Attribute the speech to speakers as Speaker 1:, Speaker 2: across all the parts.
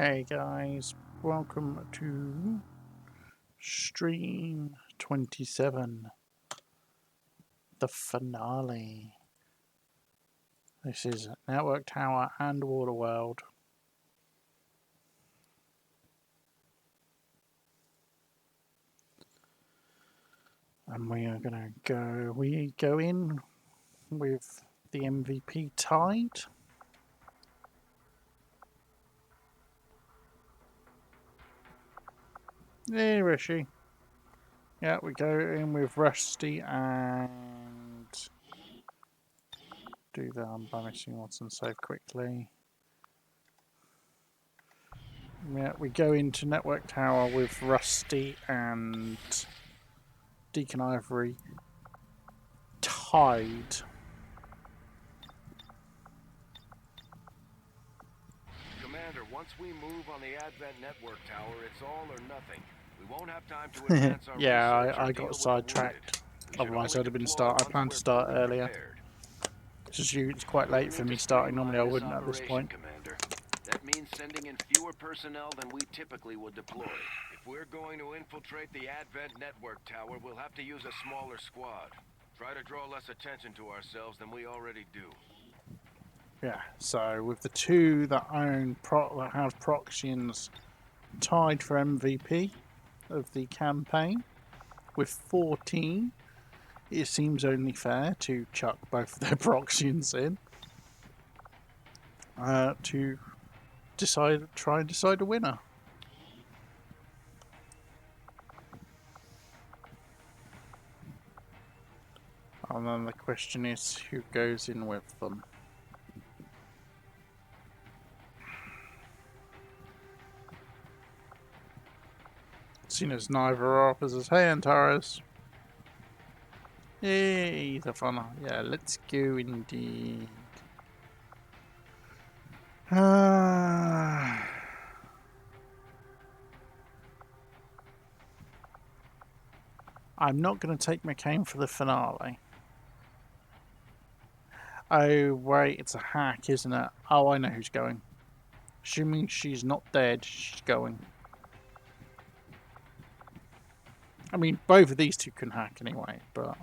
Speaker 1: Hey guys, welcome to stream 27, the finale. This is Network Tower and Waterworld. And we go in with the MVP tied. Where is she? Yeah, we go in with Rusty and do the unbanishing Watson save quickly. Yeah, we go into Network Tower with Rusty and Deacon Ivory tied.
Speaker 2: Commander, once we move on the Advent Network Tower, it's all or nothing. We won't have time to advance our
Speaker 1: Yeah,
Speaker 2: I
Speaker 1: got sidetracked. Otherwise, I'd have been I planned to start earlier.
Speaker 2: Prepared.
Speaker 1: It's quite late for me starting. Normally, I wouldn't at this point.
Speaker 2: Commander. That means sending in fewer personnel than we typically would deploy. If we're going to infiltrate the Advent Network Tower, we'll have to use a smaller squad. Try to draw less attention to ourselves than we already do.
Speaker 1: Yeah, so with the two that have Proxians tied for MVP of the campaign, with 14, it seems only fair to chuck both of their Proxians in to try and decide a winner. And then the question is, who goes in with them? Seeing as neither offers us, hey Antares. Yay, the fun. Yeah, let's go indeed. I'm not going to take McCain for the finale. Oh, wait, it's a hack, isn't it? Oh, I know who's going. Assuming she's not dead, she's going. I mean, both of these two can hack anyway, but...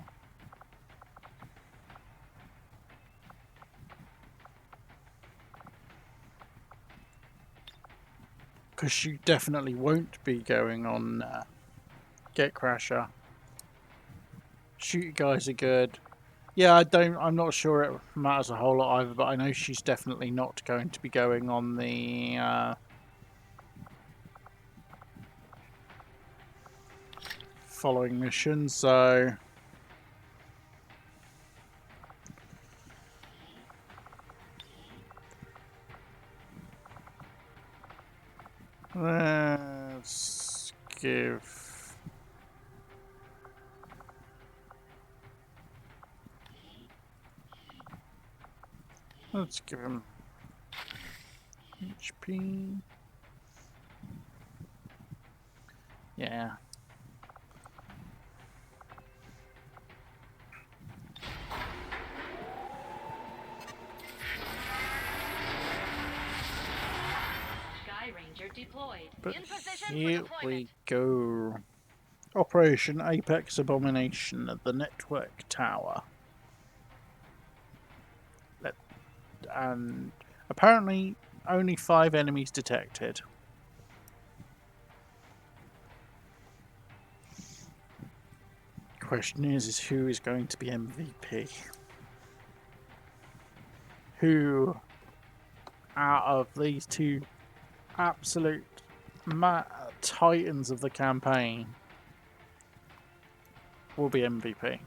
Speaker 1: because she definitely won't be going on Get Crasher. Shoot you guys are good. Yeah, I'm not sure it matters a whole lot either, but I know she's definitely not going to be going on the following mission, so... let's give... let's give him HP. Yeah.
Speaker 3: Sky Ranger deployed.
Speaker 1: But
Speaker 3: In position
Speaker 1: here
Speaker 3: for deployment.
Speaker 1: we go. Operation Apex Abomination at the Network Tower. And apparently only 5 enemies detected. Question is who is going to be MVP? Who out of these two absolute titans of the campaign will be MVP?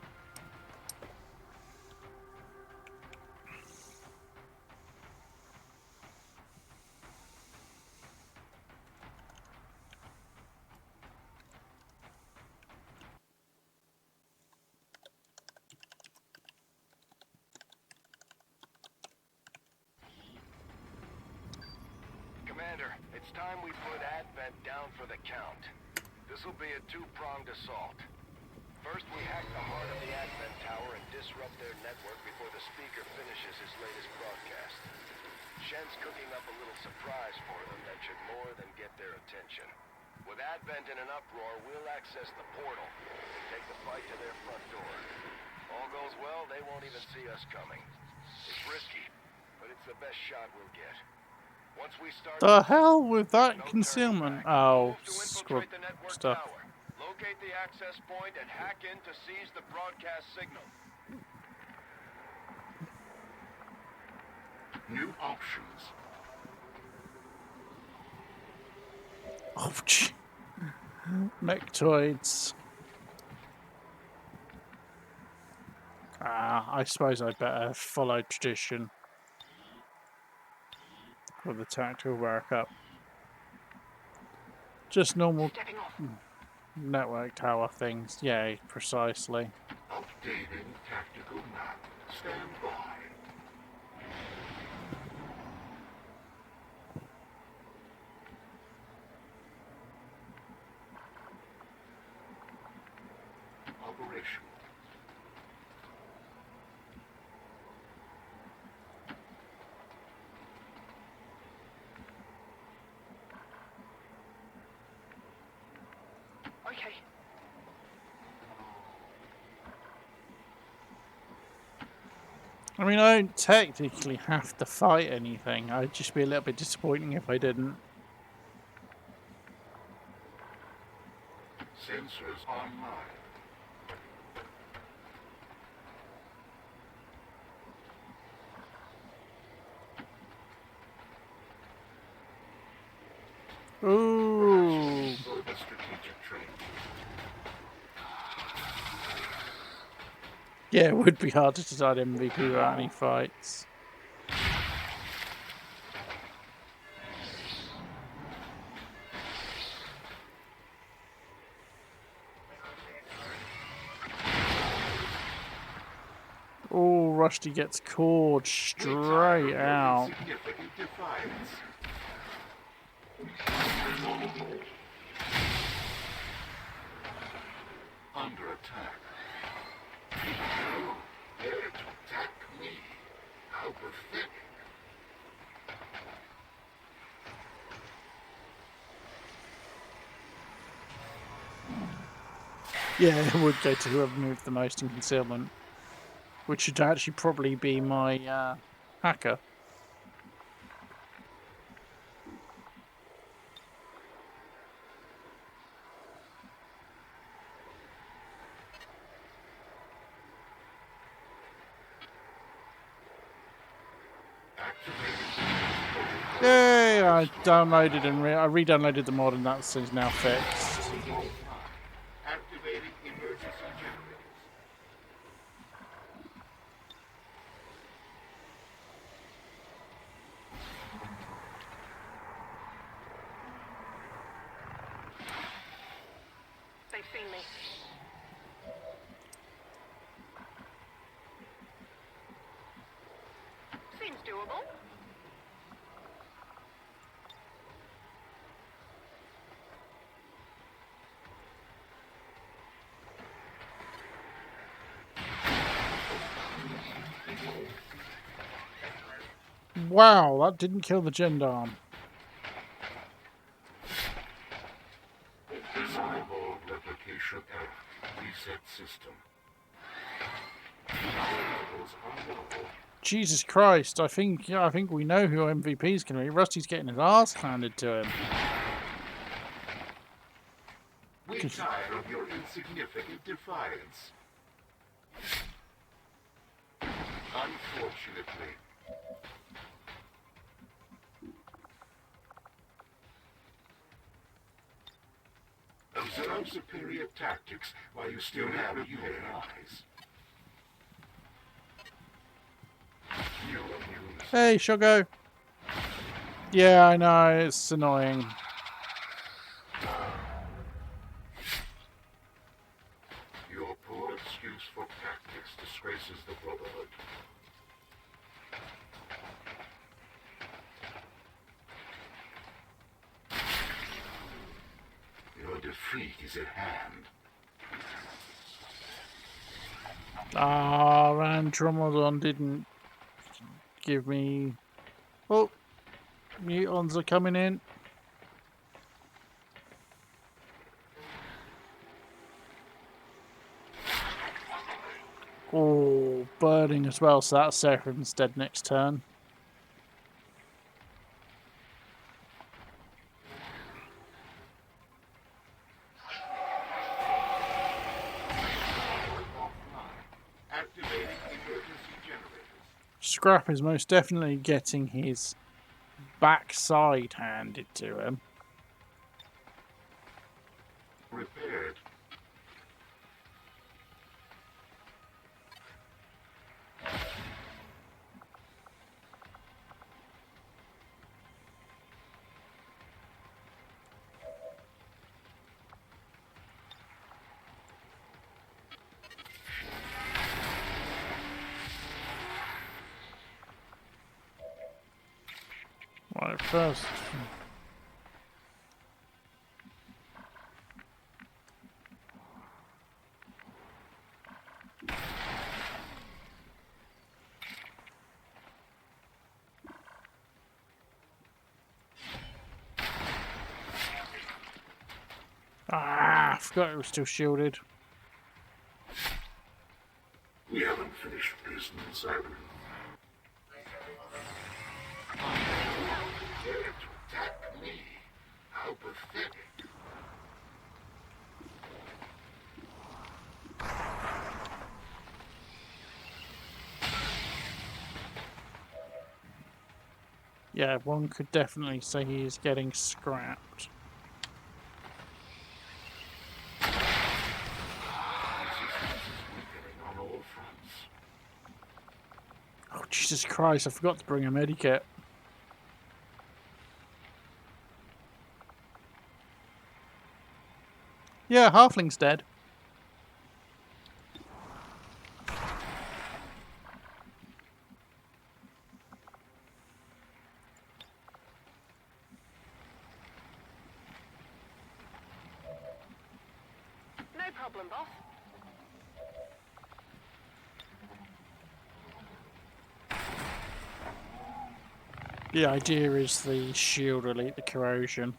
Speaker 2: Commander, it's time we put Advent down for the count. This will be a two-pronged assault. First, we hack the heart of the Advent Tower and disrupt their network before the speaker finishes his latest broadcast. Ken's cooking up a little surprise for them that should more than get their attention. With Advent in an uproar, we'll access the portal and take the fight to their front door. All goes well, they won't even see us coming. It's risky, but it's the best shot we'll get. Once we start...
Speaker 1: The hell with that
Speaker 2: no
Speaker 1: concealment?
Speaker 2: turning back.
Speaker 1: Oh,
Speaker 2: Move to
Speaker 1: scrub
Speaker 2: infiltrate the network
Speaker 1: stuff.
Speaker 2: tower. Locate the access point and hack in to seize the broadcast signal.
Speaker 4: New options.
Speaker 1: Oh, gee. Nectoids. I suppose I'd better follow tradition for the tactical workup. Just normal network tower things. Yay, precisely.
Speaker 4: Updating tactical map. Stand by. Operation.
Speaker 2: Okay.
Speaker 1: I mean, I don't technically have to fight anything. I'd just be a little bit disappointing if I didn't.
Speaker 4: Sensors online.
Speaker 1: Ooh.
Speaker 4: Further strategic training.
Speaker 1: Yeah, it would be hard to decide MVP without any fights. Oh, Rusty gets caught straight out.
Speaker 4: Significant defiance. Under attack. You dare to attack me? How pathetic.
Speaker 1: Yeah, it would go to whoever moved the most in concealment. Which should actually probably be my hacker. Yay! I downloaded and I re-downloaded the mod, and that's now fixed.
Speaker 4: Activating emergency generators.
Speaker 5: They've seen me. Seems doable.
Speaker 1: Wow, that didn't kill the gendarme.
Speaker 4: Cyborg replication error. Reset system.
Speaker 1: Jesus Christ! I think we know who MVP is going to be. Rusty's getting his ass handed to him.
Speaker 4: We tire of your insignificant defiance. Unfortunately. Observe superior tactics while you still have human eyes. You abuse.
Speaker 1: Hey, Shogo. Yeah, I know, it's annoying.
Speaker 4: Your poor excuse for tactics disgraces the Brotherhood. Your defeat is at hand.
Speaker 1: Ah, Andromedon didn't give me... Oh, Mutons are coming in. Oh, burning as well, so that's Seraphim's dead next turn.
Speaker 4: Activating emergency generators.
Speaker 1: Scrap is most definitely getting his backside handed to him.
Speaker 4: Repaired.
Speaker 1: Right, first. Ah, I forgot it was still shielded.
Speaker 4: We haven't finished business, have we? Dare to attack me? How pathetic.
Speaker 1: Yeah, one could definitely say he is getting scrapped.
Speaker 4: On all fronts.
Speaker 1: Oh, Jesus Christ, I forgot to bring a medikit. Yeah, Halfling's dead.
Speaker 5: No problem, boss.
Speaker 1: The idea is the shield will eat the corrosion.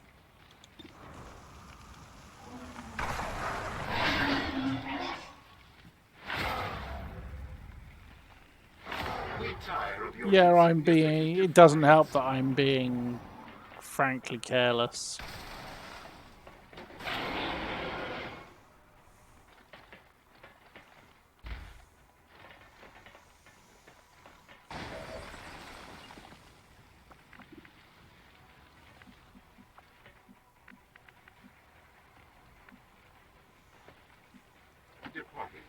Speaker 4: We tire of your
Speaker 1: Yeah, I'm
Speaker 4: insignificant
Speaker 1: being... It doesn't help that I'm being frankly careless.
Speaker 4: departing.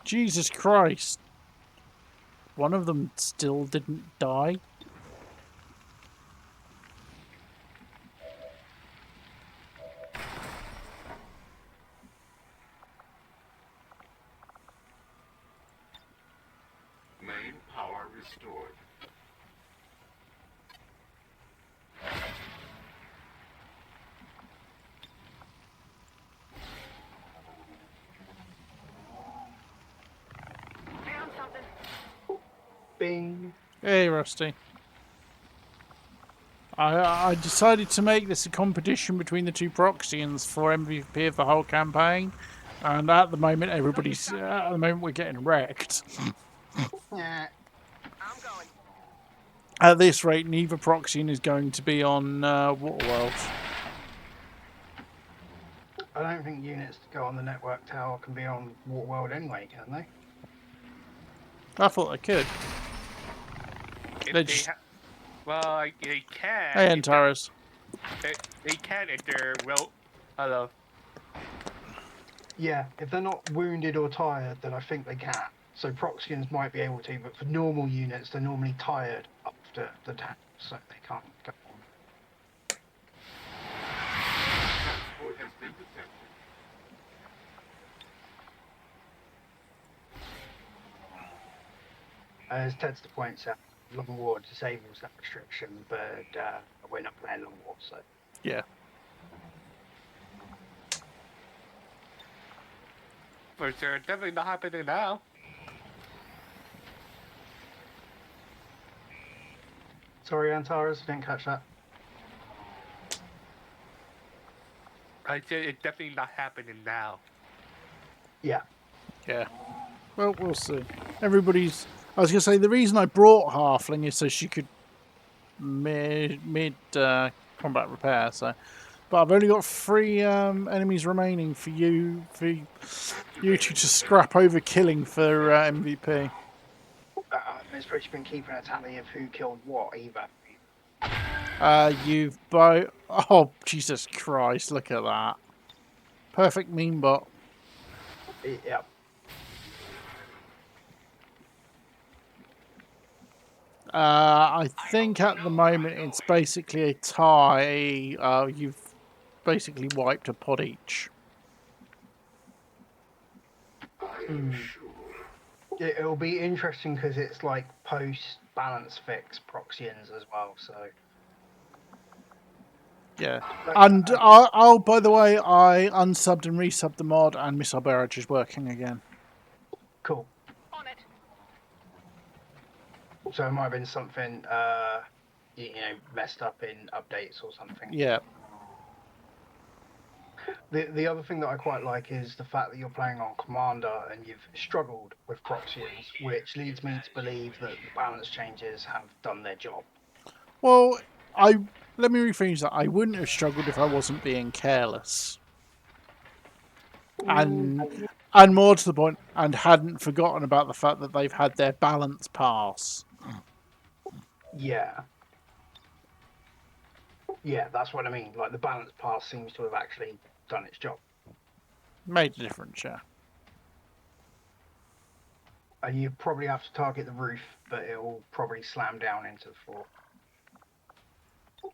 Speaker 1: Jesus Christ. One of them still didn't die.
Speaker 4: Main power restored.
Speaker 5: Found something.
Speaker 6: Bing.
Speaker 1: Hey, Rusty. I decided to make this a competition between the two Proxians for MVP of the whole campaign, and at the moment we're getting wrecked.
Speaker 6: Yeah.
Speaker 5: I'm going.
Speaker 1: At this rate, neither Proxian is going to be on Waterworld.
Speaker 6: I don't think units to go on the network tower can be on Waterworld anyway, can they?
Speaker 1: I thought they could.
Speaker 7: If
Speaker 1: They
Speaker 7: they
Speaker 1: just...
Speaker 7: well, they can.
Speaker 1: Hey,
Speaker 7: if they're-
Speaker 1: Antares.
Speaker 7: they can if they're well. Hello.
Speaker 6: Yeah, if they're not wounded or tired, then I think they can. So Proxians might be able to, but for normal units, they're normally tired after the attack, so they can't go on.
Speaker 4: Transport has been detected.
Speaker 6: As Tedster points out, Long War disables that restriction, but we're not playing long war, so.
Speaker 1: Yeah.
Speaker 7: For sure, definitely not happening now.
Speaker 6: Sorry, Antares, I didn't catch that.
Speaker 7: I said it's definitely not happening now.
Speaker 6: Yeah.
Speaker 1: Yeah. Well, we'll see. I was going to say, the reason I brought Halfling is so she could mid combat repair. So, but I've only got 3 enemies remaining for you two to scrap over killing for MVP.
Speaker 6: Miss Rich been keeping a tally of who killed what, either.
Speaker 1: You've both. Oh, Jesus Christ! Look at that. Perfect meme bot.
Speaker 6: Yeah.
Speaker 1: I think at the moment it's basically a tie. You've basically wiped a pod each.
Speaker 6: It'll be interesting because it's like post balance fix Proxians as well, so.
Speaker 1: Yeah. And oh, by the way, I unsubbed and resubbed the mod, and Missile Barrage is working again.
Speaker 6: Cool.
Speaker 5: On it.
Speaker 6: So it might have been something, messed up in updates or something.
Speaker 1: Yeah.
Speaker 6: The other thing that I quite like is the fact that you're playing on Commander and you've struggled with Proxians, which leads me to believe that the balance changes have done their job.
Speaker 1: Well, let me rephrase that. I wouldn't have struggled if I wasn't being careless. And more to the point, and hadn't forgotten about the fact that they've had their balance pass.
Speaker 6: Yeah. Yeah, that's what I mean. Like, the balance pass seems to have actually done its job.
Speaker 1: Made a difference, yeah.
Speaker 6: And you probably have to target the roof, but it will probably slam down into the floor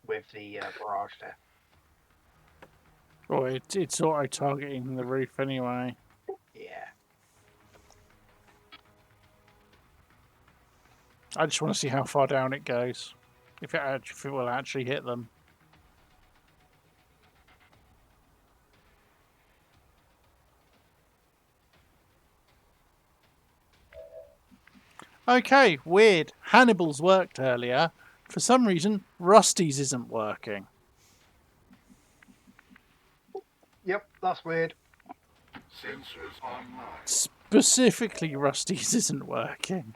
Speaker 6: with the barrage there.
Speaker 1: Well, it's auto-targeting the roof anyway.
Speaker 6: Yeah.
Speaker 1: I just want to see how far down it goes. If it will actually hit them. Okay, weird. Hannibal's worked earlier. For some reason, Rusty's isn't working.
Speaker 6: Yep, that's weird.
Speaker 4: Sensors online.
Speaker 1: Specifically, Rusty's isn't working.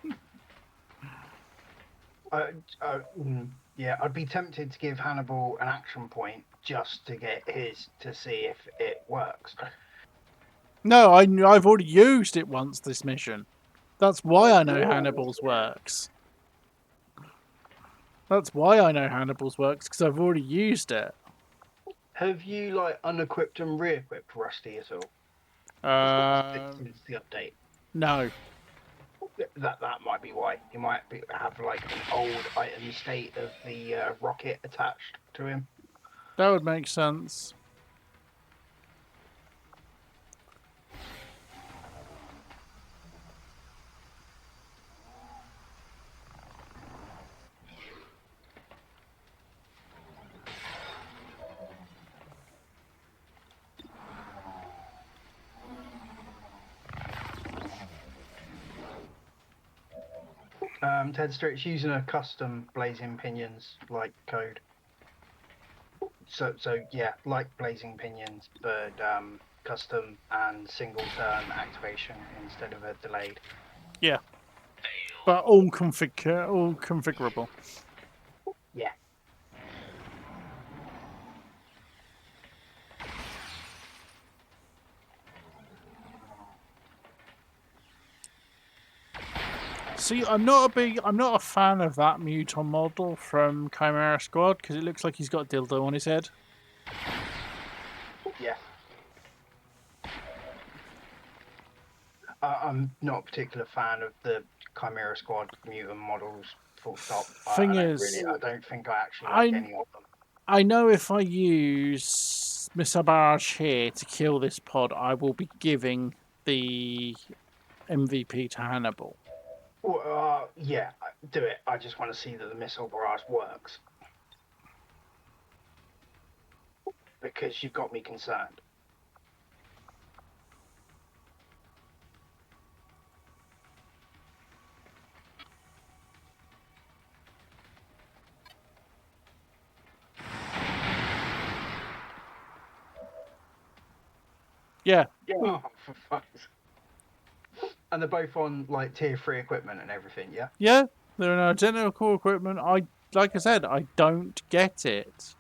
Speaker 6: Yeah, I'd be tempted to give Hannibal an action point just to get his to see if it works.
Speaker 1: No, I've already used it once this mission. That's why I know Hannibal's works. That's why I know Hannibal's works, because I've already used it.
Speaker 6: Have you like unequipped and re-equipped Rusty at all since the update?
Speaker 1: No.
Speaker 6: That might be why. He might have like an old item state of the rocket attached to him.
Speaker 1: That would make sense.
Speaker 6: Tedster, it's using a custom Blazing Pinions like code. So yeah, like Blazing Pinions, but custom and single turn activation instead of a delayed.
Speaker 1: Yeah. But all configurable.
Speaker 6: Yeah.
Speaker 1: See, I'm not a fan of that Muton model from Chimera Squad because it looks like he's got a dildo on his head.
Speaker 6: Yeah. I'm not a particular fan of the Chimera Squad mutant models. Full stop. I don't think I actually like any of them.
Speaker 1: I know if I use Missile Barrage here to kill this pod, I will be giving the MVP to Hannibal.
Speaker 6: Well, yeah, do it. I just want to see that the missile barrage works. because you've got me concerned.
Speaker 1: Yeah.
Speaker 6: Oh, for fuck's sake. And they're both on like tier 3 equipment and everything, yeah?
Speaker 1: Yeah, they're in identical equipment. Like I said, I don't get it.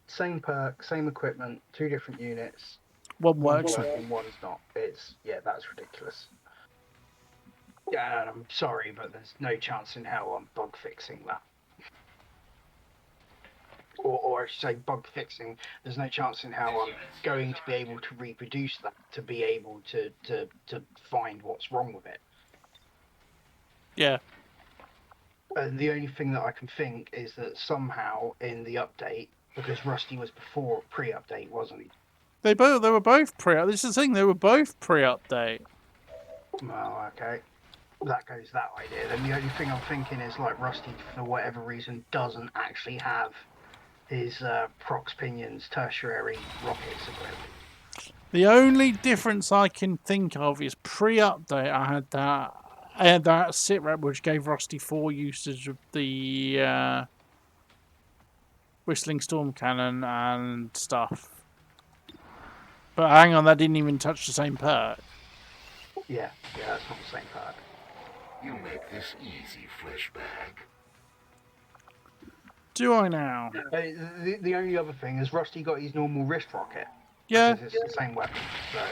Speaker 6: Same perk, same equipment, 2 different units.
Speaker 1: One
Speaker 6: One's
Speaker 1: works.
Speaker 6: working, one's not. That's ridiculous. Yeah, and I'm sorry, but there's no chance in hell I'm bug fixing that. Or I should say bug fixing, there's no chance in hell I'm going to be able to reproduce that to be able to find what's wrong with it.
Speaker 1: Yeah.
Speaker 6: And the only thing that I can think is that somehow in the update, because Rusty was before pre-update, wasn't he?
Speaker 1: They were both pre. This is the thing. They were both pre-update.
Speaker 6: Oh, okay. That goes that way, dear. Then the only thing I'm thinking is like Rusty, for whatever reason, doesn't actually have his Prox Pinions tertiary rockets equipped.
Speaker 1: The only difference I can think of is pre-update. I had that sit rep which gave Rusty 4 usage of the Whistling Storm Cannon and stuff. But hang on, that didn't even touch the same perk.
Speaker 6: Yeah, that's not the same perk.
Speaker 4: You make this easy, Fleshbag.
Speaker 1: Do I now?
Speaker 6: The only other thing is Rusty got his normal wrist rocket.
Speaker 1: Yeah.
Speaker 6: Because it's the same weapon. So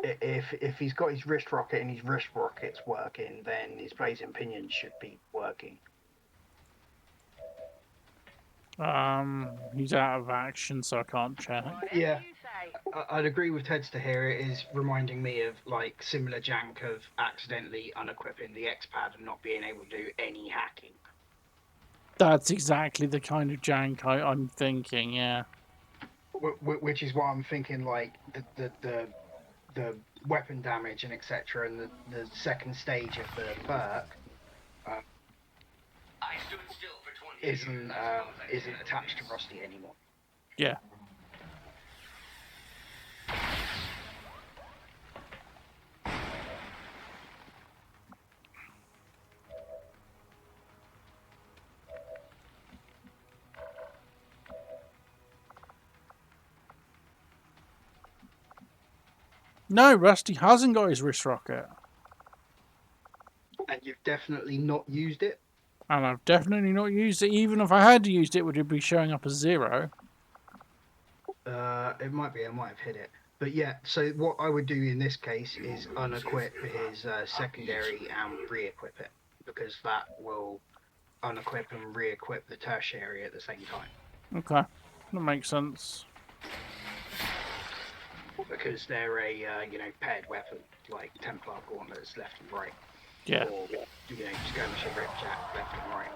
Speaker 6: if he's got his wrist rocket and his wrist rocket's working, then his blazing pinions should be working.
Speaker 1: He's out of action, so I can't check.
Speaker 5: Whatever
Speaker 6: Yeah.
Speaker 5: you say.
Speaker 6: I'd agree with Ted's to hear it is reminding me of like similar jank of accidentally unequipping the X-Pad and not being able to do any hacking.
Speaker 1: That's exactly the kind of jank I'm thinking, yeah.
Speaker 6: Which is why I'm thinking like the weapon damage and etc. and the second stage of the perk isn't attached to Rusty anymore.
Speaker 1: Yeah. No, Rusty hasn't got his wrist rocket.
Speaker 6: And you've definitely not used it?
Speaker 1: And I've definitely not used it. Even if I had used it, would it be showing up as 0?
Speaker 6: It might be, I might have hit it. But yeah, so what I would do in this case is unequip his secondary and re-equip it. Because that will unequip and re-equip the tertiary at the same time.
Speaker 1: Okay, that makes sense.
Speaker 6: Because they're a paired weapon, like Templar gauntlets left and right.
Speaker 1: Yeah.
Speaker 6: Or skirmisher ripjack left and right.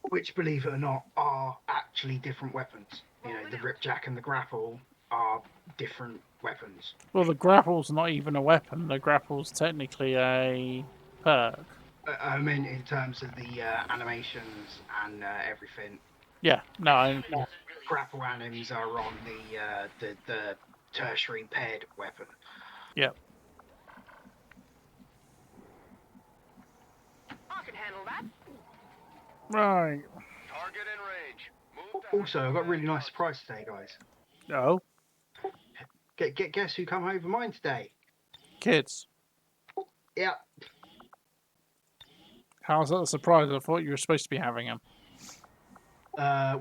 Speaker 6: Which, believe it or not, are actually different weapons. You know, the ripjack and the grapple are different weapons.
Speaker 1: Well, the grapple's not even a weapon. The grapple's technically a perk.
Speaker 6: I mean, in terms of the animations and everything.
Speaker 1: Yeah, no.
Speaker 6: Grapple anims are on the tertiary paired weapon.
Speaker 1: Yep.
Speaker 5: I can handle that.
Speaker 1: Right.
Speaker 2: Target in range. Move to
Speaker 6: Also, I got a really nice surprise today, guys.
Speaker 1: Oh,
Speaker 6: Guess who come over mine today?
Speaker 1: kids.
Speaker 6: Yeah.
Speaker 1: How's that a surprise? I thought you were supposed to be having them.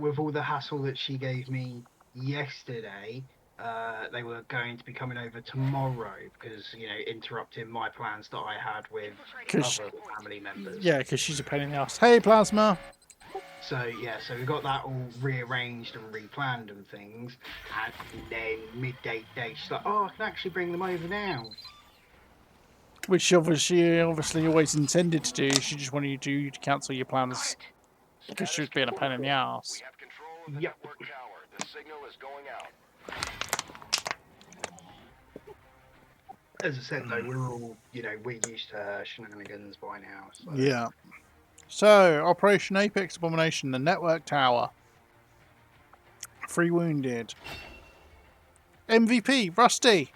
Speaker 6: With all the hassle that she gave me yesterday, they were going to be coming over tomorrow because, interrupting my plans that I had with other family members.
Speaker 1: Yeah, because she's a pain in the ass. Hey, Plasma.
Speaker 6: So we got that all rearranged and replanned and things, and then midday today she's like, oh, I can actually bring them over now.
Speaker 1: Which she obviously always intended to do. She just wanted you to cancel your plans because she was being a pain in the ass.
Speaker 2: We have control of the
Speaker 6: Yep.
Speaker 2: network tower. The signal is going out.
Speaker 6: As I said though, we're all, we're used to her shenanigans by now. So.
Speaker 1: Yeah. So, Operation Apex Abomination, the network tower. 3 wounded. MVP, Rusty.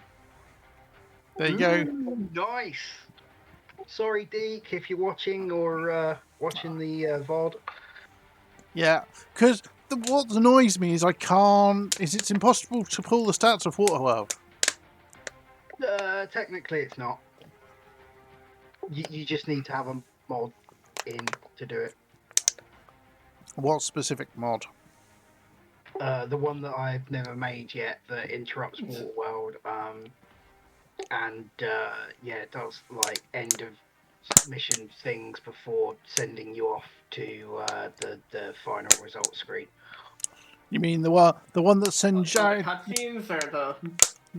Speaker 1: There you go.
Speaker 6: Ooh, nice. Sorry, Deke, if you're watching or watching the VOD.
Speaker 1: Yeah, because what annoys me is it's impossible to pull the stats of Waterworld.
Speaker 6: Technically, it's not. You just need to have a mod in to do it.
Speaker 1: What specific mod?
Speaker 6: The one that I've never made yet that interrupts Waterworld, and yeah, it does like end of mission things before sending you off to the final result screen.
Speaker 1: You mean the one that sends
Speaker 7: The
Speaker 1: out
Speaker 7: cutscenes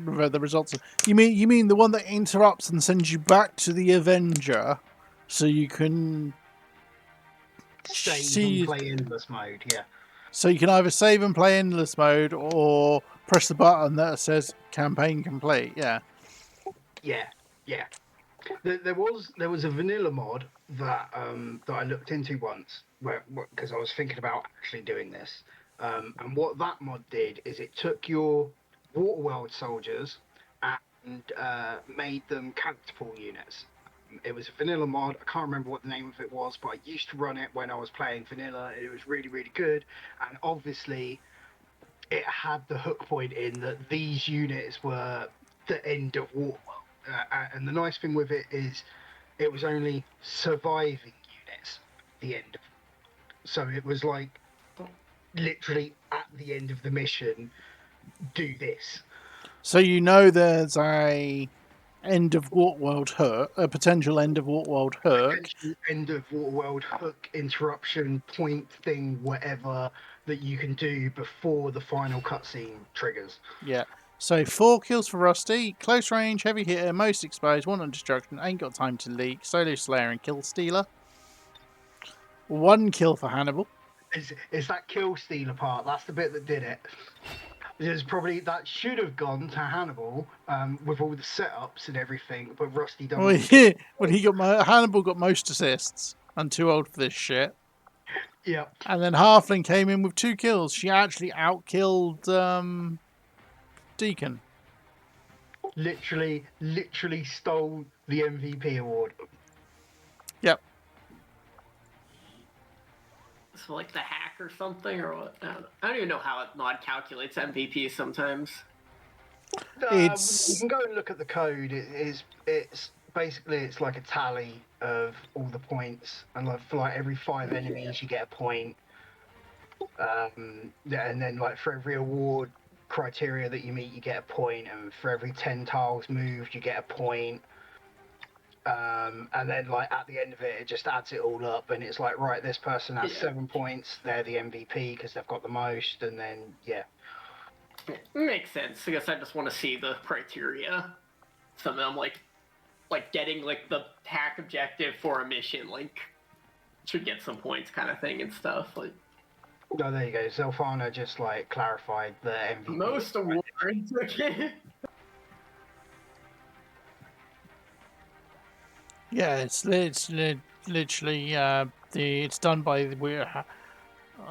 Speaker 7: or
Speaker 1: the results? You mean the one that interrupts and sends you back to the Avenger, so you can
Speaker 6: Save
Speaker 1: see.
Speaker 6: and play endless mode, yeah.
Speaker 1: So you can either save and play endless mode or press the button that says campaign complete. Yeah.
Speaker 6: Yeah, yeah. There was a vanilla mod that that I looked into once, because I was thinking about actually doing this. And what that mod did is it took your Waterworld soldiers and made them character pool units. It was a vanilla mod. I can't remember what the name of it was, but I used to run it when I was playing vanilla. It was really, really good. And obviously, it had the hook point in that these units were the end of Waterworld. And the nice thing with it is it was only surviving units at the end of it. So it was like literally at the end of the mission, do this.
Speaker 1: So there's a end of Waterworld hook, a potential end of Waterworld hook.
Speaker 6: Potential end of Waterworld hook, interruption, point thing, whatever that you can do before the final cutscene triggers.
Speaker 1: Yeah. So 4 kills for Rusty, close range, heavy hitter, most exposed, one on destruction, ain't got time to leak, solo slayer and kill stealer. 1 kill for Hannibal.
Speaker 6: Is that kill stealer part? That's the bit that did it. That should have gone to Hannibal with all the setups and everything, but Rusty done.
Speaker 1: Hannibal got most assists. I'm too old for this shit.
Speaker 6: Yeah.
Speaker 1: And then Halfling came in with 2 kills. She actually outkilled Deacon.
Speaker 6: Literally stole the MVP award.
Speaker 1: Yep.
Speaker 7: so like the hack or something, or what? I don't even know how it mod calculates MVP sometimes.
Speaker 6: You can go and look at the code. It's basically it's like a tally of all the points, and like for like every 5 enemies you get a point. And then like for every award criteria that you meet you get a point, and for every 10 tiles moved you get a point. And then like at the end of it just adds it all up, and it's like, right, this person has 7 points, they're the MVP because they've got the most, and then
Speaker 7: Makes sense. I guess I just want to see the criteria. Some of them like getting like the hack objective for a mission, like should get some points kind of thing and stuff. Like,
Speaker 6: oh, there you go. Zelfana just like clarified the MVP.
Speaker 7: Most awards. Okay.
Speaker 1: Yeah, it's literally it's done by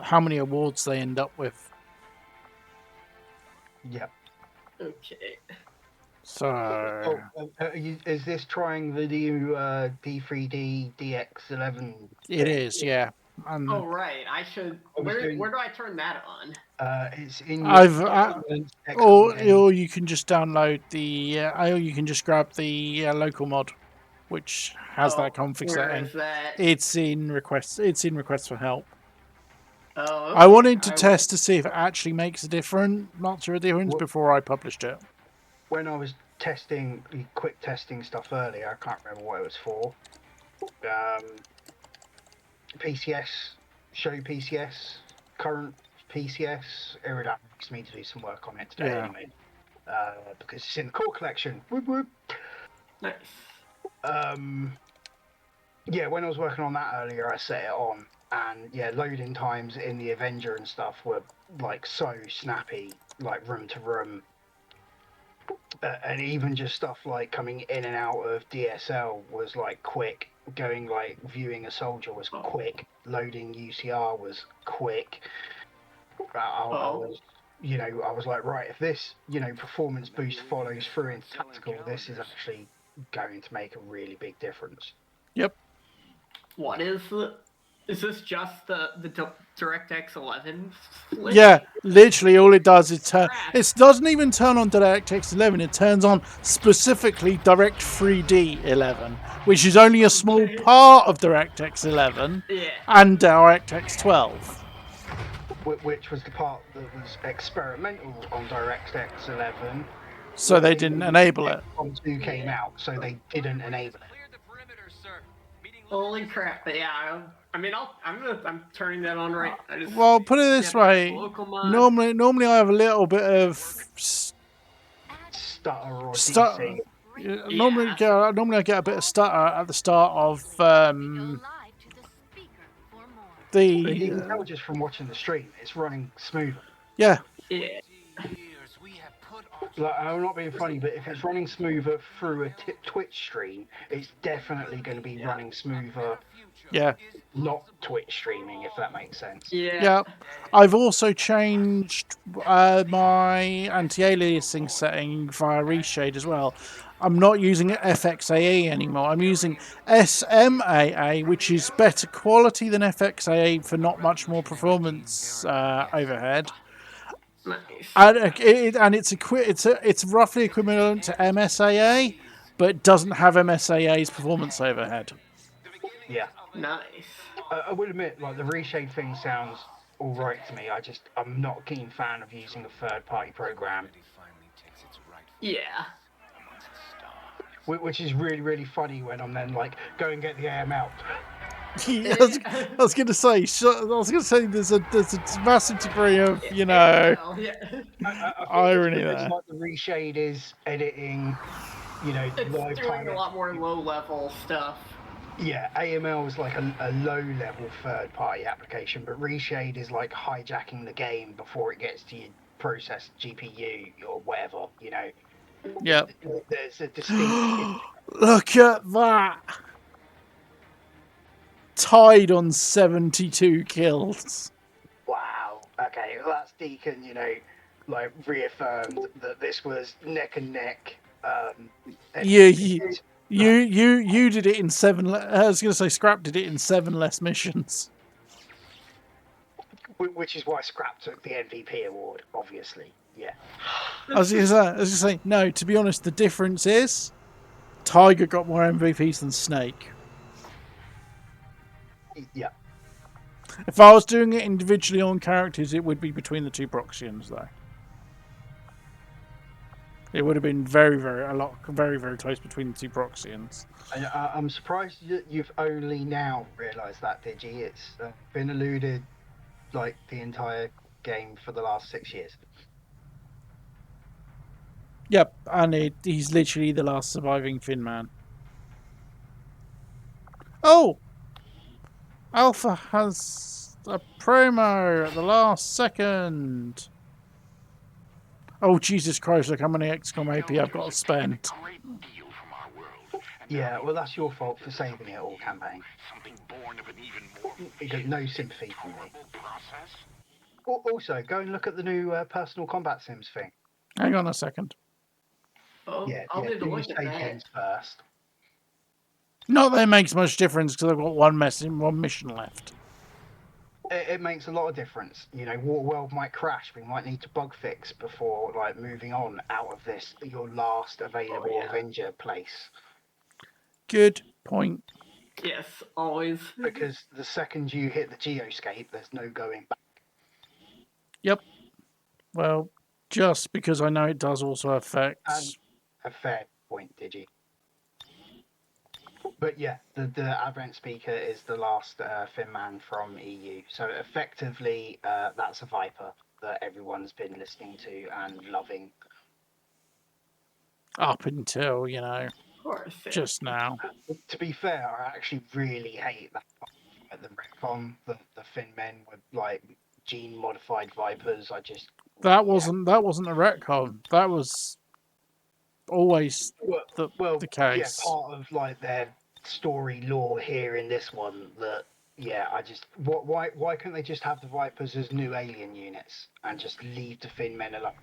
Speaker 1: how many awards they end up with.
Speaker 6: Yep.
Speaker 7: Okay.
Speaker 1: So
Speaker 6: Is this trying the new D3D DX11?
Speaker 1: it is, yeah.
Speaker 7: Oh right, I should. Where do I turn that on?
Speaker 6: It's in.
Speaker 1: Or you can just download the. Or you can just grab the local mod, which has that config setting.
Speaker 7: Is that?
Speaker 1: It's in requests. It's in requests for help.
Speaker 7: Oh. Okay.
Speaker 1: I wanted to test to see if it actually makes a difference before I published it.
Speaker 6: When I was testing, quick testing stuff earlier, I can't remember what it was for. PCS, show PCS, current PCS. It asked me to do some work on it today anyway, because it's in the core collection. Whoop whoop.
Speaker 7: Nice.
Speaker 6: Yeah, when I was working on that earlier, I set it on, and yeah, loading times in the Avenger and stuff were like so snappy, like room to room. And even just stuff like coming in and out of DSL was like quick, going like viewing a soldier was quick, loading UCR was quick. I was, I was like, right, if this, performance boost follows through into tactical, this is actually going to make a really big difference.
Speaker 1: Yep.
Speaker 7: What is this just the DirectX 11 switch?
Speaker 1: Yeah, literally all it does is turn. It doesn't even turn on DirectX 11. It turns on specifically Direct 3D 11, which is only a small part of DirectX 11
Speaker 7: Yeah.
Speaker 1: and DirectX 12.
Speaker 6: Which was the part that was experimental on DirectX 11.
Speaker 1: So they didn't enable it.
Speaker 6: XCOM 2 came out, so they didn't enable it.
Speaker 7: Holy crap! But yeah, I'm turning that on right.
Speaker 1: Well, put it this way. Normally I have a little bit of
Speaker 6: stutter or
Speaker 1: stutter.
Speaker 6: DC.
Speaker 1: Normally I get a bit of stutter at the start of
Speaker 6: But you can tell just from watching the stream, it's running smooth.
Speaker 1: Yeah.
Speaker 7: Yeah.
Speaker 6: Like, I'm not being funny, but if it's running smoother through a Twitch stream, it's definitely going to be running smoother.
Speaker 1: Yeah.
Speaker 6: Not Twitch streaming, if that makes sense.
Speaker 1: Yeah. I've also changed my anti-aliasing setting via Reshade as well. I'm not using FXAE anymore. I'm using SMAA, which is better quality than FXAE for not much more performance overhead.
Speaker 7: Nice.
Speaker 1: And it's roughly equivalent to MSAA, but doesn't have MSAA's performance overhead.
Speaker 6: Yeah.
Speaker 7: Nice.
Speaker 6: I will admit, like, the Reshade thing sounds all right to me. I'm not a keen fan of using a third-party program.
Speaker 7: Yeah.
Speaker 6: Which is really, really funny when I'm then like, go and get the AM out.
Speaker 1: I was going to say there's a massive degree of irony there.
Speaker 6: It's like the Reshade is editing,
Speaker 7: It's
Speaker 6: live
Speaker 7: doing
Speaker 6: time.
Speaker 7: a lot more low-level stuff.
Speaker 6: Yeah, AML is like a low-level third-party application, but Reshade is like hijacking the game before it gets to your processed GPU or whatever.
Speaker 1: Yep.
Speaker 6: There's a distinct.
Speaker 1: Look at that. Tied on 72 kills.
Speaker 6: Wow. Okay, well, that's Deacon, like reaffirmed that this was neck and neck.
Speaker 1: Yeah, you did it in 7. I was going to say Scrap did it in 7 less missions.
Speaker 6: Which is why Scrap took the MVP award, obviously. Yeah.
Speaker 1: I was going to say no. To be honest, the difference is Tiger got more MVPs than Snake.
Speaker 6: Yeah.
Speaker 1: If I was doing it individually on characters, it would be between the two Proxians, though. It would have been very, very close between the two Proxians.
Speaker 6: I'm surprised you've only now realised that, Digi. It's been alluded like the entire game for the last 6 years.
Speaker 1: Yep, and he's literally the last surviving Finn man. Oh! Alpha has a promo at the last second. Oh, Jesus Christ, look how many XCOM AP I've got to spend.
Speaker 6: Yeah, well, that's your fault for saving it all, campaign. You got no sympathy from me. Also, go and look at the new personal combat sims thing.
Speaker 1: Hang on a second.
Speaker 7: Oh,
Speaker 6: Yeah,
Speaker 7: I'll do the
Speaker 6: do
Speaker 7: look
Speaker 6: your
Speaker 7: at that.
Speaker 6: savings first.
Speaker 1: Not that it makes much difference because I've got one mission left.
Speaker 6: It makes a lot of difference. Waterworld might crash. We might need to bug fix before like moving on out of this. Your last available Avenger place.
Speaker 1: Good point.
Speaker 7: Yes, always.
Speaker 6: Because the second you hit the geoscape, there's no going back.
Speaker 1: Yep. Well, just because I know it does also affect.
Speaker 6: And a fair point, Digi. But yeah, the Advent speaker is the last Finn man from EU. So effectively, that's a Viper that everyone's been listening to and loving.
Speaker 1: Up until,
Speaker 7: Of course.
Speaker 1: just now.
Speaker 6: To be fair, I actually really hate that part, the retcon, the Finn men with like gene modified Vipers.
Speaker 1: That wasn't a retcon. That was always the case.
Speaker 6: Yeah, part of like their story lore here in this one that why couldn't they just have the Vipers as new alien units and just leave the Thin Men alone?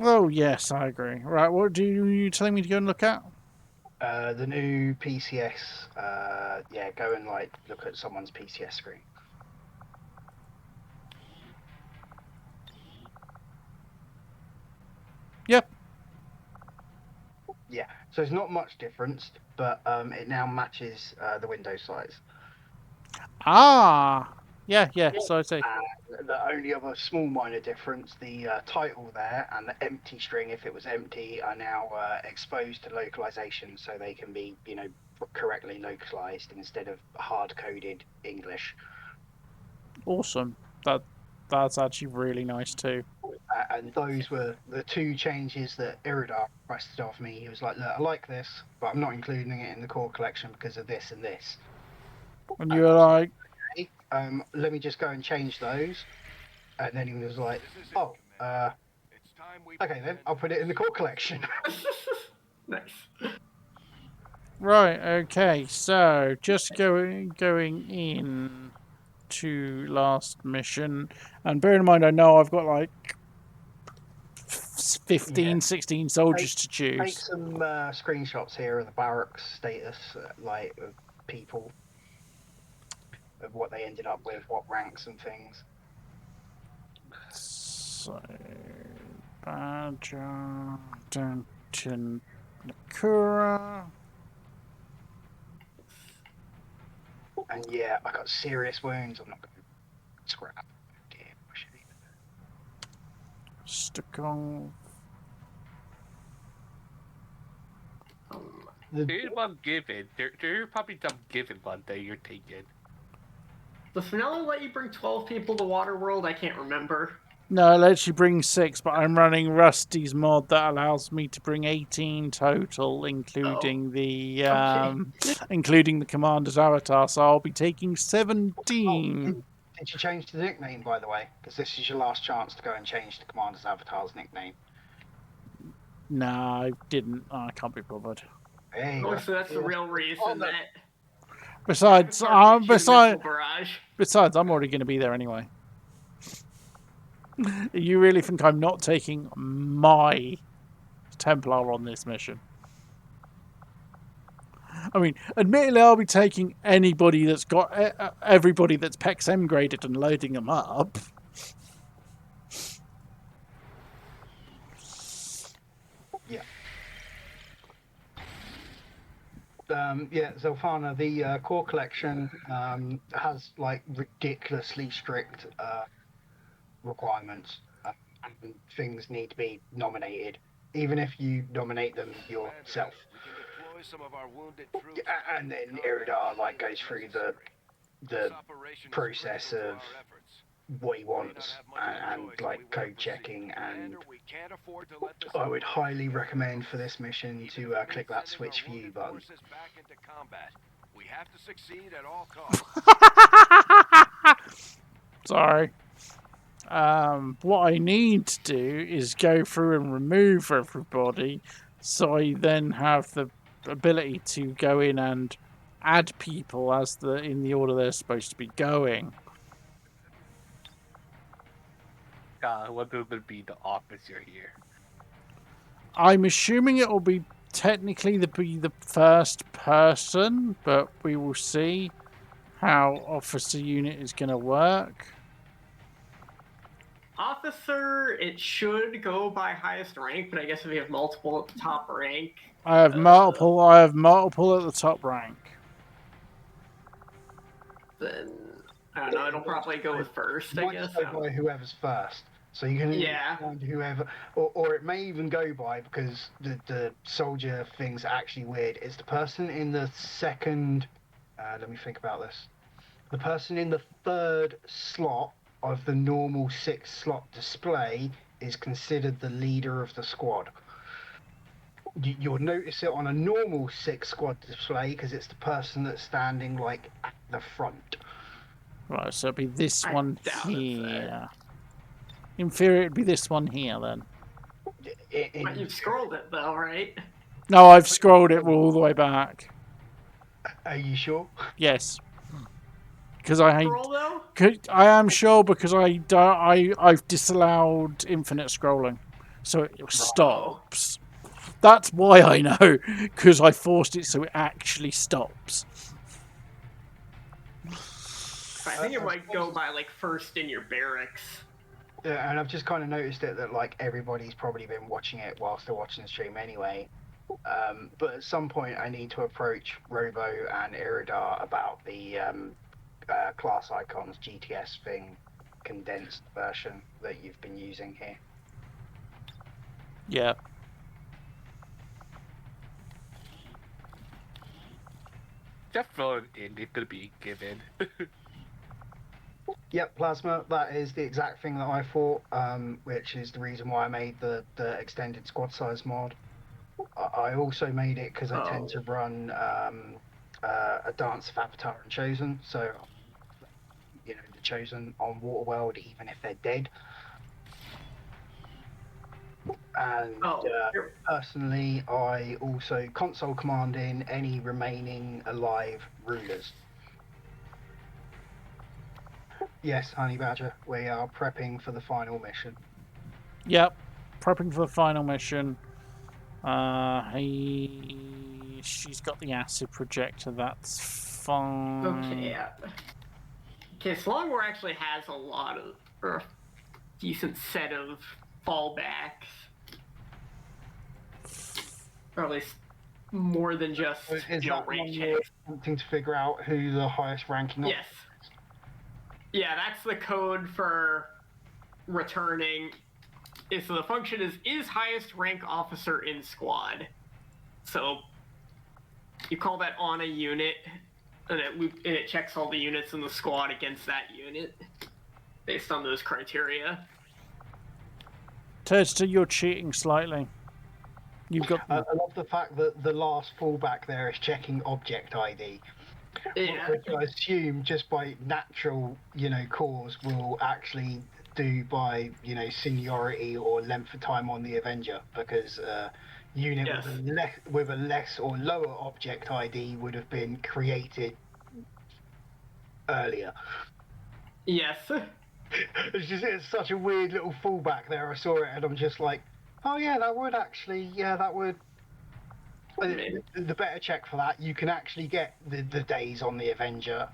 Speaker 1: Oh, yes, I agree. Right, what do you telling me to go and look at?
Speaker 6: The new PCS, go and like look at someone's PCS screen.
Speaker 1: Yep.
Speaker 6: Yeah, so it's not much difference, but it now matches the window size.
Speaker 1: Ah! Yeah, so I see.
Speaker 6: The only other small minor difference, the title there and the empty string, if it was empty, are now exposed to localization, so they can be, correctly localized instead of hard-coded English.
Speaker 1: Awesome. That's actually really nice too.
Speaker 6: And those were the two changes that Iridar requested of me. He was like, look, I like this, but I'm not including it in the core collection because of this and this.
Speaker 1: And you were like,
Speaker 6: let me just go and change those. And then he was like, oh, okay then, I'll put it in the core collection.
Speaker 7: Nice.
Speaker 1: right, okay, so just going in to last mission, and bear in mind I know I've got like 15, 16 soldiers to choose.
Speaker 6: Take some screenshots here of the barracks status, of people, of what they ended up with, what ranks and things.
Speaker 1: So, Badger, Denton, Nakura.
Speaker 6: And yeah, I got serious wounds. I'm not going to scrap. Dear, I should eat
Speaker 1: Stukov.
Speaker 8: There's one given. There's probably some given one that you're taking.
Speaker 7: Does Finelli let you bring 12 people to Waterworld? I can't remember.
Speaker 1: No, it lets you bring 6, but I'm running Rusty's mod that allows me to bring 18 total, including the including the commander's avatar. So I'll be taking 17.
Speaker 6: Did you change the nickname, by the way? Because this is your last chance to go and change the commander's avatar's nickname.
Speaker 1: No, I didn't. I can't be bothered.
Speaker 6: Hey,
Speaker 7: Oh, so that's the real reason that.
Speaker 1: Besides,
Speaker 7: Barrage.
Speaker 1: besides, I'm already going to be there anyway. You really think I'm not taking my Templar on this mission? I mean, admittedly, I'll be taking anybody that's got everybody that's PEX-M graded and loading them up.
Speaker 6: Yeah. Zolfana, the core collection has like ridiculously strict requirements, and things need to be nominated, even if you nominate them yourself. And then Iridar goes through the process of what he wants and code checking, and I would highly recommend for this mission to click that switch view button.
Speaker 2: We have to succeed at all costs.
Speaker 1: Sorry. What I need to do is go through and remove everybody, so I then have the ability to go in and add people in the order they're supposed to be going.
Speaker 8: What would be the officer here?
Speaker 1: I'm assuming it will be technically the first person, but we will see how officer unit is going to work.
Speaker 7: Officer, it should go by highest rank, but I guess if you have multiple at the top rank.
Speaker 1: I have multiple at the top rank.
Speaker 7: Then I don't know. It'll probably go with first, I guess.
Speaker 6: Go by whoever's first. So you can find whoever, or it may even go by, because the soldier thing's actually weird. It's the person in the second. Let me think about this. The person in the third slot of the normal 6-slot display is considered the leader of the squad. You'll notice it on a normal 6-squad display because it's the person that's standing at the front.
Speaker 1: Right, so it'll be this one here. In theory, it'd be this one here then.
Speaker 7: But you've scrolled it though, right?
Speaker 1: No, I've scrolled it all the way back.
Speaker 6: Are you sure?
Speaker 1: Yes. Because I
Speaker 7: Scroll though?
Speaker 1: I am sure because I've disallowed infinite scrolling, so it stops. That's why I know, because I forced it so it actually stops.
Speaker 7: I think it might go by like first in your barracks.
Speaker 6: Yeah, and I've just kind of noticed it that like everybody's probably been watching it whilst they're watching the stream anyway. But at some point, I need to approach Robo and Iridar about the class icons GTS thing, condensed version that you've been using here.
Speaker 1: Yeah.
Speaker 8: Just throw it in. It's gonna be given.
Speaker 6: Yep, Plasma, that is the exact thing that I thought, which is the reason why I made the extended squad size mod. I also made it because I tend to run a dance of Avatar and Chosen, so the Chosen on Waterworld, even if they're dead. And personally, I also console command in any remaining alive rulers. Yes, Honey Badger, we are prepping for the final mission.
Speaker 1: Yep. Prepping for the final mission. She's got the acid projector. That's fine.
Speaker 7: Okay, yeah. Okay, Slongwar actually has a lot of, or a decent set of fallbacks. Or at least more than just,
Speaker 6: Is that
Speaker 7: range
Speaker 6: one
Speaker 7: checks.
Speaker 6: attempting to figure out who the highest ranking
Speaker 7: Yes. Yeah, that's the code for returning. So the function is highest rank officer in squad. So you call that on a unit, and it checks all the units in the squad against that unit based on those criteria.
Speaker 1: Tedster, you're cheating slightly. You've got.
Speaker 6: I love the fact that the last fallback there is checking object ID.
Speaker 7: Yeah.
Speaker 6: Which I assume just by natural, cause will actually do by, seniority or length of time on the Avenger, because unit with a less or lower object ID would have been created earlier.
Speaker 7: Yes.
Speaker 6: It's such a weird little fallback there. I saw it and I'm just like, oh yeah, that would. The better check for that, you can actually get the days on the Avenger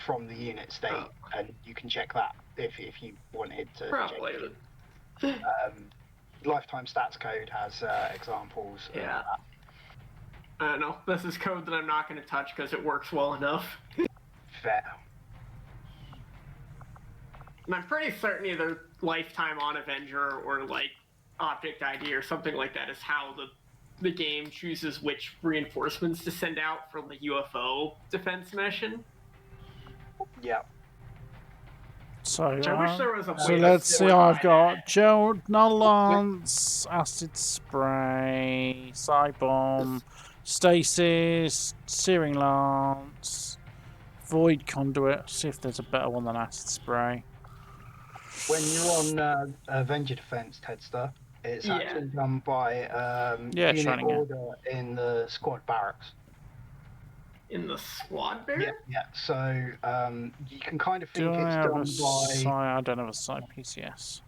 Speaker 6: from the unit state, and you can check that if you wanted to.
Speaker 7: Probably.
Speaker 6: Lifetime stats code has examples.
Speaker 7: Yeah. I don't know. This is code that I'm not going to touch because it works well enough.
Speaker 6: Fair.
Speaker 7: And I'm pretty certain either lifetime on Avenger or like object ID or something like that is how the game chooses which reinforcements to send out for the UFO defense mission.
Speaker 6: Yeah.
Speaker 1: So,
Speaker 7: I wish there was a
Speaker 1: so
Speaker 7: way to
Speaker 1: let's see.
Speaker 7: simplify
Speaker 1: I've got
Speaker 7: that.
Speaker 1: Joe Lance, acid spray, side bomb, stasis, searing lance, void conduit. See if there's a better one than acid spray.
Speaker 6: When you're on Avenger defense, Tedster, it's actually done by unit order in the squad barracks.
Speaker 7: In the squad barracks?
Speaker 6: Yeah. So you can kind of think
Speaker 1: Do I
Speaker 6: it's
Speaker 1: have
Speaker 6: done by.
Speaker 1: I don't have a side PCS.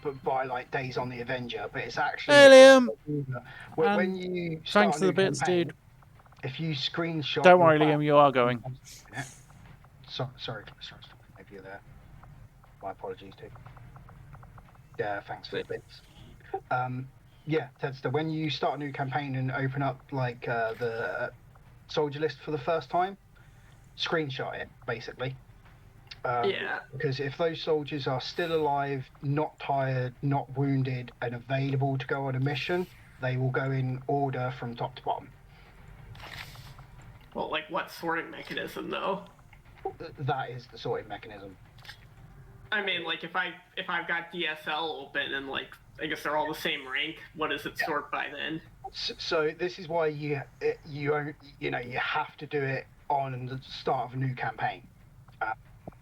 Speaker 6: But by like days on the Avenger, but it's actually.
Speaker 1: Hey, Liam!
Speaker 6: When you start
Speaker 1: thanks for the bits,
Speaker 6: campaign,
Speaker 1: dude.
Speaker 6: If you screenshot.
Speaker 1: Don't worry, Liam, you are going.
Speaker 6: Sorry, if you're there. My apologies too. Yeah, thanks for the bits. Yeah, Tedster, when you start a new campaign and open up like the soldier list for the first time, screenshot it basically. Because if those soldiers are still alive, not tired, not wounded, and available to go on a mission, they will go in order from top to bottom.
Speaker 7: Well, like what sorting mechanism though?
Speaker 6: That is the sorting mechanism.
Speaker 7: I mean, like if I've got DSL open and like I guess they're all the same rank, what does it sort by then?
Speaker 6: So this is why you have to do it on the start of a new campaign,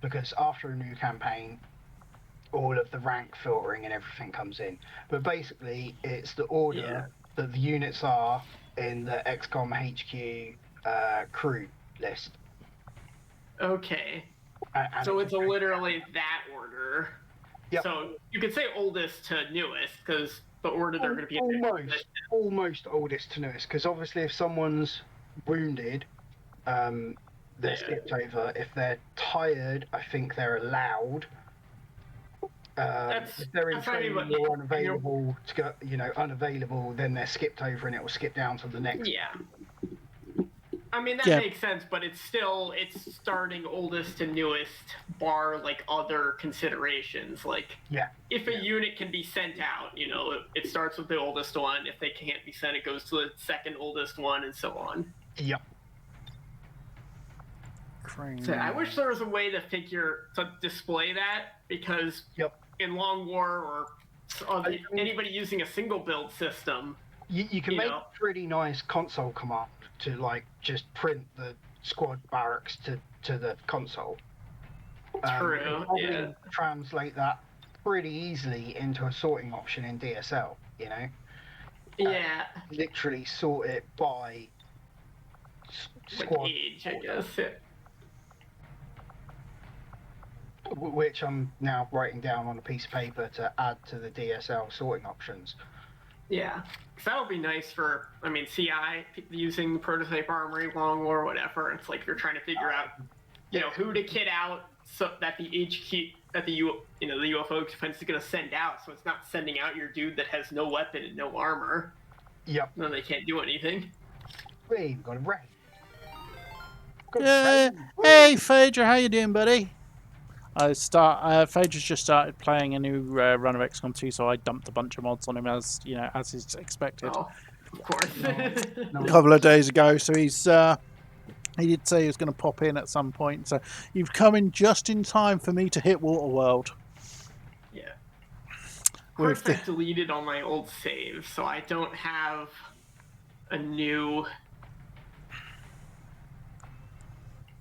Speaker 6: because after a new campaign, all of the rank filtering and everything comes in. But basically, it's the order that the units are in the XCOM HQ crew list.
Speaker 7: Okay.
Speaker 6: And
Speaker 7: So it's literally that order.
Speaker 6: Yep.
Speaker 7: So you could say oldest to newest, because the order they're going to be in.
Speaker 6: almost oldest to newest, because obviously if someone's wounded, they're skipped over. If they're tired, I think they're allowed. If they're in training or unavailable, unavailable, then they're skipped over and it will skip down to the next.
Speaker 7: Yeah. I mean, that makes sense, but it's starting oldest to newest, bar, like, other considerations. Like, if a unit can be sent out, it starts with the oldest one. If they can't be sent, it goes to the second oldest one, and so on.
Speaker 6: Yep.
Speaker 7: So I wish there was a way to display that, because in Long War or anybody using a single build system,
Speaker 6: you can make a pretty nice console command to like just print the squad barracks to the console.
Speaker 7: True.
Speaker 6: Yeah. Translate that pretty easily into a sorting option in DSL.
Speaker 7: Yeah.
Speaker 6: Literally sort it by squad
Speaker 7: age, I guess.
Speaker 6: Which I'm now writing down on a piece of paper to add to the DSL sorting options.
Speaker 7: Yeah, because that'll be nice for, CI, using prototype armory, Long War, whatever. It's like you're trying to figure out, who to kit out so that the HQ, that the UFO defense is going to send out, so it's not sending out your dude that has no weapon and no armor.
Speaker 6: Yep.
Speaker 7: Then they can't do anything.
Speaker 6: We've got a raid.
Speaker 1: Hey, Phaedra, how you doing, buddy? Phaedra's just started playing a new run of XCOM 2, so I dumped a bunch of mods on him as is expected.
Speaker 7: Oh, of course.
Speaker 1: A couple of days ago, so he did say he was going to pop in at some point. So you've come in just in time for me to hit Waterworld.
Speaker 7: Yeah. First, I deleted all my old saves, so I don't have a new.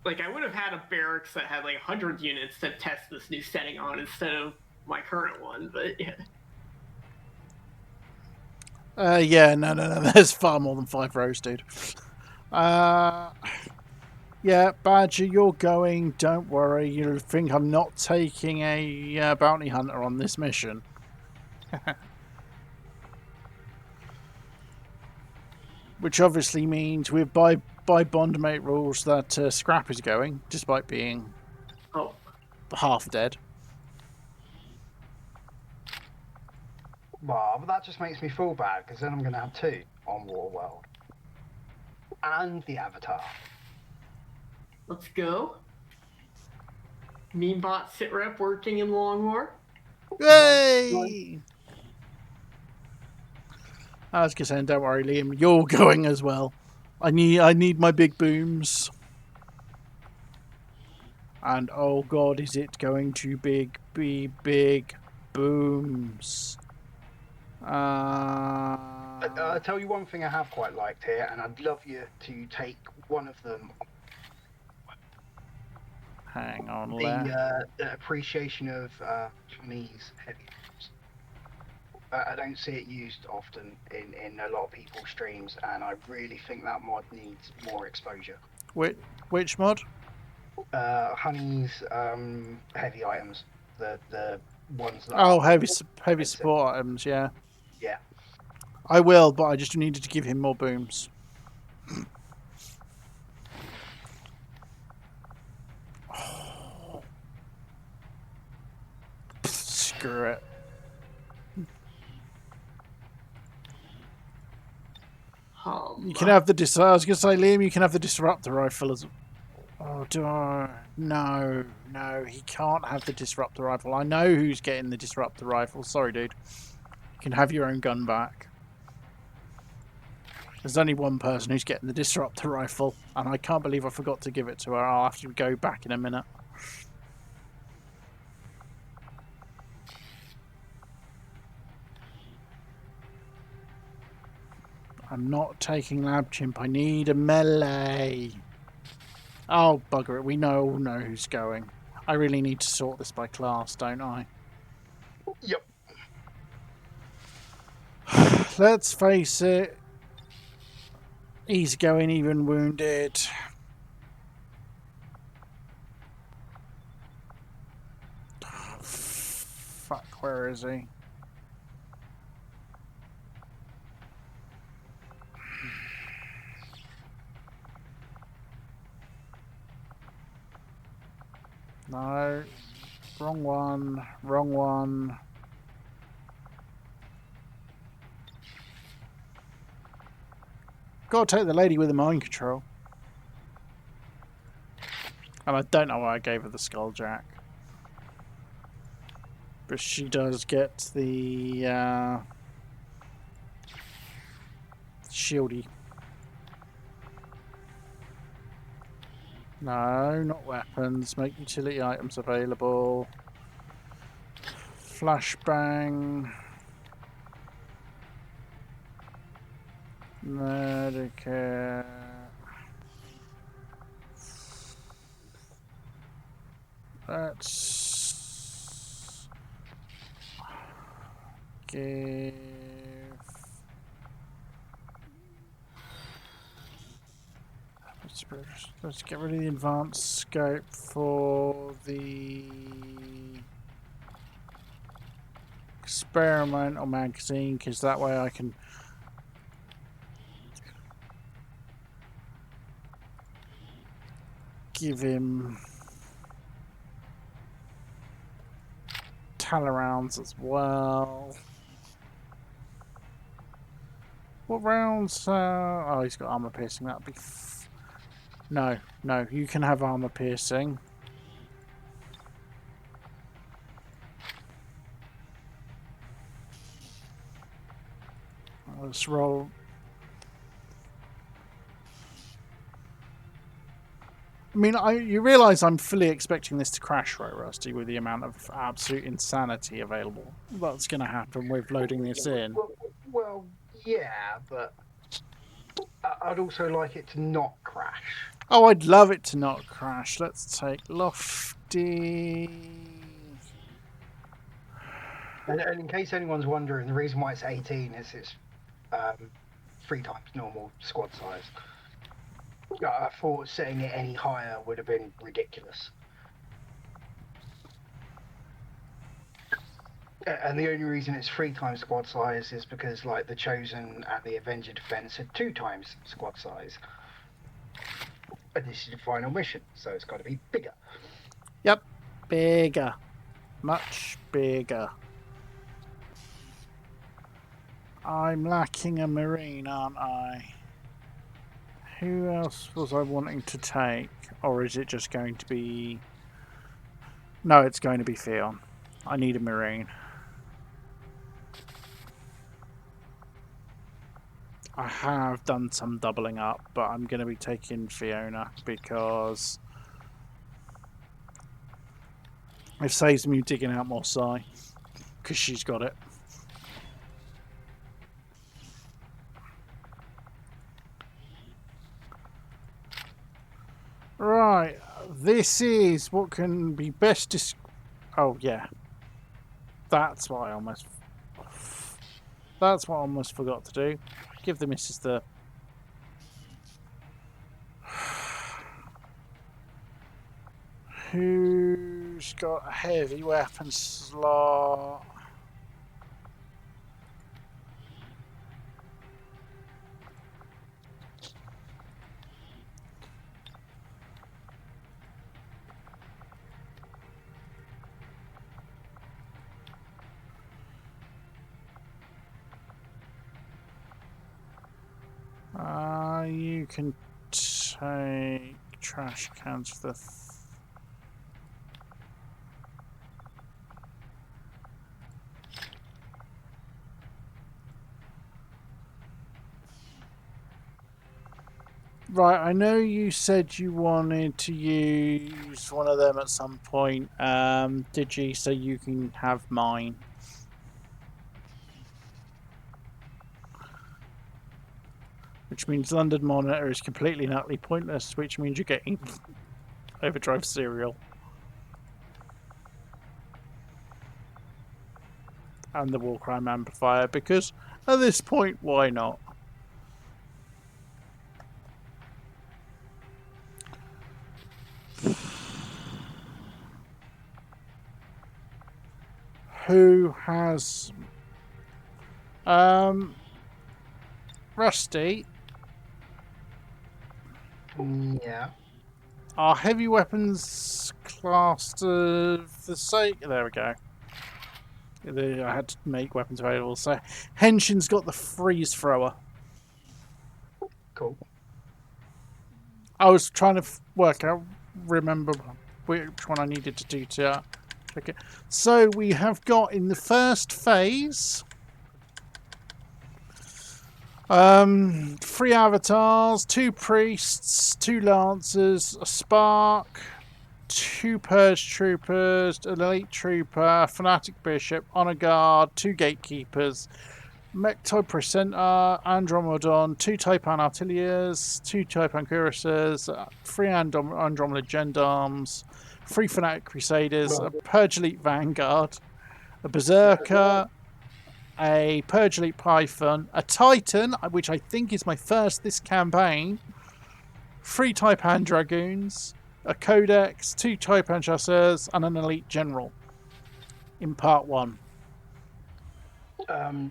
Speaker 7: Like, I would have had a barracks that had, 100 units to test this new setting on instead of my current one, but
Speaker 1: yeah. No. There's far more than 5 rows, dude. Yeah, Badger, you're going. Don't worry. You think I'm not taking a bounty hunter on this mission. Which obviously means we're by bondmate rules that Scrap is going, despite being half dead.
Speaker 6: Well, but that just makes me feel bad, because then I'm going to have 2 on Waterworld. And the Avatar.
Speaker 7: Let's go. Memebot sitrep working in Long War.
Speaker 1: Yay! I was just saying, don't worry, Liam, you're going as well. I need my big booms. And oh god, is it going to be big booms?
Speaker 6: I'll tell you one thing I have quite liked here, and I'd love you to take one of them.
Speaker 1: Hang on,
Speaker 6: the appreciation of Chinese heavy arms. I don't see it used often in a lot of people's streams, and I really think that mod needs more exposure.
Speaker 1: Which mod?
Speaker 6: Honey's heavy items, the ones that.
Speaker 1: Oh, heavy support items, yeah.
Speaker 6: Yeah.
Speaker 1: I will, but I just needed to give him more booms. Screw it. You can have the I was going to say, Liam, you can have the disruptor rifle as. Oh, no, he can't have the disruptor rifle. I know who's getting the disruptor rifle. Sorry, dude. You can have your own gun back. There's only one person who's getting the disruptor rifle, and I can't believe I forgot to give it to her. I'll have to go back in a minute. I'm not taking Lab Chimp. I need a melee. Oh, bugger it. We all know who's going. I really need to sort this by class, don't I?
Speaker 6: Yep.
Speaker 1: Let's face it. He's going even wounded. Fuck, where is he? No. Wrong one. Wrong one. Gotta take the lady with the mind control. And I don't know why I gave her the skulljack. But she does get the shieldy. No, not weapons. Make utility items available. Flashbang. Medicare. Let's give. Let's get rid of the advanced scope for the experimental magazine, because that way I can give him rounds as well. What rounds? Oh, he's got armor piercing. That'd be. No, no, you can have armor piercing. Let's roll. I mean, you realise I'm fully expecting this to crash, right, Rusty, with the amount of absolute insanity available. That's going to happen with loading this in.
Speaker 6: Well, yeah, but I'd also like it to not crash.
Speaker 1: Oh, I'd love it to not crash. Let's take Lofty.
Speaker 6: And in case anyone's wondering, the reason why it's 18 is it's 3 times normal squad size. I thought setting it any higher would have been ridiculous. And the only reason it's 3 times squad size is because, like, the Chosen and the Avenger Defense are 2 times squad size. And this is the final mission, so it's got to be bigger.
Speaker 1: Yep, bigger. Much bigger. I'm lacking a Marine, aren't I? Who else was I wanting to take? Or is it just going to be... No, it's going to be Theon. I need a Marine. I have done some doubling up, but I'm going to be taking Fiona because it saves me digging out more Psy, because she's got it. Right, this is what can be best oh yeah, that's what I almost forgot to do. Give the missus the who's got a heavy weapon slot. You can take trash cans for the... Right, I know you said you wanted to use one of them at some point, did you? So you can have mine. Which means London Monitor is completely and utterly pointless, which means you're getting Overdrive Serial. And the War Crime Amplifier, because at this point, why not? who has Rusty.
Speaker 6: Yeah.
Speaker 1: Our heavy weapons class of the sake. There we go. I had to make weapons available. So Henshin's got the freeze thrower.
Speaker 6: Cool.
Speaker 1: I was trying to remember which one I needed to do to click it. So we have got in the first phase 3 avatars, 2 priests, 2 lancers, a spark, 2 purge troopers, an elite trooper, fanatic bishop, honor guard, 2 gatekeepers, Mectoid Presenter, Andromedon, 2 Taipan Artilleers, 2 Taipan Cuirassiers, 3 Andromeda Gendarmes, 3 Fanatic Crusaders, a Purge Elite Vanguard, a Berserker, a Purge Elite Python, a Titan, which I think is my first this campaign, 3 Taipan Dragoons, a Codex, 2 Taipan Chasseurs, and an Elite General in part 1.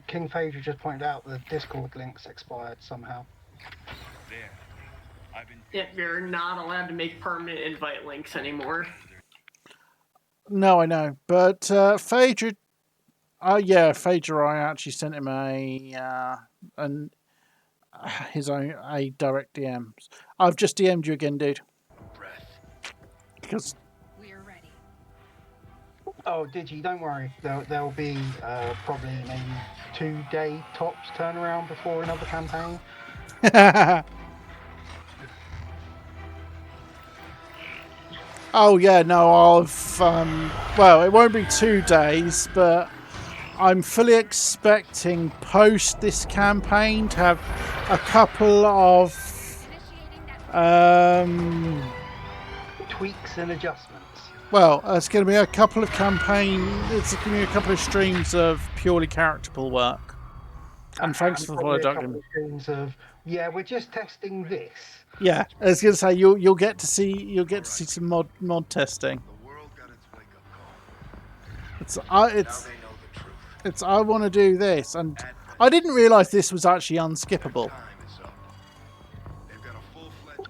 Speaker 6: King Phaedra just pointed out the Discord links expired somehow.
Speaker 7: Yep, you're not allowed to make permanent invite links anymore.
Speaker 1: No, I know, but Phaedra, Phaedra, I actually sent him a direct DM. I've just DM'd you again, dude. Because
Speaker 3: We're ready.
Speaker 6: Oh, did you? Don't worry. There'll be probably maybe 2-day tops turnaround before another campaign.
Speaker 1: oh yeah, no, I've well, it won't be 2 days, but I'm fully expecting post this campaign to have a couple of
Speaker 6: Tweaks and adjustments.
Speaker 1: well, it's going to be a couple of it's going to be a couple of streams of purely characterable work. And thanks for the follow, Doctor.
Speaker 6: Yeah, we're just testing this.
Speaker 1: Yeah, I was going to say you'll get to see some mod testing. It's I want to do this, and I didn't realise this was actually unskippable.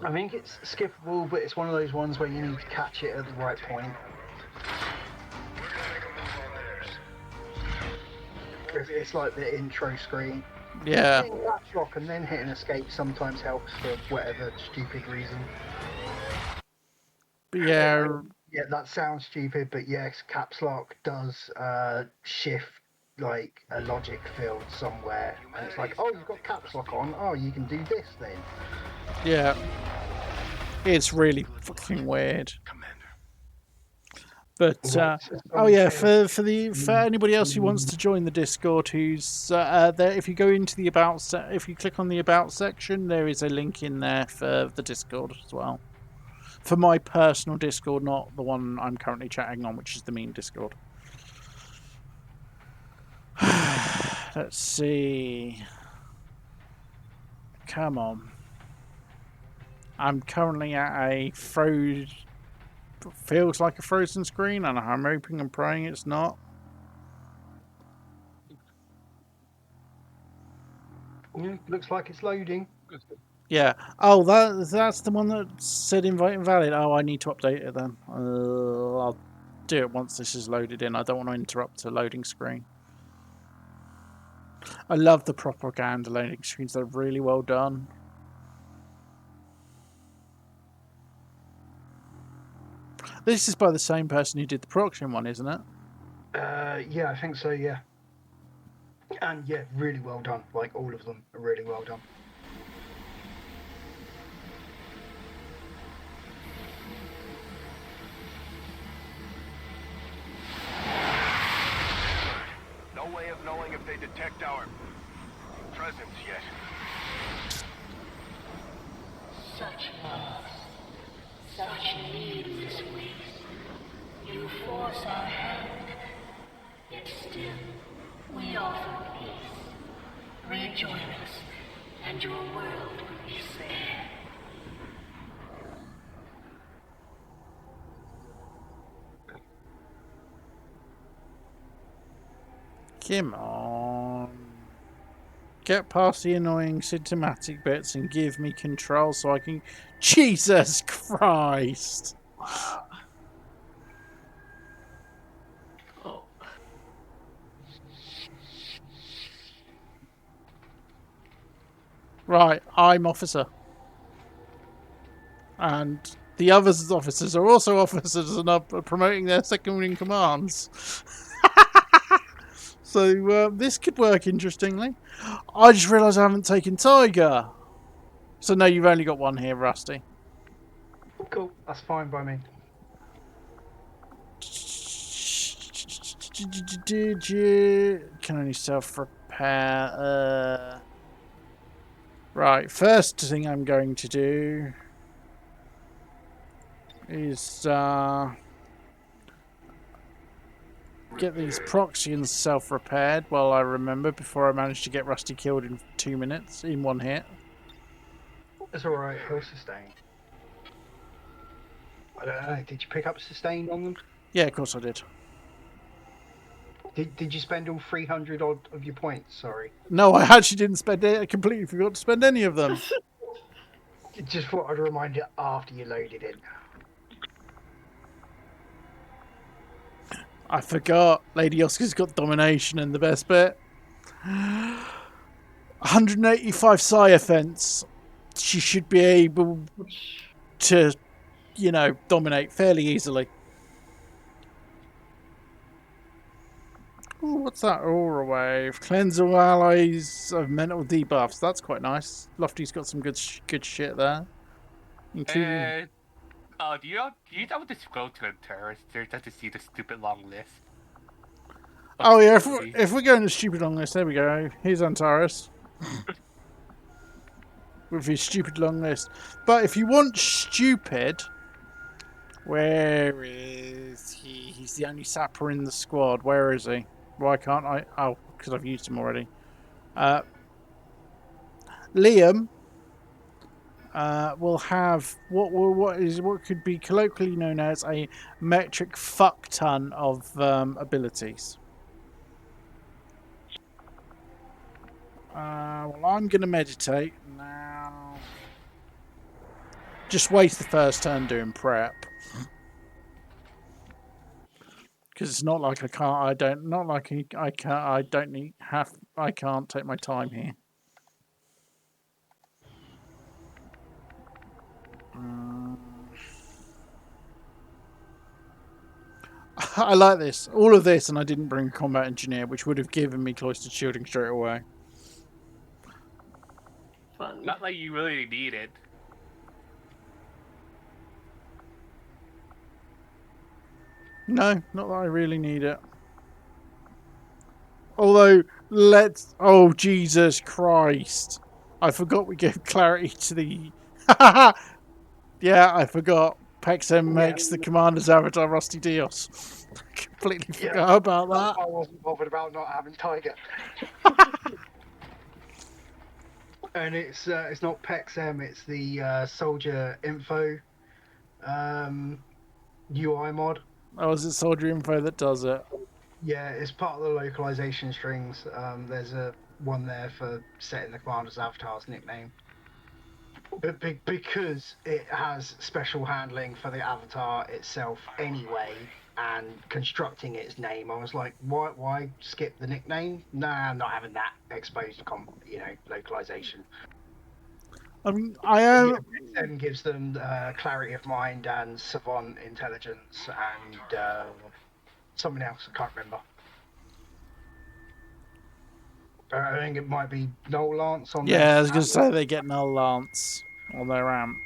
Speaker 6: I think it's skippable, but it's one of those ones where you need to catch it at the right point. It's like the intro screen.
Speaker 1: Yeah.
Speaker 6: Hitting caps lock and then hitting escape sometimes helps for whatever stupid reason.
Speaker 1: But yeah.
Speaker 6: Yeah, that sounds stupid, but yes, caps lock does shift like a logic field somewhere, and it's like, oh, you've got caps lock on. Oh, you can do this then.
Speaker 1: Yeah. It's really fucking weird. But oh yeah, for anybody else who wants to join the Discord, who's there, if you go into the if you click on the about section, there is a link in there for the Discord as well. For my personal Discord, not the one I'm currently chatting on, which is the main Discord. Let's see. Come on. I'm currently at a feels like a frozen screen, and I'm hoping and praying it's not.
Speaker 6: Yeah, looks like it's loading.
Speaker 1: Yeah. Oh, that's the one that said invite invalid. Oh, I need to update it then. I'll do it once this is loaded in. I don't want to interrupt a loading screen. I love the propaganda loading screens. They're really well done. This is by the same person who did the Proxion one, isn't it?
Speaker 6: Yeah, I think so, yeah. And yeah, really well done. Like, all of them are really well done.
Speaker 2: No way of knowing if they detect our presence yet.
Speaker 9: Such loss, such needless waste. You force our hand, yet still we offer peace. Rejoin us, and your world will be spared.
Speaker 1: Come on. Get past the annoying symptomatic bits and give me control so I can... Jesus Christ!
Speaker 7: Oh.
Speaker 1: Right, I'm officer. And the other officers are also officers and are promoting their second in commands. So this could work interestingly. I just realised I haven't taken Tiger. So no, you've only got one here, Rusty.
Speaker 6: Cool, that's fine by me.
Speaker 1: Can only self-repair. Right, first thing I'm going to do is get these proxians self-repaired while I remember before I manage to get Rusty killed in 2 minutes in one hit.
Speaker 6: It's alright, he'll sustain. I don't know, did you pick up sustain on them?
Speaker 1: Yeah, of course I did.
Speaker 6: Did you spend all 300 odd of your points? Sorry.
Speaker 1: No, I actually didn't spend it. I completely forgot to spend any of them.
Speaker 6: Just thought I'd remind you after you loaded in.
Speaker 1: I forgot. Lady Oscar's got domination and the best bit. 185 psi offense. She should be able to, you know, dominate fairly easily. Ooh, what's that? Aura wave. Cleanse all allies of mental debuffs. That's quite nice. Lofty's got some good shit there. Including...
Speaker 8: do you know what to scroll to in terrorist just to see the stupid long list?
Speaker 1: Oh yeah, if we're going to stupid long list, there we go. Here's Antares. With his stupid long list. But if you want stupid, where is he? He's the only sapper in the squad. Where is he? Why can't I? Oh, because I've used him already. Liam will have what could be colloquially known as a metric fuck ton of abilities. Well, I'm going to meditate now. Just waste the first turn doing prep. Because it's not like I can't take my time here. I like this. All of this, and I didn't bring a combat engineer, which would have given me cloistered shielding straight away.
Speaker 7: Fun.
Speaker 8: Not like you really need it.
Speaker 1: No, not that I really need it. Although, oh, Jesus Christ. I forgot we gave clarity to the... Yeah, I forgot. Pexem makes the commander's avatar Rusty Dios. Completely forgot about that.
Speaker 6: I wasn't bothered about not having Tiger. And it's not PEXM, it's the soldier info UI mod.
Speaker 1: Oh, is it soldier info that does it?
Speaker 6: Yeah, it's part of the localization strings. There's a one there for setting the commander's avatar's nickname. But because it has special handling for the avatar itself anyway, and constructing its name, I was like, why skip the nickname? Nah, I'm not having that exposed localization.
Speaker 1: I mean, I am...
Speaker 6: Then gives them clarity of mind and savant intelligence and something else, I can't remember. I think it might be Null Lance on
Speaker 1: Yeah, I was going to say they get Null Lance on their amp.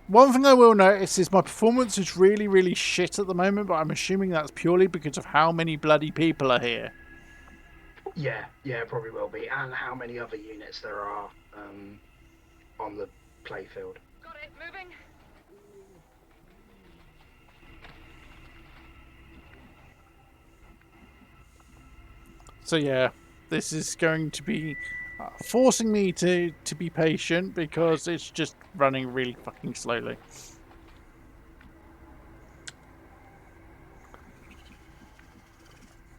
Speaker 1: One thing I will notice is my performance is really, really shit at the moment, but I'm assuming that's purely because of how many bloody people are here.
Speaker 6: Yeah, it probably will be. And how many other units there are on the playfield.
Speaker 5: Got it, moving.
Speaker 1: So yeah, this is going to be forcing me to be patient because it's just running really fucking slowly.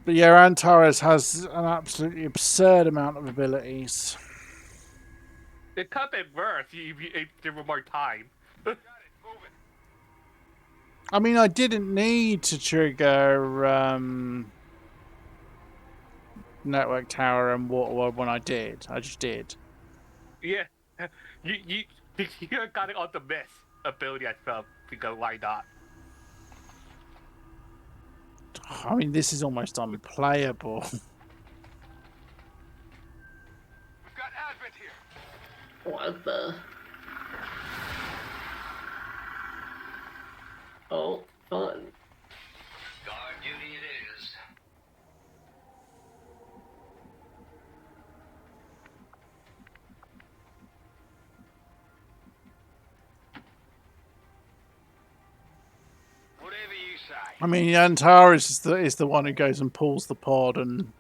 Speaker 1: But yeah, Antares has an absolutely absurd amount of abilities.
Speaker 8: It could have been worse if there were more time.
Speaker 1: I mean, I didn't need to trigger Network Tower and Waterworld when I did. I just did.
Speaker 8: Yeah, you got it on the miss ability as well, because why not?
Speaker 1: I mean, this is almost unplayable.
Speaker 2: We've got Advent here.
Speaker 7: What the? Oh, fun.
Speaker 2: Guard duty it is. Whatever you say.
Speaker 1: I mean, Antares is the one who goes and pulls the pod and...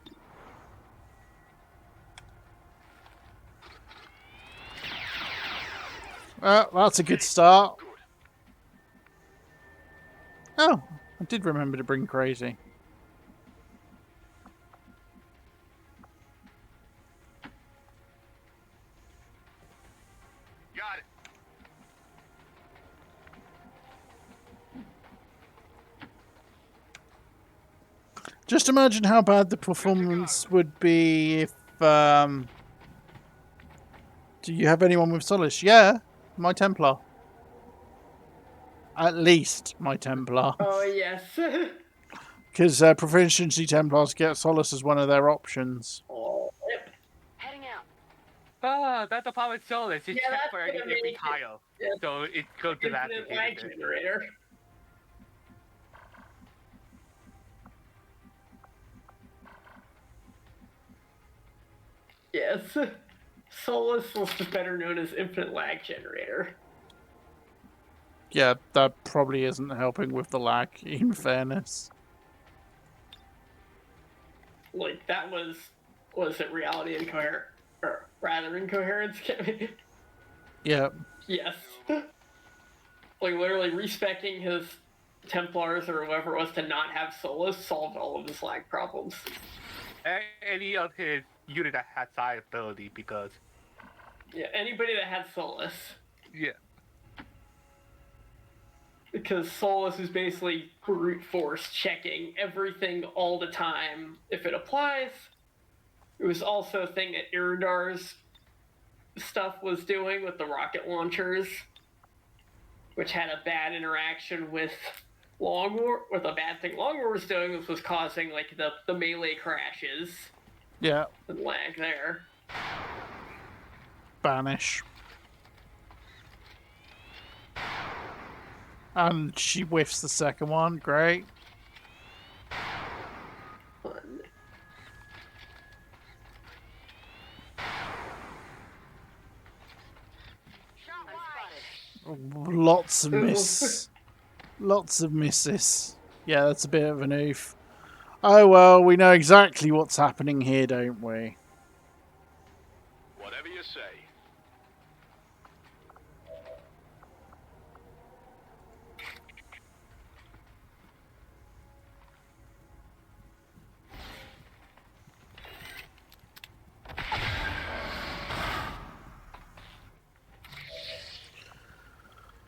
Speaker 1: that's a good start. Oh, I did remember to bring Crazy.
Speaker 2: Got it.
Speaker 1: Just imagine how bad the performance would be if... do you have anyone with Solace? Yeah, my Templar. At least my Templar.
Speaker 7: Oh, yes.
Speaker 1: Because Proficiency Templars get Solace as one of their options.
Speaker 7: Oh, yep.
Speaker 5: Heading out.
Speaker 8: Ah, that's the power of Solus. It's
Speaker 7: Yeah, that's
Speaker 8: temporary
Speaker 7: what I
Speaker 8: every
Speaker 7: mean.
Speaker 8: tile.
Speaker 7: Yeah.
Speaker 8: So it goes to that.
Speaker 7: Infinite lag generator. Yes. Solus was just better known as Infinite Lag Generator.
Speaker 1: Yeah, that probably isn't helping with the lag, in fairness.
Speaker 7: Like, that was it Reality Incoherent? Or rather, Incoherence?
Speaker 1: Yeah.
Speaker 7: Yes. Like, literally respecing his Templars or whoever it was to not have Solus solved all of his lag problems.
Speaker 8: Any of his unit that has high ability, because
Speaker 7: Yeah, anybody that had Solus.
Speaker 8: yeah,
Speaker 7: Because Solus is basically brute force checking everything all the time if it applies. It was also a thing that Iridar's stuff was doing with the rocket launchers, which had a bad interaction with Long War. With a bad thing Long War was doing, which was causing like the melee crashes
Speaker 1: Yeah.
Speaker 7: and lag there.
Speaker 1: Banish. And she whiffs the second one. Great.
Speaker 7: Fun.
Speaker 1: Lots of miss. Lots of misses. Yeah, that's a bit of an oof. Oh well, we know exactly what's happening here, don't we?
Speaker 2: Whatever you say.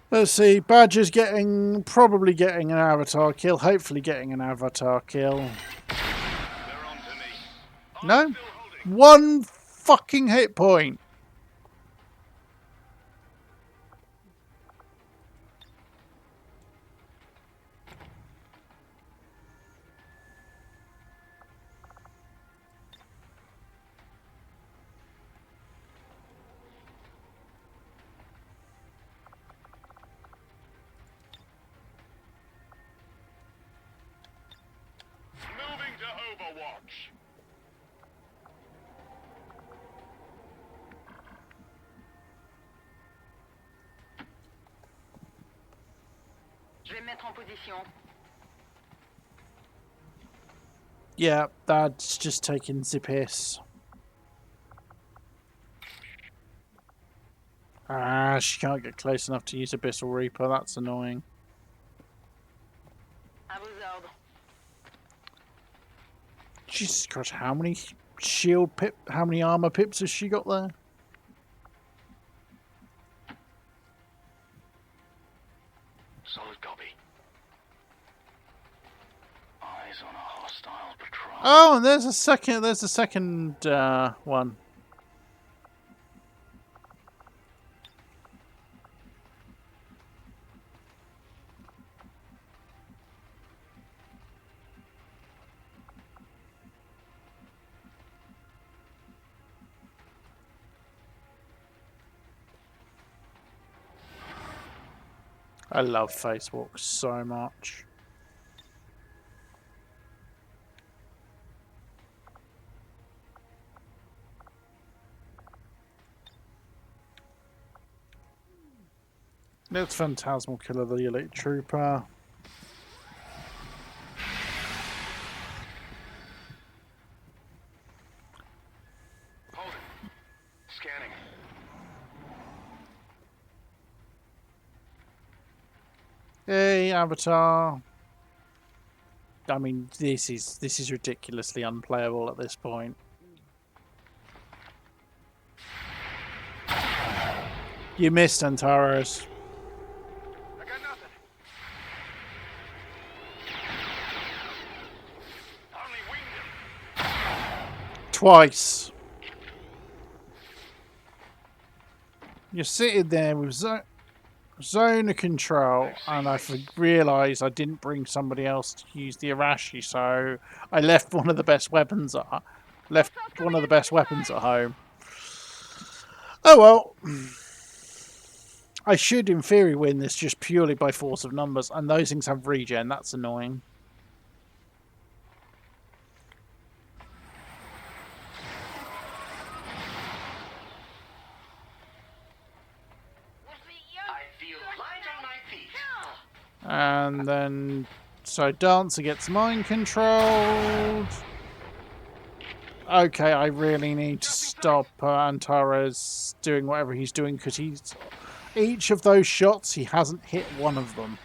Speaker 1: Let's see. Badger's probably getting an avatar kill. Hopefully getting an avatar kill.
Speaker 2: They're on to me.
Speaker 1: No? One fucking hit point.
Speaker 2: Moving to Overwatch.
Speaker 5: Je vais me mettre en position.
Speaker 1: Yeah, that's just taking the piss. Ah, she can't get close enough to use Abyssal Reaper. That's annoying.
Speaker 5: À vos ordres.
Speaker 1: Jesus Christ, how many how many armor pips has she got there?
Speaker 4: Solid copy. Eyes on a hostile patrol.
Speaker 1: Oh, and there's a second one. I love Facewalk so much. It's Phantasmal Killer, the Elite Trooper.
Speaker 2: Hold it. Scanning.
Speaker 1: Hey, Avatar. I mean, this is ridiculously unplayable at this point. You missed, Antares.
Speaker 2: I got nothing. Only winged him.
Speaker 1: Twice. You're sitting there with zone of control, and I realised I didn't bring somebody else to use the Arashi, so I left one of the best weapons at home. Oh well. I should, in theory, win this just purely by force of numbers, and those things have regen. That's annoying.
Speaker 9: I feel light on my feet.
Speaker 1: And then, so Dancer gets mind controlled. Okay, I really need to stop Antares doing whatever he's doing, because each of those shots, he hasn't hit one of them.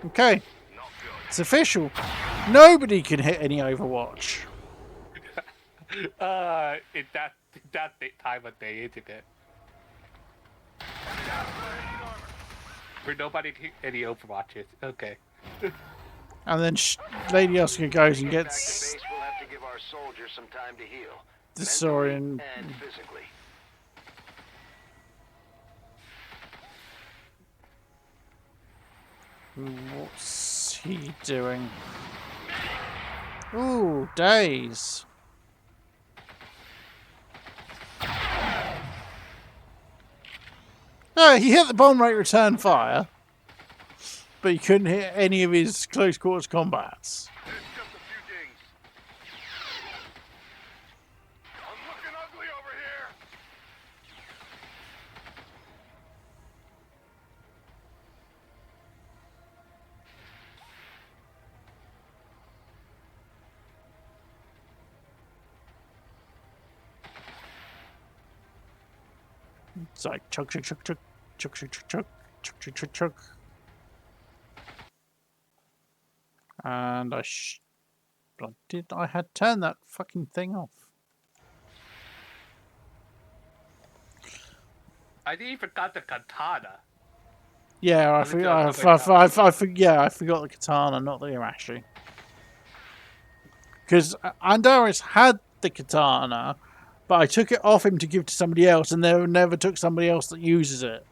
Speaker 1: Okay, it's official. Nobody can hit any Overwatch.
Speaker 8: In that time of day, isn't it? Where nobody hit any Overwatches. Okay.
Speaker 1: And then Lady Oscar goes and gets
Speaker 2: Back to base, we'll have to give our soldiers some time to heal.
Speaker 1: the Saurian.
Speaker 2: Mentally and physically.
Speaker 1: What's he doing? Ooh, days. No, he hit the bomb rate return fire, but he couldn't hit any of his close quarters combats.
Speaker 2: There's just a few dings. I'm looking ugly over here.
Speaker 1: It's like chug, chug, chug, chug, chug, chug, chug, chug, chug, chug, chug, chug. And I had turned that fucking thing off.
Speaker 8: I even forgot the katana.
Speaker 1: Yeah, I forgot the katana, not the Irashi. Because Andaris had the katana, but I took it off him to give to somebody else, and they never took somebody else that uses it.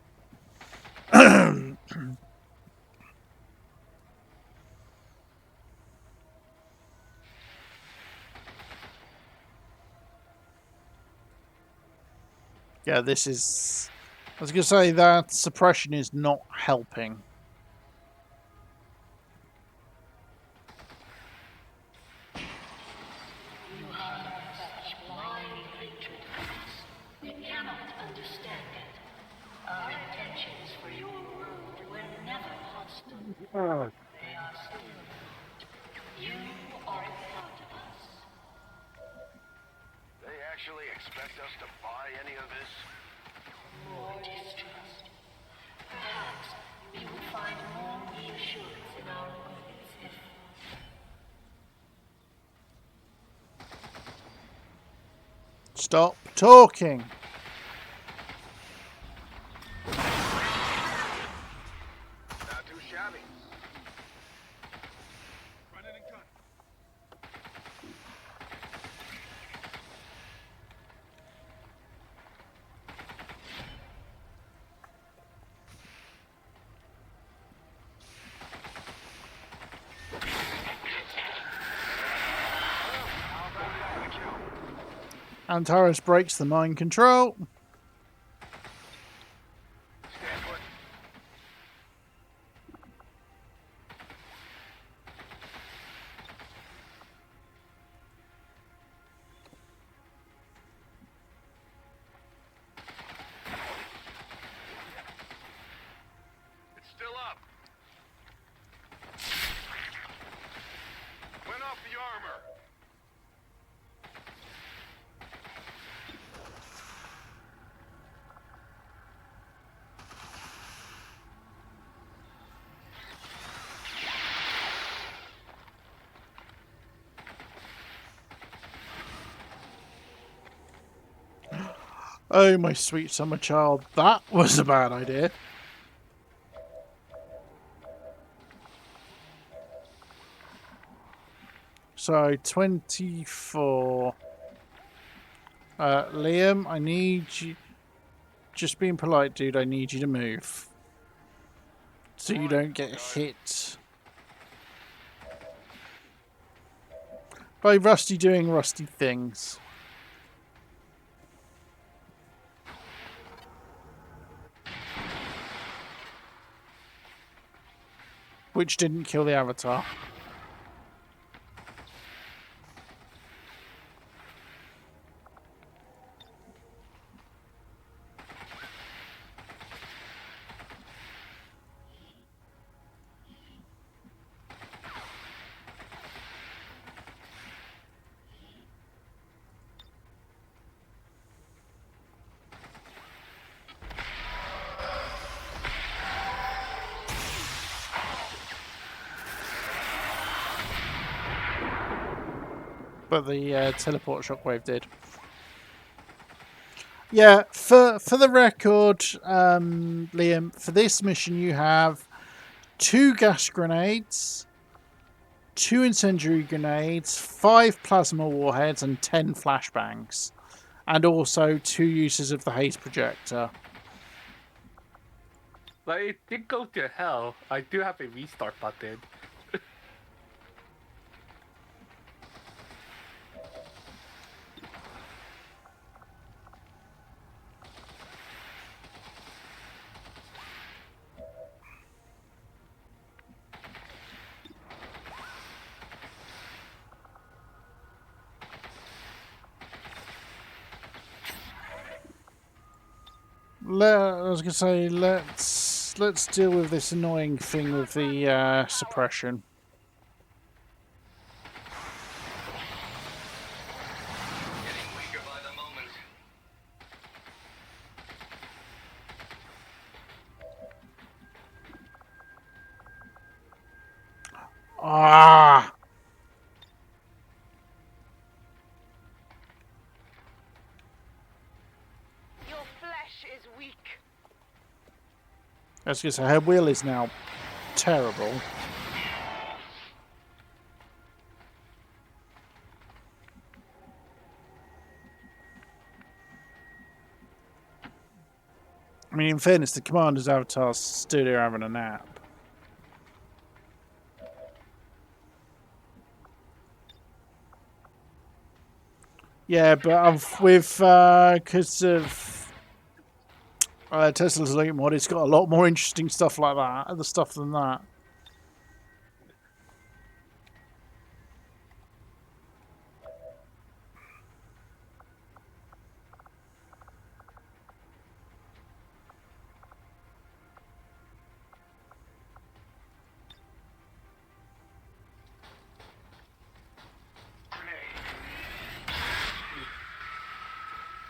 Speaker 1: Yeah, this is... I was going to say that suppression is not helping.
Speaker 9: You have such blind hatred of us. We cannot understand it. Our intentions for your world were never hostile. They are still not. You are a part of us.
Speaker 2: They actually expect us to buy any of this?
Speaker 9: More distrust. Perhaps you You will find more reassurance in our words if
Speaker 1: Stop talking.
Speaker 2: Not too shabby. Run in and gun.
Speaker 1: Antares breaks the mind control.
Speaker 2: Stand put. It's still up. Went off the armor.
Speaker 1: Oh, my sweet summer child, that was a bad idea. So, 24. Liam, I need you... Just being polite, dude, I need you to move. So you don't get hit by Rusty doing rusty things. Which didn't kill the Avatar. But the teleport shockwave did. Yeah, for the record, Liam, for this mission you have 2 gas grenades, 2 incendiary grenades, 5 plasma warheads, and 10 flashbangs. And also 2 uses of the haze projector.
Speaker 8: Like, it did go to hell. I do have a restart button.
Speaker 1: I was gonna say let's deal with this annoying thing with the suppression.
Speaker 2: Getting weaker by the moment.
Speaker 1: Ah!
Speaker 5: Your flesh is weak.
Speaker 1: I was gonna say her will is now terrible. I mean, in fairness, the commander's avatar stood here having a nap. Yeah, but with because of Tesla's Elite mod, it's got a lot more interesting stuff like that, other stuff than that.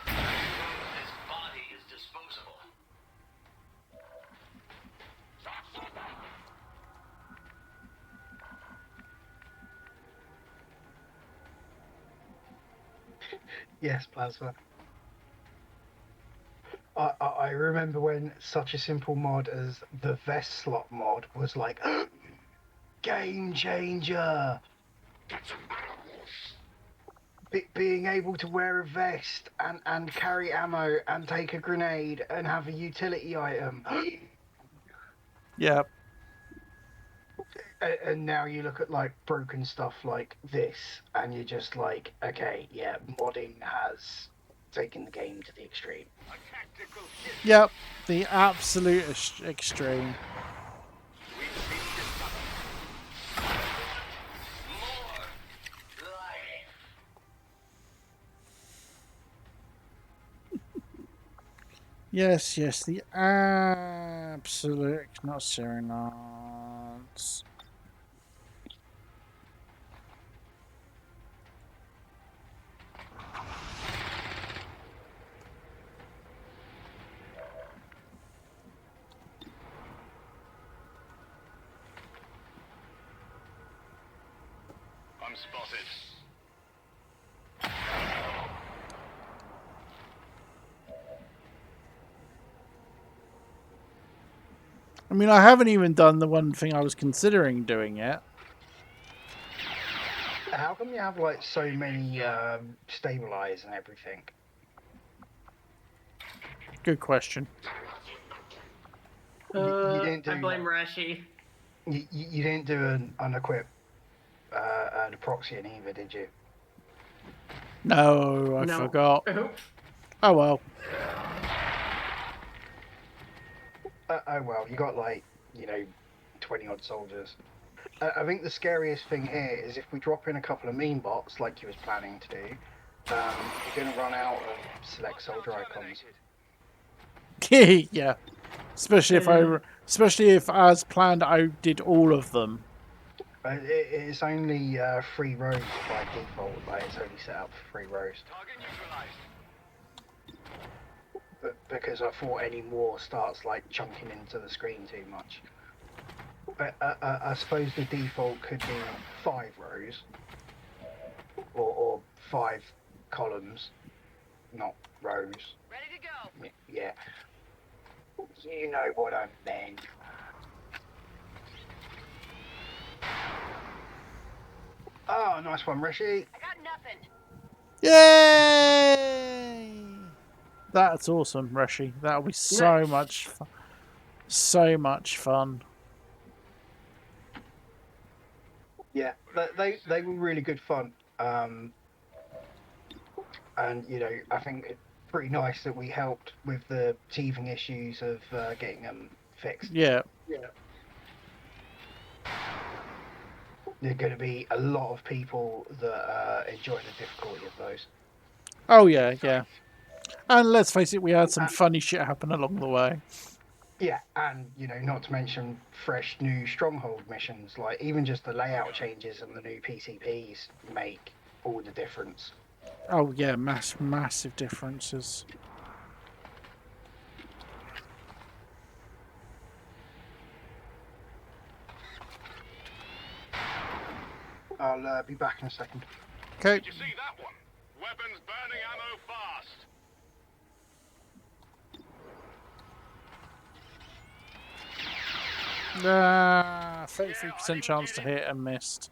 Speaker 2: This body is disposable.
Speaker 6: Yes, plasma. I remember when such a simple mod as the vest slot mod was like game changer. Being able to wear a vest and carry ammo and take a grenade and have a utility item.
Speaker 1: Yep.
Speaker 6: And now you look at like broken stuff like this and you're just like, okay, yeah, modding has taken the game to the extreme.
Speaker 1: Yep. The absolute extreme. Yes, yes, the absolute, not serenades.
Speaker 2: I'm spotted.
Speaker 1: I mean, I haven't even done the one thing I was considering doing yet.
Speaker 6: How come you have like so many stabilize and everything?
Speaker 1: Good question.
Speaker 6: You didn't do.
Speaker 7: I blame Rashi.
Speaker 6: You didn't do an unequip an proxy either, did you?
Speaker 1: No, I
Speaker 7: No.
Speaker 1: forgot.
Speaker 7: Oops.
Speaker 1: Oh well.
Speaker 6: Oh well, you got like 20 odd soldiers. I think the scariest thing here is if we drop in a couple of meme bots like you was planning to do, you're gonna run out of select soldier icons.
Speaker 1: Yeah. Especially if, as planned, I did all of them.
Speaker 6: It's only 3 rows by default. Like it's only set up for 3 rows.
Speaker 2: Target neutralized.
Speaker 6: But because I thought any more starts like chunking into the screen too much. But I suppose the default could be 5 rows or 5 columns, not rows.
Speaker 5: Ready to go.
Speaker 6: Yeah, you know what I meant. Oh, nice one, Rishi.
Speaker 5: I got nothing.
Speaker 1: Yay! That's awesome, Reshi. That'll be so
Speaker 7: Nice.
Speaker 1: much fun. So much fun.
Speaker 6: Yeah, they were really good fun. And I think it's pretty nice that we helped with the teething issues of getting them fixed.
Speaker 1: Yeah.
Speaker 6: There are going to be a lot of people that enjoy the difficulty of those.
Speaker 1: Oh yeah, yeah. And let's face it, we had some funny shit happen along the way.
Speaker 6: Yeah, and not to mention fresh new stronghold missions. Like even just the layout changes and the new PCPs make all the difference.
Speaker 1: Oh yeah, massive differences.
Speaker 6: I'll be back in a second.
Speaker 1: Okay.
Speaker 2: Did you see that one? Weapons burning ammo fast.
Speaker 1: 33% chance to hit and missed.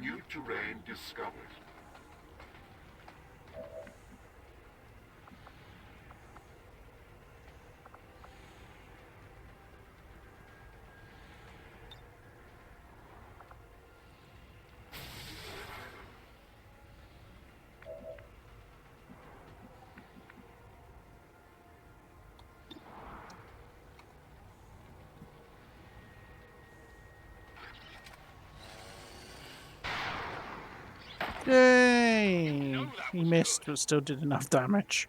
Speaker 4: New terrain discovered.
Speaker 1: Yay! He missed, but still did enough damage.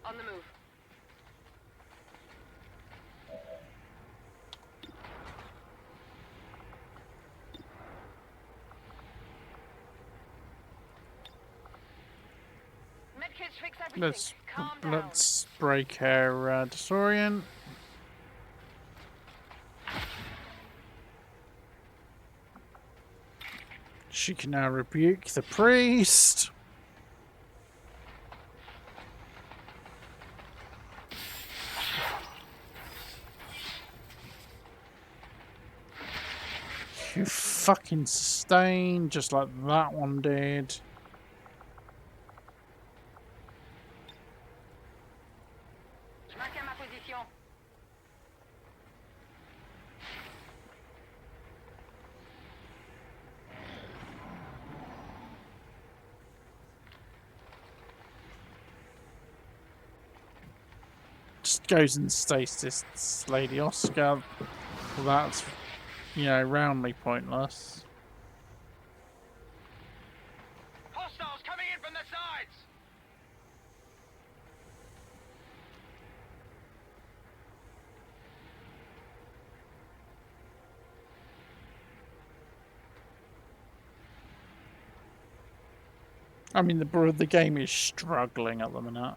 Speaker 5: On the move. Kids fix everything. Calm down.
Speaker 1: Let's break our disorient. She can now rebuke the priest. You fucking sustain, just like that one did.
Speaker 5: Je maintiens ma position.
Speaker 1: Just goes in stasis, Lady Oscar. Well, that's, you know, roundly pointless.
Speaker 2: Hostiles coming in from the sides!
Speaker 1: I mean, the game is struggling at the minute.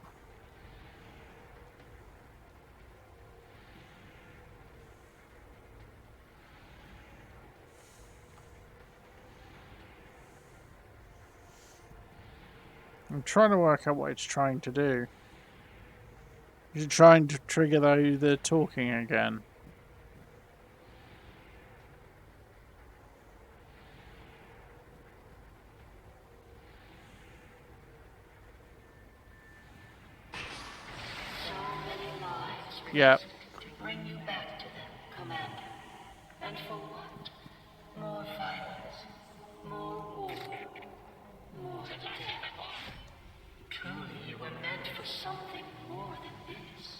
Speaker 1: I'm trying to work out what it's trying to do. Is it trying to trigger the talking again?
Speaker 9: So many lives
Speaker 1: Yep.
Speaker 9: to bring you back to them, Commander. And for what? More violence, more war, more death. Truly, you were meant for something more than this.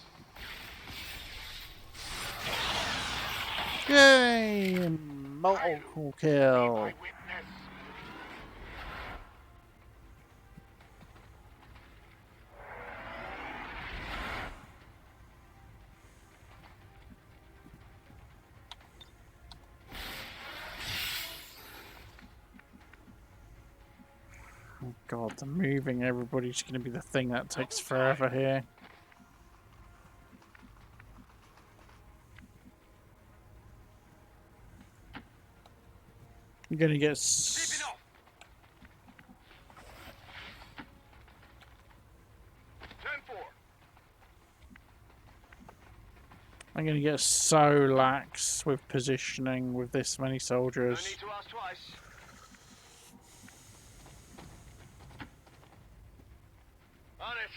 Speaker 1: Yay! Multiple kill. Oh god, the moving everybody's going to be the thing that takes forever here. You're going to get... I'm going to get so lax with positioning with this many
Speaker 2: No
Speaker 1: soldiers.
Speaker 2: need to ask twice. On it.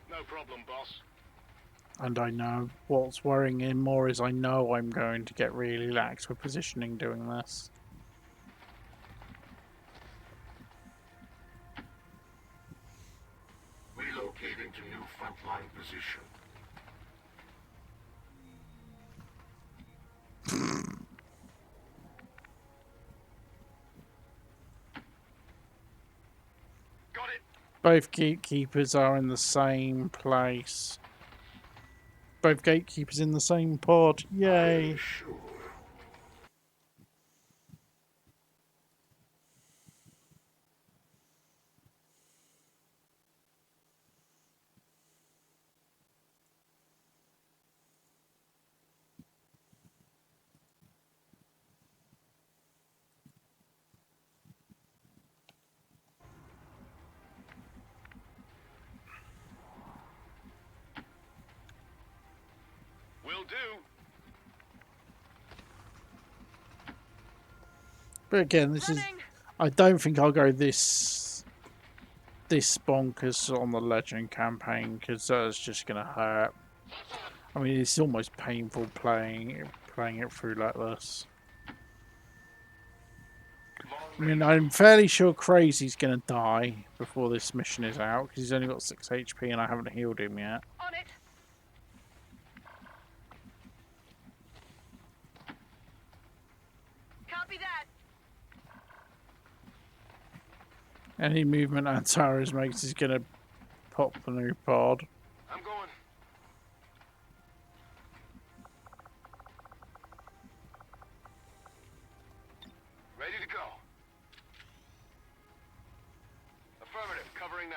Speaker 2: No problem, boss.
Speaker 1: And I know what's worrying him more is I know I'm going to get really lax with positioning doing this.
Speaker 4: Relocating to new frontline position.
Speaker 2: Got it.
Speaker 1: Both gatekeepers are in the same place. Both gatekeepers in the same pod. Yay!
Speaker 4: Sure.
Speaker 2: Will do.
Speaker 1: But again, this is... I don't think I'll go this bonkers on the Legend campaign because that's just going to hurt. I mean, it's almost painful playing it through like this. I mean, I'm fairly sure Crazy's going to die before this mission is out because he's only got 6 HP and I haven't healed him yet.
Speaker 5: On it.
Speaker 1: Any movement Antares makes is going to pop the new pod.
Speaker 2: I'm going. Ready to go. Affirmative, covering now.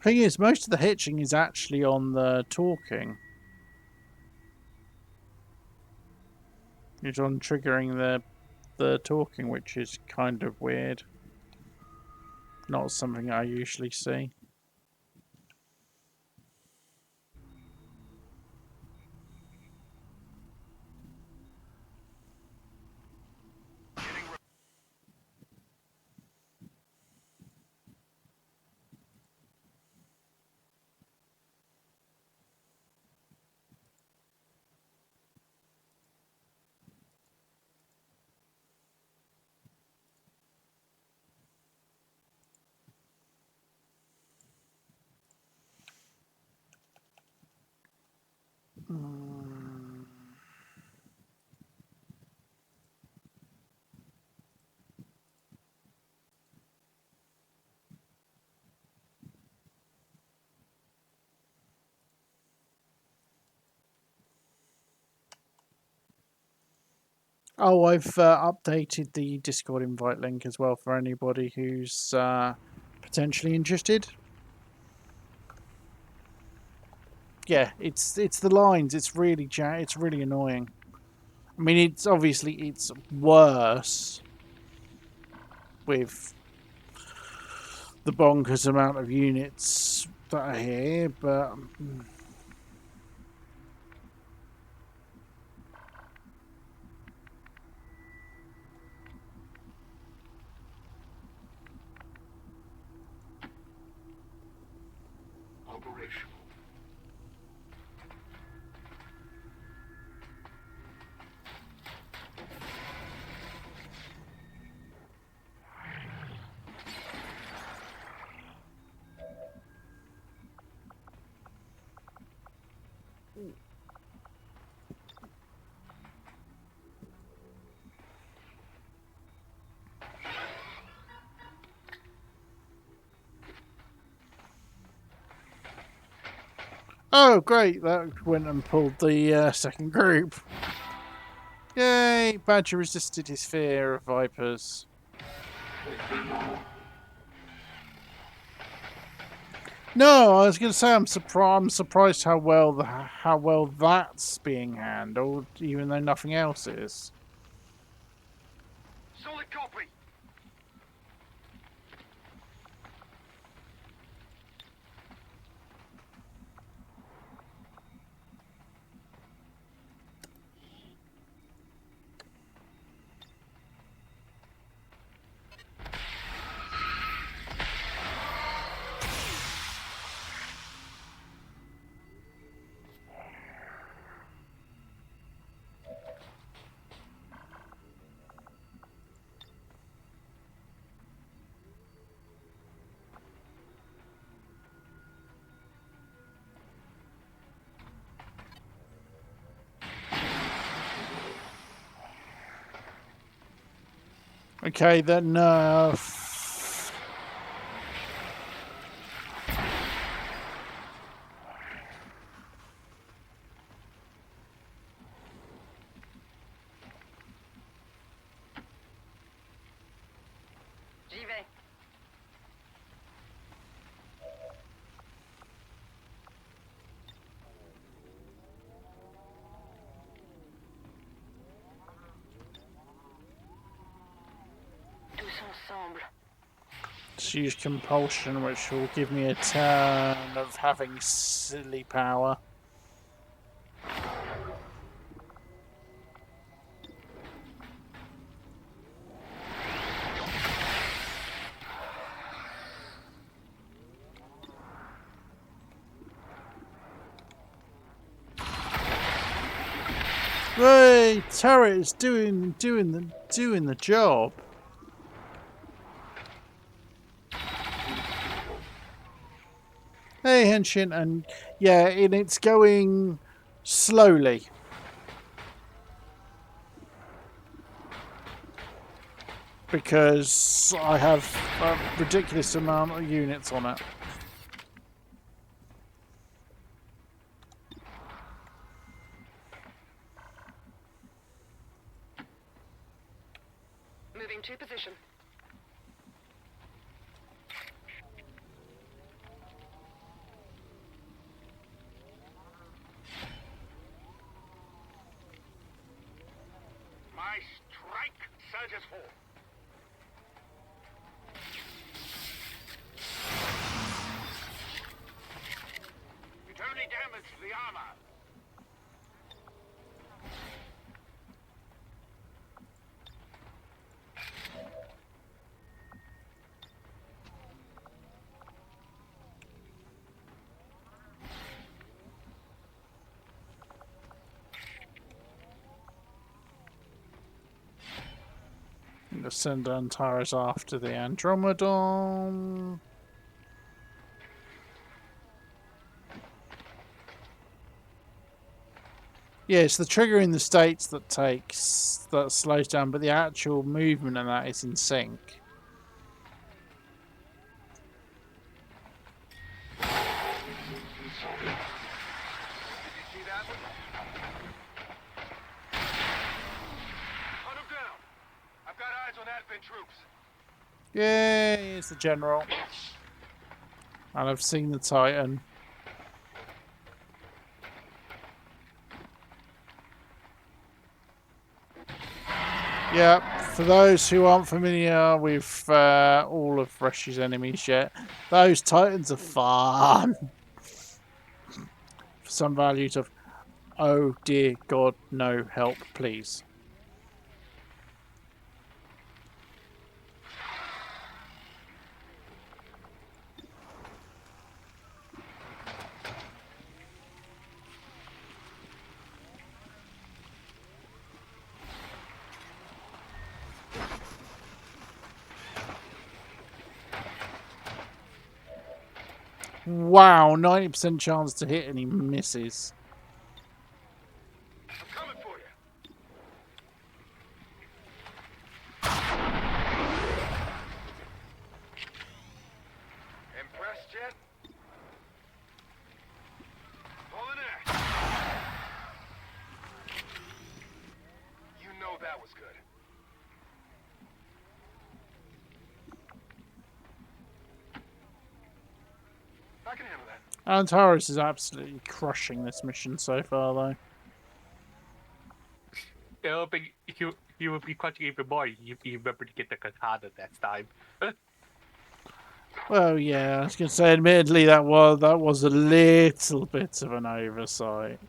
Speaker 1: Thing is, most of the hitching is actually on the talking. It's on triggering the talking, which is kind of weird. Not something I usually see. Oh, I've updated the Discord invite link as well for anybody who's potentially interested. Yeah, it's the lines. It's really it's really annoying. I mean, it's obviously it's worse with the bonkers amount of units that are here, but
Speaker 4: Operational.
Speaker 1: oh great, that went and pulled the second group. Yay! Badger resisted his fear of vipers. No, I was going to say I'm surprised how well that's being handled, even though nothing else is.
Speaker 2: Solid copy.
Speaker 1: Okay, that nerf.
Speaker 5: J'y vais. Tous ensemble.
Speaker 1: Just use compulsion, which will give me a turn of having silly power. Hey, turret is doing the job. Hey, Henshin, and yeah, and it's going slowly. Because I have a ridiculous amount of units on it.
Speaker 5: Moving to position.
Speaker 4: My strike surges forth. It only damaged the armor.
Speaker 1: I'm going to send Antares after the Andromedon. Yeah, it's the trigger in the States that slows down, but the actual movement of that is in sync.
Speaker 2: See that? Hunt him down. I've got eyes on ADVENT troops.
Speaker 1: Yay, it's the General. And I've seen the Titan. Yep, for those who aren't familiar with all of Rush's enemies yet, those Titans are fun. For some values of, oh dear God, no, help, please. Wow, 90% chance to hit and he misses.
Speaker 2: I'm coming for you. Impressed yet? Pulling in. You know that was good. I can handle that.
Speaker 1: Antares is absolutely crushing this mission so far, though.
Speaker 8: It'll be, you will be crushing even more. You remember to get the katana next time.
Speaker 1: Well, yeah, I was going to say, admittedly, that was a little bit of an oversight.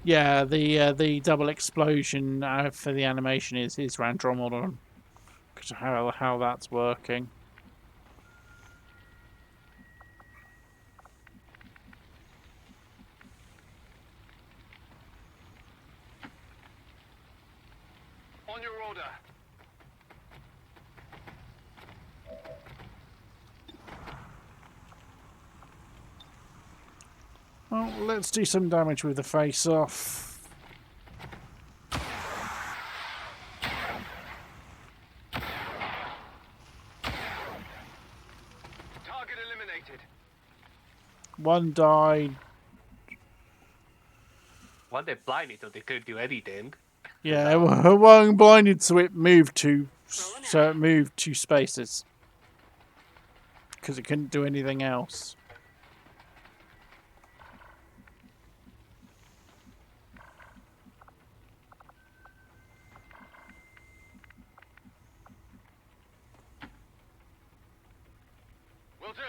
Speaker 1: Yeah, the double explosion for the animation is Andromedon, because of how that's working.
Speaker 2: On your order.
Speaker 1: Well, let's do some damage with the face-off.
Speaker 2: Target eliminated.
Speaker 1: One died.
Speaker 8: One they blinded, so they couldn't do anything.
Speaker 1: Yeah, one blinded, so it moved two spaces because it couldn't do anything else.
Speaker 2: Will do.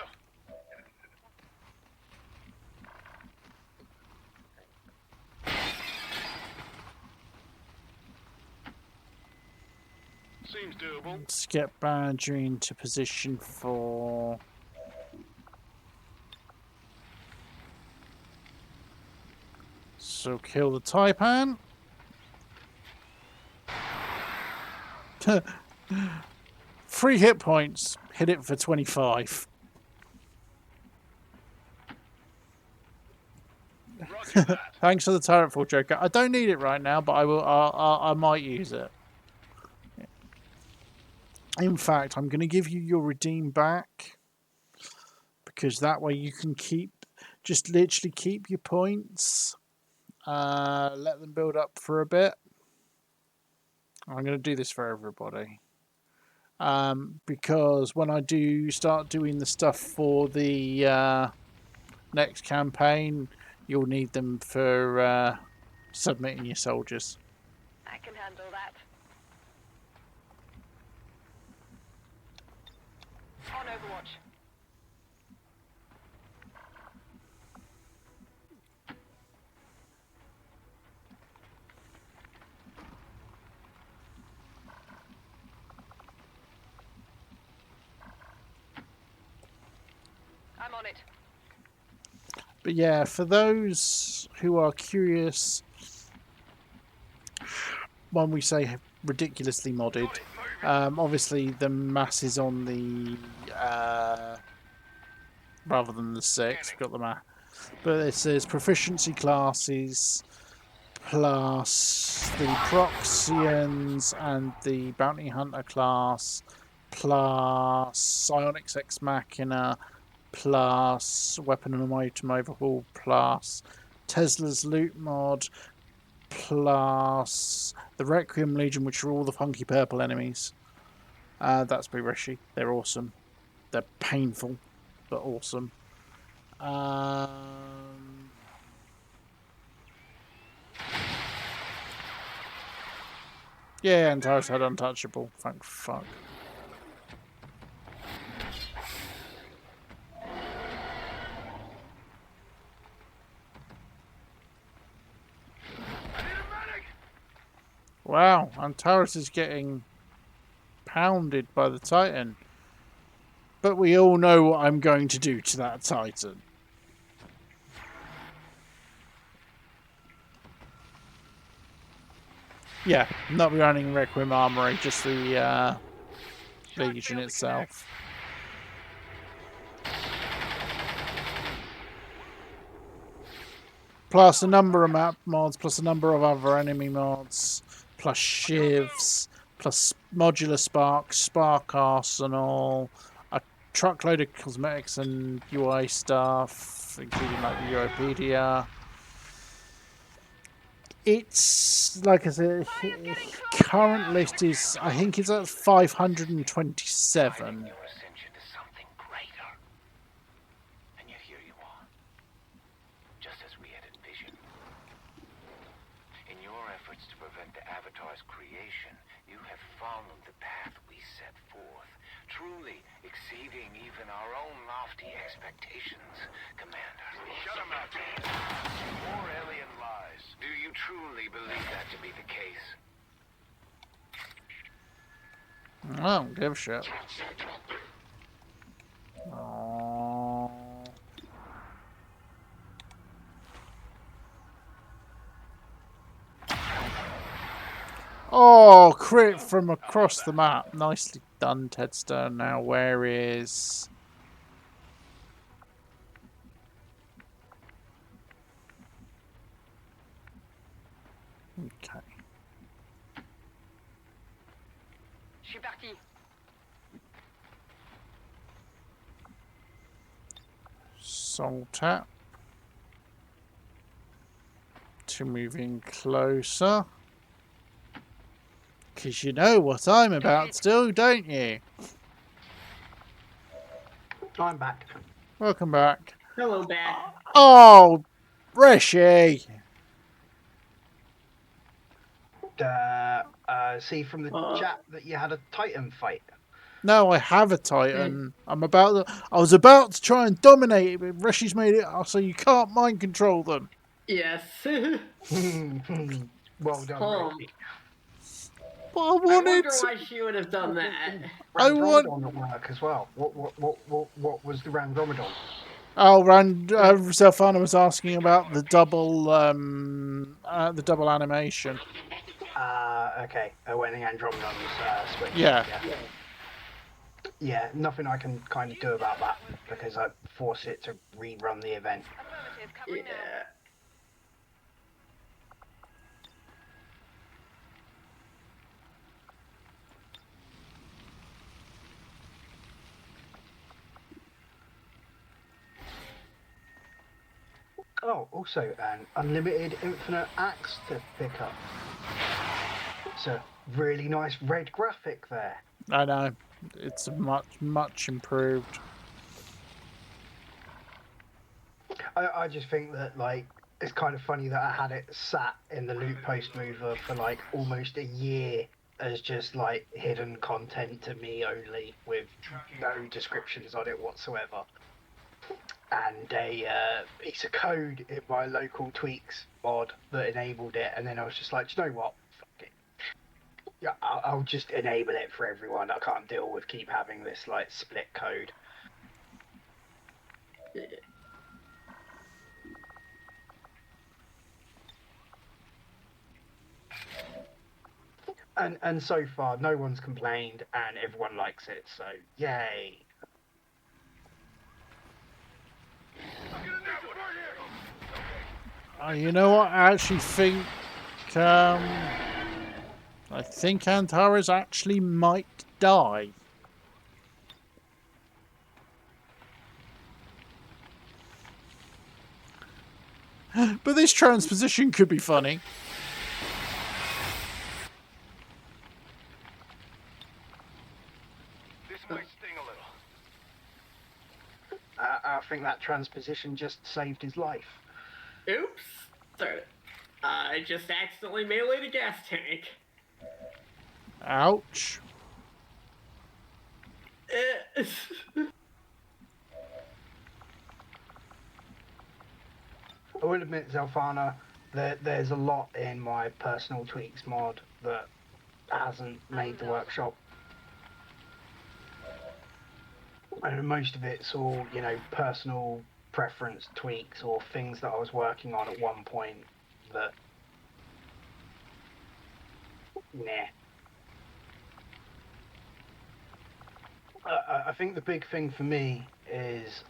Speaker 4: Seems doable.
Speaker 1: Let's get Badger into position for... So kill the Taipan. 3 hit points. Hit it for 25. Thanks for the turret fall, Joker. I don't need it right now, but I will. I might use it. In fact, I'm going to give you your redeem back because that way you can just literally keep your points. Let them build up for a bit. I'm going to do this for everybody. Because when I do start doing the stuff for the next campaign, you'll need them for submitting your soldiers.
Speaker 5: I can handle that. On Overwatch. I'm on it.
Speaker 1: But yeah, for those who are curious, when we say ridiculously modded, obviously the mass is on the rather than the 6. We've got the mass, but it says proficiency classes plus the Proxians and the Bounty Hunter class plus Psionics Ex Machina plus Weapon and Item Overhaul plus Tesla's Loot Mod plus the Requiem Legion, which are all the funky purple enemies. That's Burishi. They're awesome. They're painful, but awesome. Yeah, and Tyrus had untouchable. Thank fuck. Wow, Antares is getting pounded by the Titan. But we all know what I'm going to do to that Titan. Yeah, not running Requiem Armory, just the Legion itself. Plus a number of map mods, plus a number of other enemy mods, plus shivs, plus modular sparks, spark arsenal, a truckload of cosmetics and UI stuff, including like the Europedia. It's, like I said, current list is, I think it's at 527.
Speaker 2: Truly exceeding even our own lofty expectations, Commander. Shut him up. More alien lies. Do you truly believe that to be the case?
Speaker 1: I don't give a shit. Aww. Oh, crit from across the map. Nicely done, Ted Stern. Now, where is... Okay.
Speaker 5: Je suis parti.
Speaker 1: Soul tap. To moving closer. Because you know what I'm about to do, don't you?
Speaker 6: I'm back.
Speaker 1: Welcome back.
Speaker 7: Hello, back.
Speaker 1: Oh, Rishi!
Speaker 6: See from the chat that you had a Titan fight.
Speaker 1: No, I have a Titan. I was about to try and dominate it, but Rishi's made it so you can't mind control them.
Speaker 7: Yes.
Speaker 6: Well done, Rishi.
Speaker 1: But I
Speaker 7: I
Speaker 1: wanted
Speaker 7: wonder
Speaker 1: to...
Speaker 7: why she would have done that.
Speaker 1: I want...
Speaker 6: Randromedon at work as well. What was the Randromedon?
Speaker 1: Oh, Zelfana was asking about the double animation.
Speaker 6: Okay. When the Andromedon's switched.
Speaker 1: Yeah.
Speaker 6: Yeah, nothing I can kind of do about that because I force it to rerun the event.
Speaker 5: Affirmative, covering now.
Speaker 7: Yeah.
Speaker 6: Oh, also an unlimited infinite axe to pick up. It's a really nice red graphic there.
Speaker 1: I know. It's much improved.
Speaker 6: I just think that, like, it's kind of funny that I had it sat in the loot post mover for like almost a year as just like hidden content to me only, with no descriptions on it whatsoever. And a piece of code in my local tweaks mod that enabled it, and then I was just like, do you know what? Fuck it. Yeah, I'll just enable it for everyone. I can't deal with keep having this like split code. And so far, no one's complained, and everyone likes it. So yay!
Speaker 1: You know what? I actually think Antares actually might die. But this transposition could be funny.
Speaker 2: This might sting a little.
Speaker 6: I think that transposition just saved his life.
Speaker 7: Oops. Sorry. I just accidentally meleeed a gas tank.
Speaker 1: Ouch.
Speaker 6: I will admit, Zelfana, that there's a lot in my personal tweaks mod that hasn't made the workshop. And most of it's all, you know, personal preference tweaks or things that I was working on at one point that, nah. I think the big thing for me is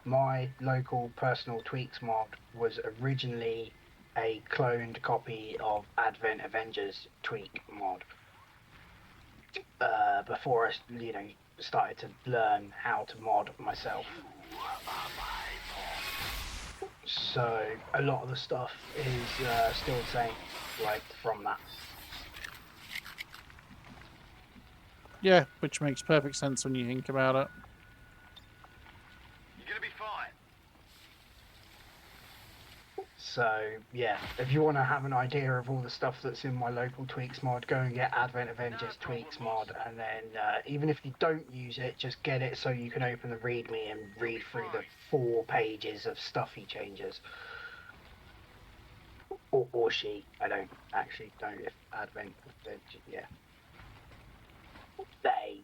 Speaker 6: my local personal tweaks mod was originally a cloned copy of Advent Avengers tweak mod. Before I, you know, started to learn how to mod myself. So a lot of the stuff is still the same, like from that.
Speaker 1: Yeah, which makes perfect sense when you think about it.
Speaker 2: You're gonna be fine.
Speaker 6: So yeah, if you want to have an idea of all the stuff that's in my local tweaks mod, go and get Advent Avengers tweaks mod, and then even if you don't use it, just get it so you can open the README and read through the 4 pages of stuff he changes. Or she. I don't actually don't. If Advent, yeah. They.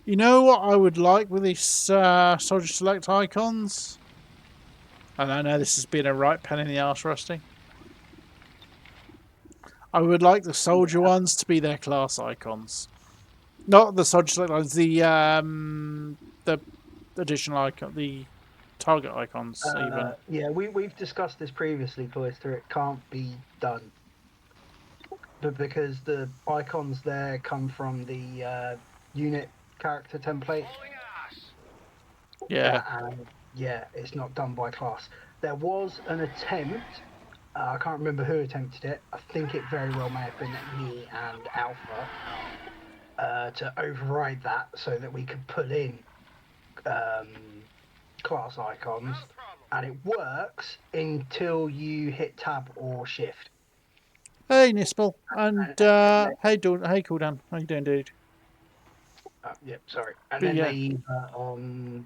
Speaker 1: You know what I would like with these Soldier Select icons? And I know this has been a right pain in the arse, Rusty. I would like the soldier ones to be their class icons. Not the Soldier Select ones, the additional icon, the target icons, even.
Speaker 6: Yeah, we've discussed this previously, Cloister. It can't be done. But because the icons there come from the unit character template.
Speaker 1: Yeah.
Speaker 6: And yeah, it's not done by class. There was an attempt, I can't remember who attempted it, I think it very well may have been me and Alpha, to override that so that we could put in class icons, and it works until you hit tab or shift.
Speaker 1: Hey, Nispel. And, hey, hey, Cool Dan. How you doing, dude?
Speaker 6: Yep, sorry. And
Speaker 1: But
Speaker 6: then
Speaker 1: yeah.
Speaker 6: they either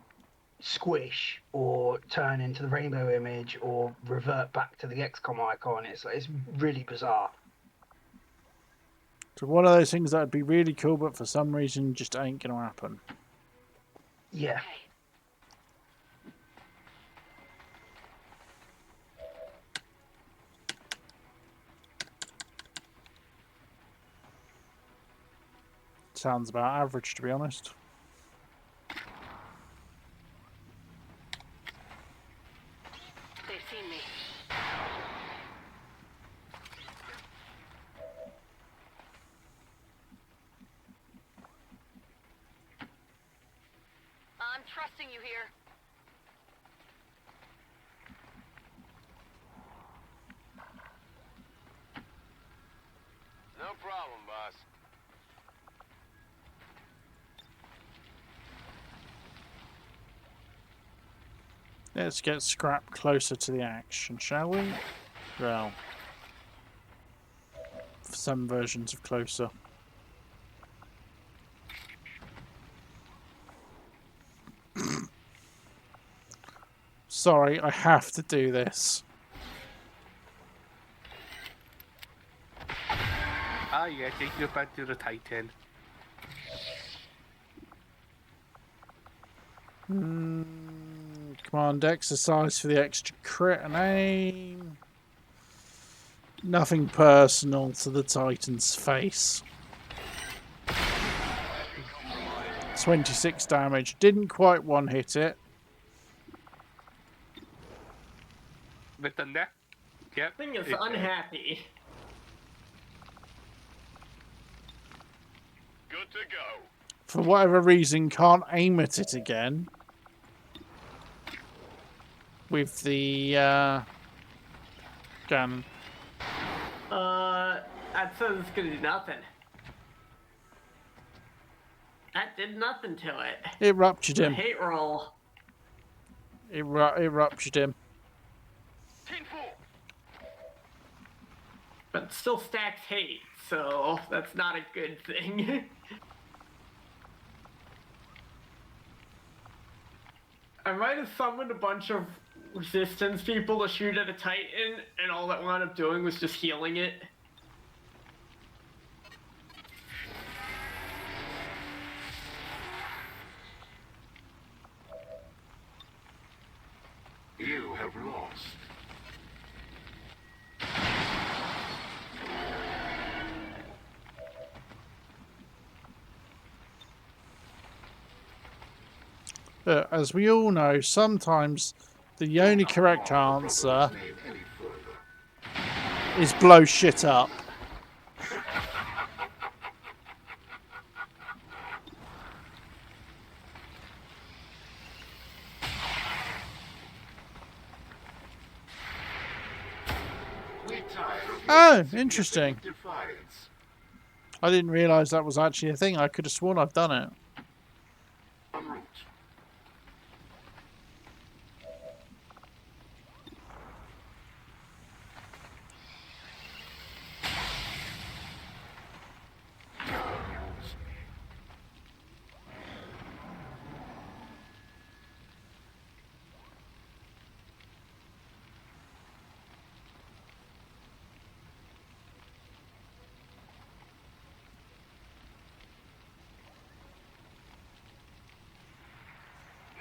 Speaker 6: squish or turn into the rainbow image or revert back to the XCOM icon. It's really bizarre.
Speaker 1: So one of those things that would be really cool, but for some reason just ain't going to happen.
Speaker 6: Yeah.
Speaker 1: Sounds about average, to be honest.
Speaker 5: They've seen me. I'm trusting you here.
Speaker 2: No problem, boss.
Speaker 1: Let's get Scrap closer to the action, shall we? Well, for some versions of closer. Sorry, I have to do this.
Speaker 8: Ah, yeah, take you back to the Titan.
Speaker 1: Command exercise for the extra crit and aim. Nothing personal to the Titan's face. 26 damage. Didn't quite one hit it.
Speaker 8: With the neck, yep.
Speaker 7: Thing is unhappy.
Speaker 2: Good to go.
Speaker 1: For whatever reason, can't aim at it again. With the gun.
Speaker 7: That says it's gonna do nothing. That did nothing to it.
Speaker 1: It ruptured him.
Speaker 7: Hate roll.
Speaker 1: It ruptured him.
Speaker 7: But still stacks hate, so that's not a good thing. I might have summoned a bunch of resistance people to shoot at a Titan, and all that wound up doing was just healing it.
Speaker 4: You have lost.
Speaker 1: As we all know, sometimes the only correct answer is blow shit up. Oh, interesting. I didn't realise that was actually a thing. I could have sworn I've done it.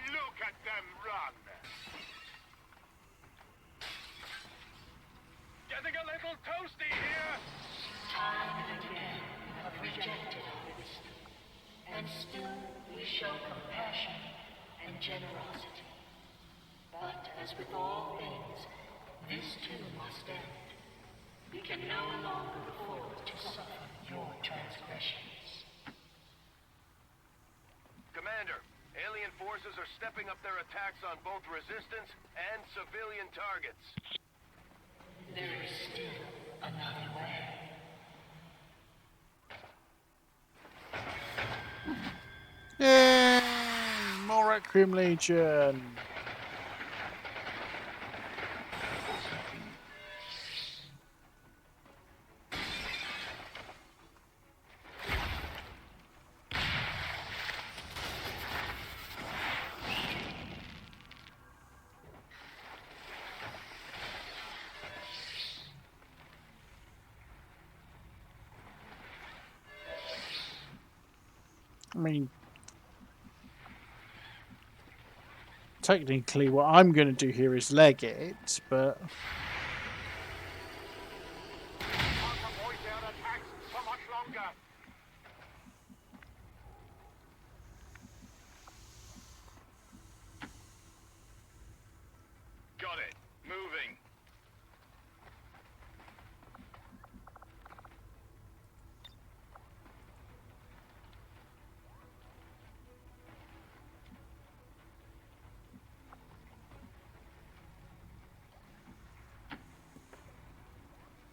Speaker 2: Look at them run. Getting a little toasty here.
Speaker 9: Time and again you have rejected our wisdom, and still we show compassion and generosity. But as with all things, this too must end. We can no longer afford to suffer your transgressions.
Speaker 2: Commander, alien forces are stepping up their attacks on both resistance and civilian targets.
Speaker 9: There is still another way.
Speaker 1: Yay! More Requiem Legion. I mean, technically what I'm going to do here is leg it, but...
Speaker 2: Got it. Moving.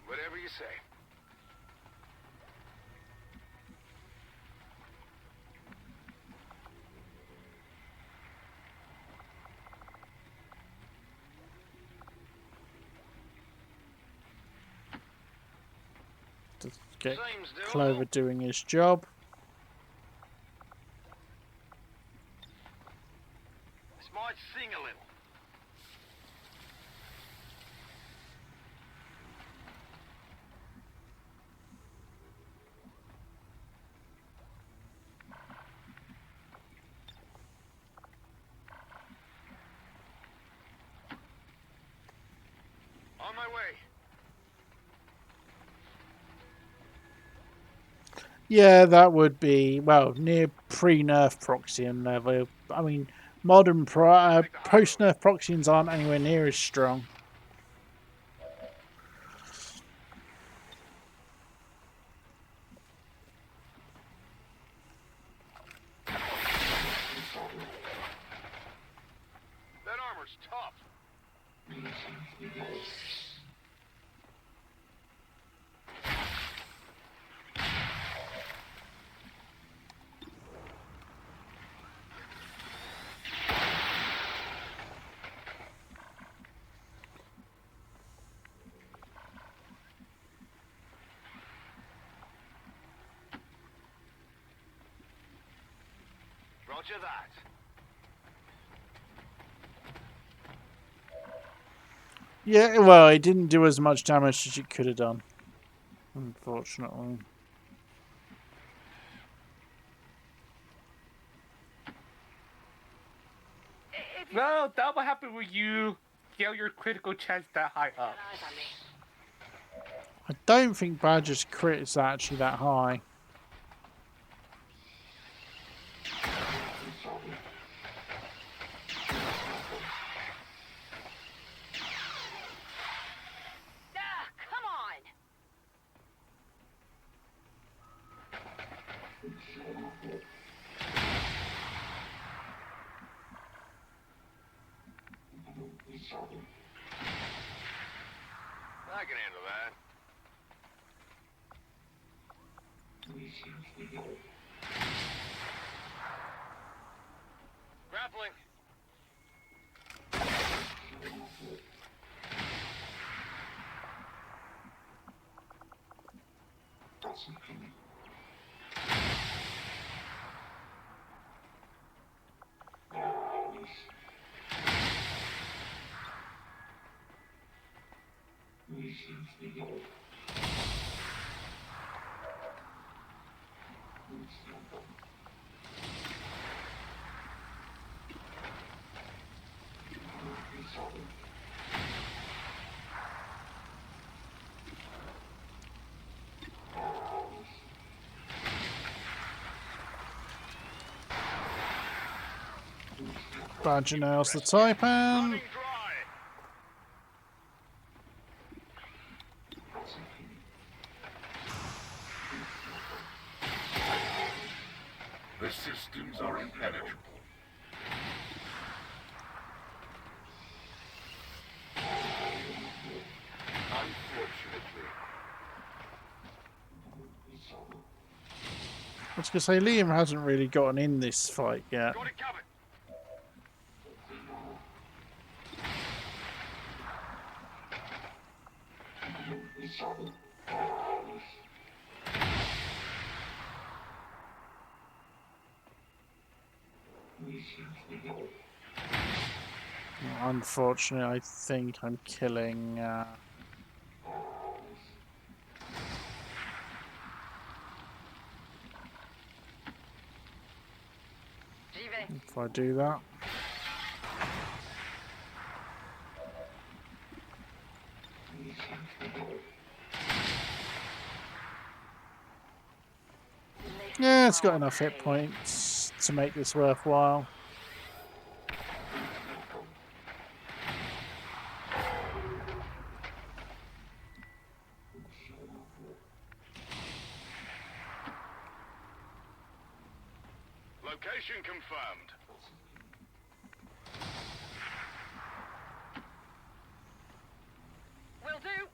Speaker 2: Whatever you say.
Speaker 1: to get
Speaker 2: Seems doable.
Speaker 1: Clover doing his job.
Speaker 2: This might sing a little. On my way.
Speaker 1: Yeah, that would be, well, near pre-nerf Proxian level. I mean, modern post-nerf Proxians aren't anywhere near as strong.
Speaker 2: That armor's tough. Roger that.
Speaker 1: Yeah, well, it didn't do as much damage as it could have done, unfortunately.
Speaker 8: No, that will happen when you scale your critical chance that high up.
Speaker 5: Eyes on me.
Speaker 1: I don't think Badger's crit is actually that high.
Speaker 5: Ah, come on!
Speaker 2: I can handle that. Grappling.
Speaker 1: Badger nails the Taipan.
Speaker 2: Running dry.
Speaker 4: The systems are impenetrable. Unfortunately.
Speaker 1: I was going to say, Liam hasn't really gotten in this fight yet.
Speaker 2: Got it covered.
Speaker 1: Unfortunately, I think I'm killing... If I do that. Yeah, it's got enough hit points to make this worthwhile.
Speaker 2: Location confirmed.
Speaker 5: Will do.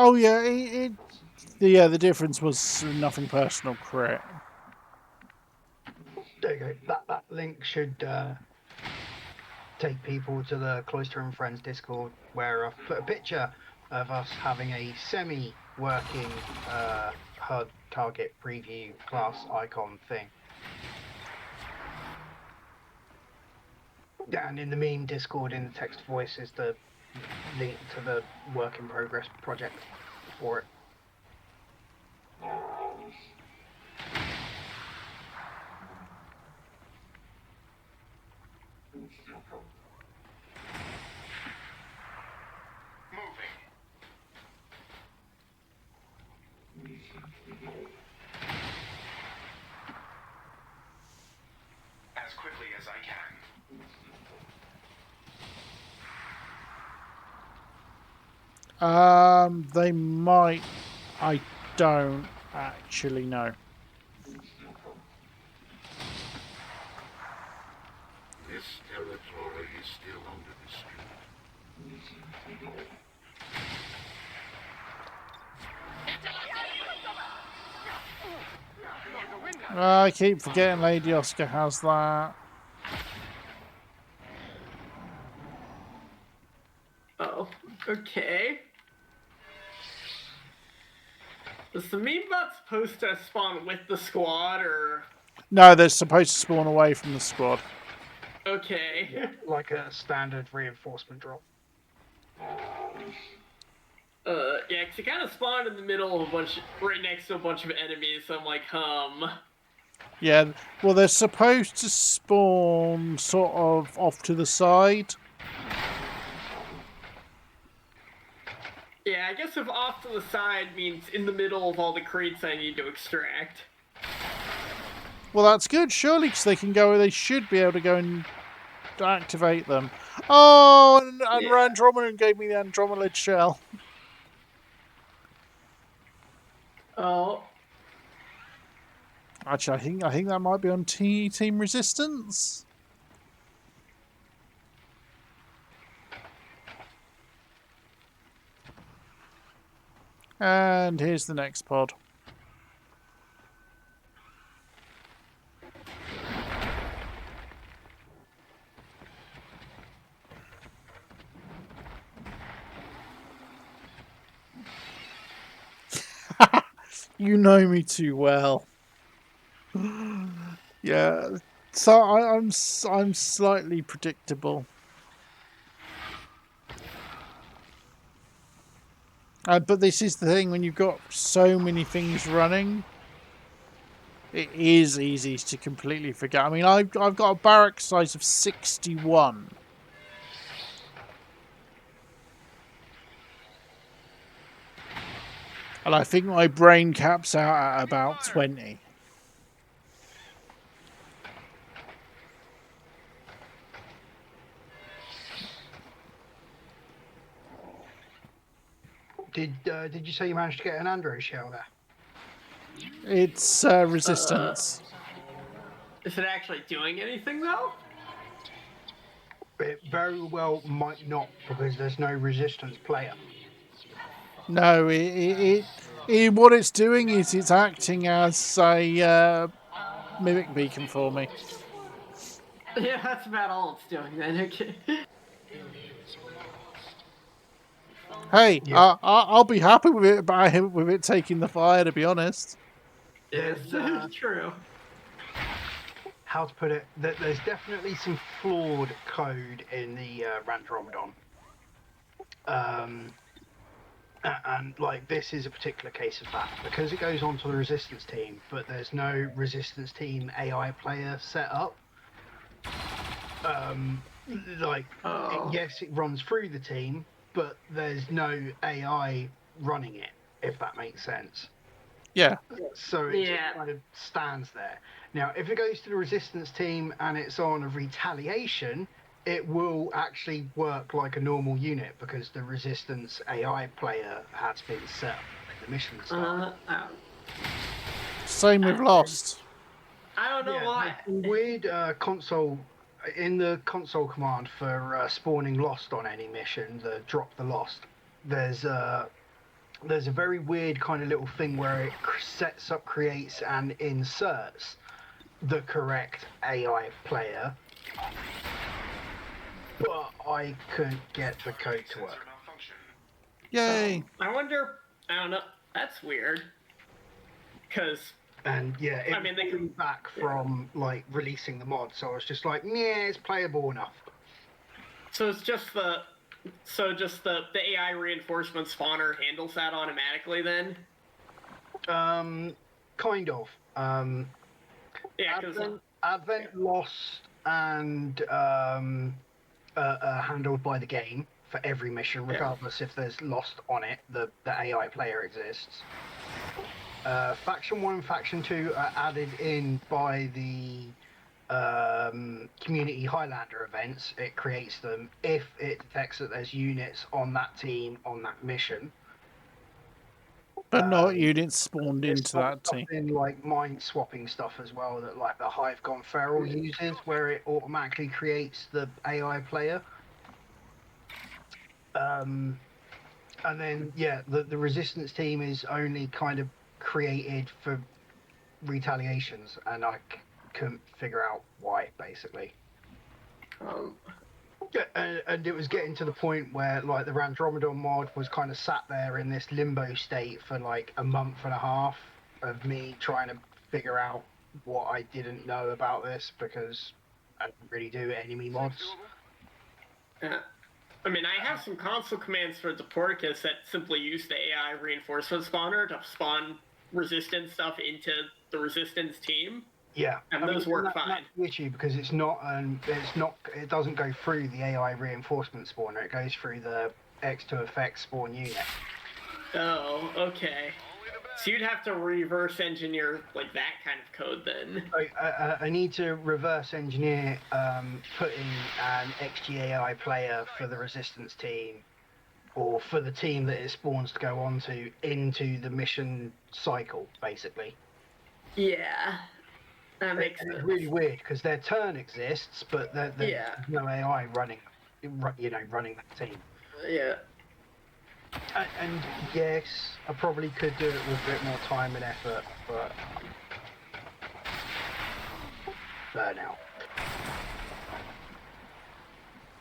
Speaker 1: Oh yeah, the difference was nothing personal crit.
Speaker 6: There you go. That link should take people to the Cloister and Friends Discord, where I've put a picture of us having a semi-working HUD target preview class icon thing. And in the meme Discord, in the text voice, is the link to the work in progress project for it.
Speaker 2: As quickly as I can.
Speaker 1: They might. I don't actually know.
Speaker 4: This territory is still under dispute.
Speaker 1: I keep forgetting Lady Oscar has that.
Speaker 7: Oh, okay. Is the meme bot supposed to spawn with the squad, or...?
Speaker 1: No, they're supposed to spawn away from the squad.
Speaker 7: Okay.
Speaker 6: Yeah, like a standard reinforcement drop.
Speaker 7: Yeah, because it kind of spawned in the middle of right next to a bunch of enemies, so I'm like,
Speaker 1: Yeah, well, they're supposed to spawn sort of off to the side.
Speaker 7: Yeah, I guess if off to the side means in the middle of all the crates I need to extract.
Speaker 1: Well, that's good, surely, because they can go. They should be able to go and activate them. Oh, and
Speaker 7: Yeah.
Speaker 1: Andromeda gave me the Andromeda shell.
Speaker 7: Oh.
Speaker 1: Actually, I think that might be on Team Resistance. And here's the next pod. You know me too well. Yeah, so I'm slightly predictable. But this is the thing, when you've got so many things running, it is easy to completely forget. I mean, I've got a barrack size of 61. And I think my brain caps out at about 20.
Speaker 6: Did you say you managed to get an Andro shell there?
Speaker 1: It's resistance.
Speaker 7: Is it actually doing anything, though?
Speaker 6: It very well might not, because there's no resistance player.
Speaker 1: No, what it's doing is it's acting as a mimic beacon for me.
Speaker 7: Yeah, that's about all it's doing then, okay.
Speaker 1: Hey,
Speaker 6: Yeah.
Speaker 1: I'll be happy with it taking the fire, to be honest.
Speaker 7: Yes, true.
Speaker 6: How to put it? There's definitely some flawed code in the Randromedon. And like this is a particular case of that because it goes on to the resistance team, but there's no resistance team AI player set up. Yes, it runs through the team, but there's no AI running it, if that makes sense.
Speaker 1: Yeah.
Speaker 6: So it just kind of stands there. Now, if it goes to the resistance team and it's on a retaliation, it will actually work like a normal unit because the resistance AI player has been set up when the mission starts.
Speaker 1: Same with Lost.
Speaker 7: I don't know why.
Speaker 6: there's some weird console in the console command for spawning Lost on any mission. The drop the Lost. There's a very weird kind of little thing where it sets up, creates, and inserts the correct AI player. But I couldn't get the code to work.
Speaker 1: Yay!
Speaker 7: I wonder. I don't know. That's weird. Because.
Speaker 6: And yeah, they came back from like releasing the mod, so I was just like, yeah, it's playable enough.
Speaker 7: So it's just the AI reinforcement spawner handles that automatically then?
Speaker 6: Kind of.
Speaker 7: Yeah, because
Speaker 6: Advent Lost and handled by the game for every mission, regardless if there's Lost on it. The AI player exists. Faction 1 and Faction 2 are added in by the community Highlander events. It creates them if it detects that there's units on that team on that mission.
Speaker 1: But not units spawned into that team.
Speaker 6: In like mind swapping stuff as well that like the Hive Gone Feral uses, where it automatically creates the AI player. And then the resistance team is only kind of created for retaliations, and I couldn't figure out why, basically. And it was getting to the point where like the Randromedon mod was kind of sat there in this limbo state for like a month and a half of me trying to figure out what I didn't know about this because I didn't really do enemy mods.
Speaker 7: I mean, I have some console commands for Deporticus that simply use the AI reinforcement spawner to spawn resistance stuff into the resistance team.
Speaker 6: Yeah,
Speaker 7: and those work fine.
Speaker 6: That's the issue because it doesn't go through the AI reinforcement spawner. It goes through the X2 effects spawn unit.
Speaker 7: Oh, okay. So you'd have to reverse engineer like that kind of code then.
Speaker 6: I need to reverse engineer putting an XGAI player for the resistance team or for the team that it spawns to go onto into the mission cycle, basically.
Speaker 7: Yeah, that makes sense.
Speaker 6: It's really weird because their turn exists, but there's no AI running that team.
Speaker 7: Yeah.
Speaker 6: And yes, I probably could do it with a bit more time and effort, but burnout.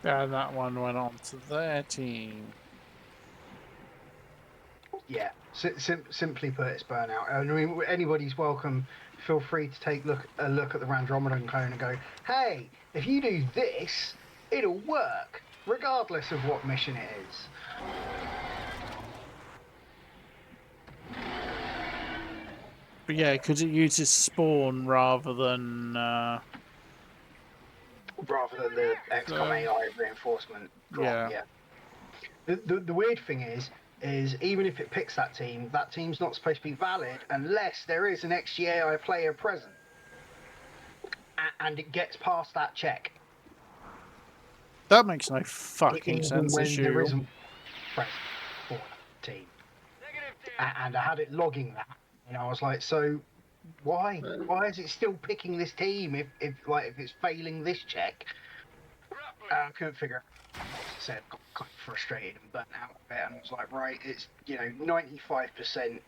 Speaker 1: And that one went on to their team.
Speaker 6: Yeah, simply put, it's burnout. I mean, anybody's welcome. Feel free to take a look at the Randromedon clone and go, hey, if you do this, it'll work, regardless of what mission it is.
Speaker 1: But yeah, because it uses spawn rather than
Speaker 6: the XCOM AI reinforcement drop. Yeah. The weird thing is even if it picks that team's not supposed to be valid unless there is an XGAI player present, and it gets past that check.
Speaker 1: That makes no fucking sense.
Speaker 6: When
Speaker 1: as
Speaker 6: there
Speaker 1: usual.
Speaker 6: isn't present for that team, and I had it logging that. And I was like, so why is it still picking this team if it's failing this check? I couldn't figure out. As I said, got kind of frustrated and burnt out a bit, and I was like, right, it's 95%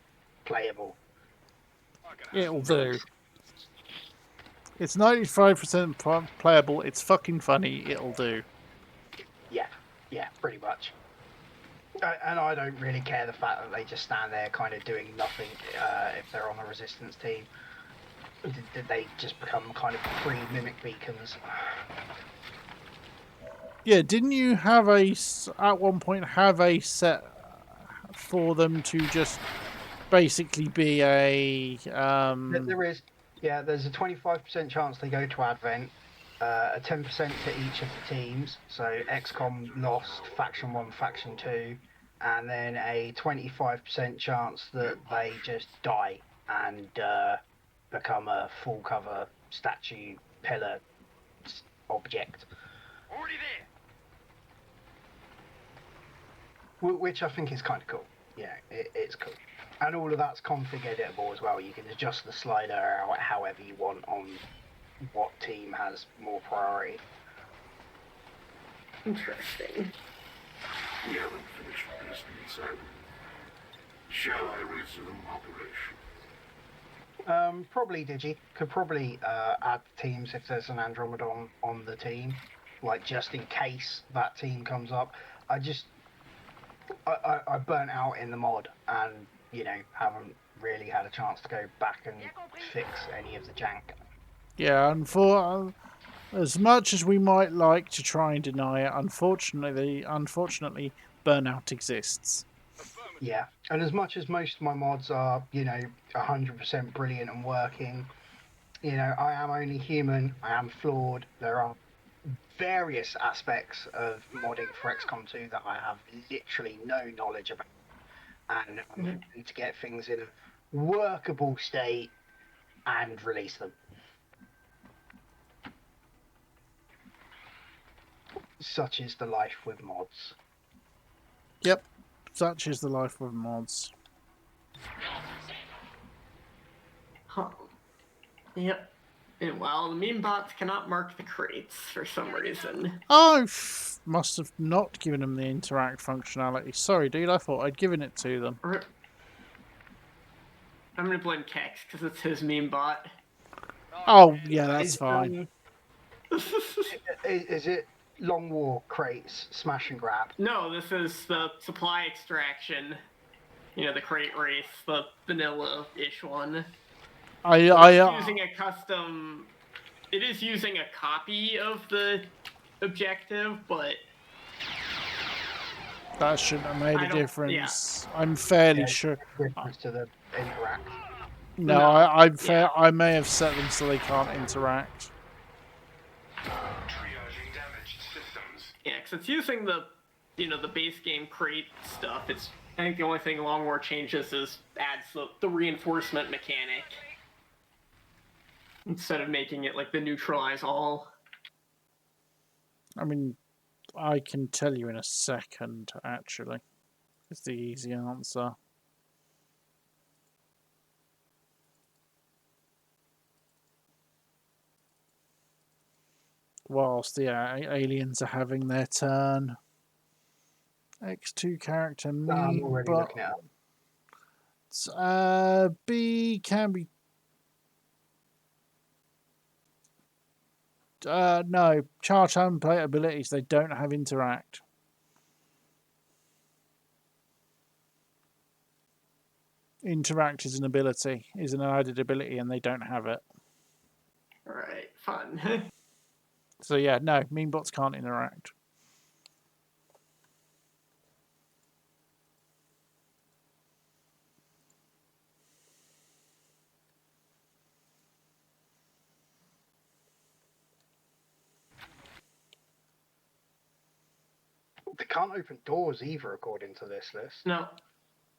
Speaker 6: playable.
Speaker 1: It'll do. It's 95% playable. It's fucking funny. It'll do.
Speaker 6: Yeah, pretty much. And I don't really care the fact that they just stand there kind of doing nothing if they're on a resistance team. Did they just become kind of pre-mimic beacons?
Speaker 1: Yeah, didn't you have at one point have a set for them to just basically be a
Speaker 6: There is, yeah, there's a 25% chance they go to Advent, a 10% to each of the teams. So XCOM lost, Faction 1, Faction 2, and then a 25% chance that they just die and become a full cover statue pillar object.
Speaker 2: Already there.
Speaker 6: Which I think is kind of cool. Yeah, it's cool. And all of that's config editable as well. You can adjust the slider out however you want on what team has more priority.
Speaker 7: Interesting.
Speaker 4: We haven't finished business, have we? Shall I resume operation?
Speaker 6: Probably Digi. Could probably add teams if there's an Andromedon on the team. Like, just in case that team comes up. I burnt out in the mod and, you know, haven't really had a chance to go back and fix any of the jank.
Speaker 1: yeah. And for as much as we might like to try and deny it, unfortunately, burnout exists.
Speaker 6: Yeah, and as much as most of my mods are, you know, 100% brilliant and working, you know, I am only human, I am flawed, there are various aspects of modding for XCOM 2 that I have literally no knowledge about, and I'm hoping to get things in a workable state and release them. Such is the life with mods.
Speaker 1: Yep, such is the life with mods.
Speaker 7: Huh. Yep. And while the meme bots cannot mark the crates for some reason.
Speaker 1: I must have not given them the interact functionality. Sorry, dude. I thought I'd given it to them.
Speaker 7: I'm gonna blame Kex because it's his meme bot.
Speaker 1: Oh, yeah, that's fine.
Speaker 6: Is it Long War crates, smash and grab?
Speaker 7: No, this is the supply extraction. You know, the crate race, the vanilla-ish one. Using a custom. It is using a copy of the objective, but
Speaker 1: that shouldn't have made a difference.
Speaker 7: Yeah.
Speaker 1: I'm fairly sure.
Speaker 6: Difference to the interact.
Speaker 1: No, I'm fair. Yeah. I may have set them so they can't interact.
Speaker 4: Triaging damaged systems.
Speaker 7: Yeah, because it's using the, you know, the base game crate stuff. It's, I think the only thing Long War changes is adds the reinforcement mechanic. Instead of making it like the neutralize all.
Speaker 1: I mean, I can tell you in a second, actually. It's the easy answer. Whilst the aliens are having their turn. X2 character me,
Speaker 6: I'm already looking at it.
Speaker 1: B can be. No, charge and play abilities, they don't have interact. Interact is an ability, is an added ability, and they don't have it.
Speaker 7: Alright, fun.
Speaker 1: So yeah, no, meme bots can't interact.
Speaker 6: They can't open doors either, according to this list.
Speaker 7: No.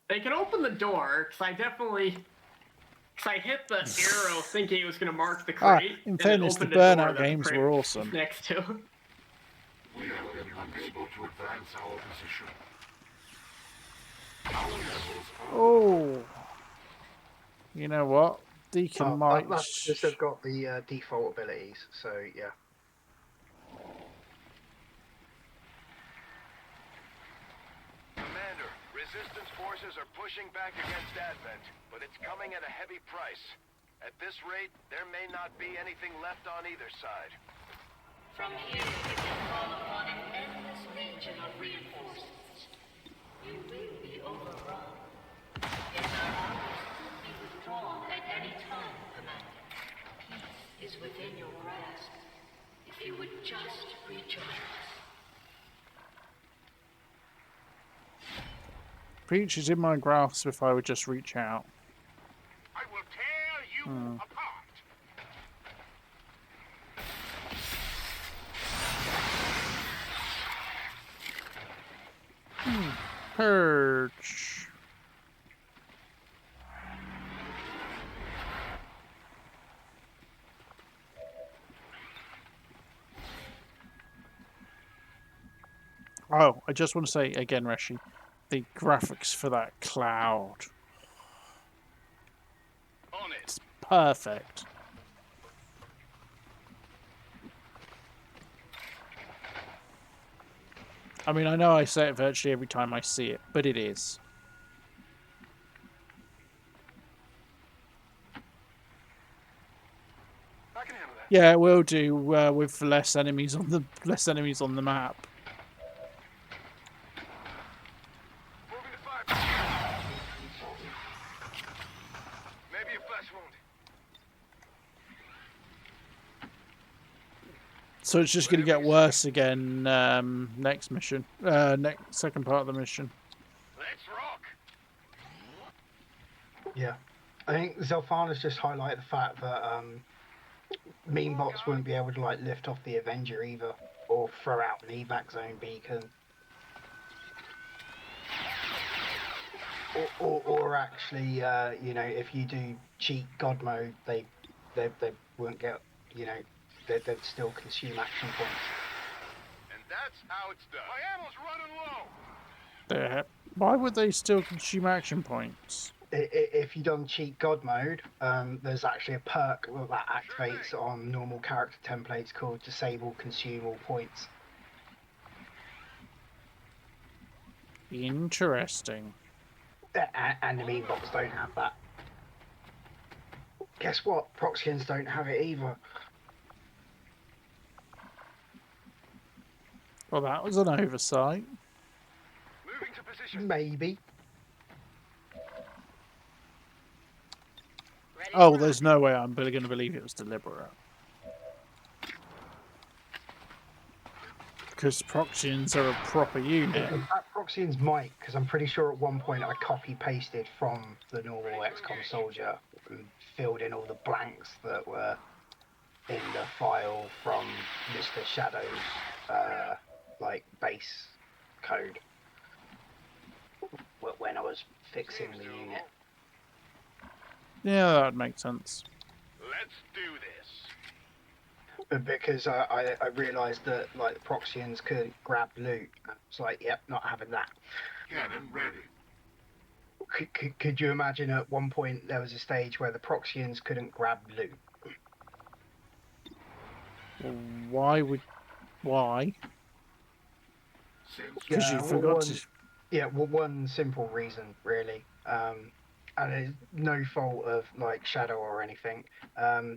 Speaker 7: They can open the door, because I hit the arrow thinking it was going to mark the crate.
Speaker 1: In fairness, the burnout games were awesome.
Speaker 7: Next to.
Speaker 4: We have been unable to advance our position.
Speaker 1: Oh. You know what? Deacon might...
Speaker 6: That's because they've got the default abilities, so yeah.
Speaker 2: Commander, resistance forces are pushing back against Advent, but it's coming at a heavy price. At this rate, there may not be anything left on either side.
Speaker 9: From here, you can call upon an endless legion of reinforcements. You will be overrun. Yet our armies could be withdrawn at any time, Commander. Peace is within your grasp. If you would just rejoin us.
Speaker 1: Peach is in my grasp if I would just reach out.
Speaker 4: I will tear you apart.
Speaker 1: Purge. Oh, I just want to say again, Reshi, the graphics for that cloud.
Speaker 2: On it.
Speaker 1: It's perfect. I mean, I know I say it virtually every time I see it, but it is.
Speaker 2: I can handle that.
Speaker 1: Yeah, it will do with less enemies on the map.
Speaker 2: Moving to fire. Maybe a flesh wound.
Speaker 1: So it's just going to get worse again next mission. Second part of the mission.
Speaker 2: Let's rock.
Speaker 6: Yeah. I think Zelfana's just highlighted the fact that mean bots won't be able to like lift off the Avenger either, or throw out an evac zone beacon. Or actually, you know, if you do cheat God mode, they won't get, you know, they'd still consume action points.
Speaker 2: And that's how it's done. My ammo's running low.
Speaker 1: Why would they still consume action points?
Speaker 6: If you done cheat God mode, there's actually a perk that activates on normal character templates called Disable Consume All Points.
Speaker 1: Interesting.
Speaker 6: And the mean bots don't have that. Guess what? Proxians don't have it either.
Speaker 1: Well, that was an oversight.
Speaker 2: Moving to position.
Speaker 6: Maybe.
Speaker 5: Ready
Speaker 1: Oh,
Speaker 5: to
Speaker 1: there's no way I'm going to believe it was deliberate. Because Proxians are a proper unit.
Speaker 6: In fact, Proxians might, because I'm pretty sure at one point I copy-pasted from the normal XCOM soldier and filled in all the blanks that were in the file from Mr. Shadow's like base code when I was fixing the unit.
Speaker 1: Yeah, that makes sense.
Speaker 2: Let's do this.
Speaker 6: Because I realised that like the Proxians couldn't grab loot. I was like, yep, not having that.
Speaker 4: Cannon ready.
Speaker 6: Could you imagine at one point there was a stage where the Proxians couldn't grab loot?
Speaker 1: Why? Because you forgot to...
Speaker 6: Yeah, well, one simple reason, really. And it's no fault of like Shadow or anything.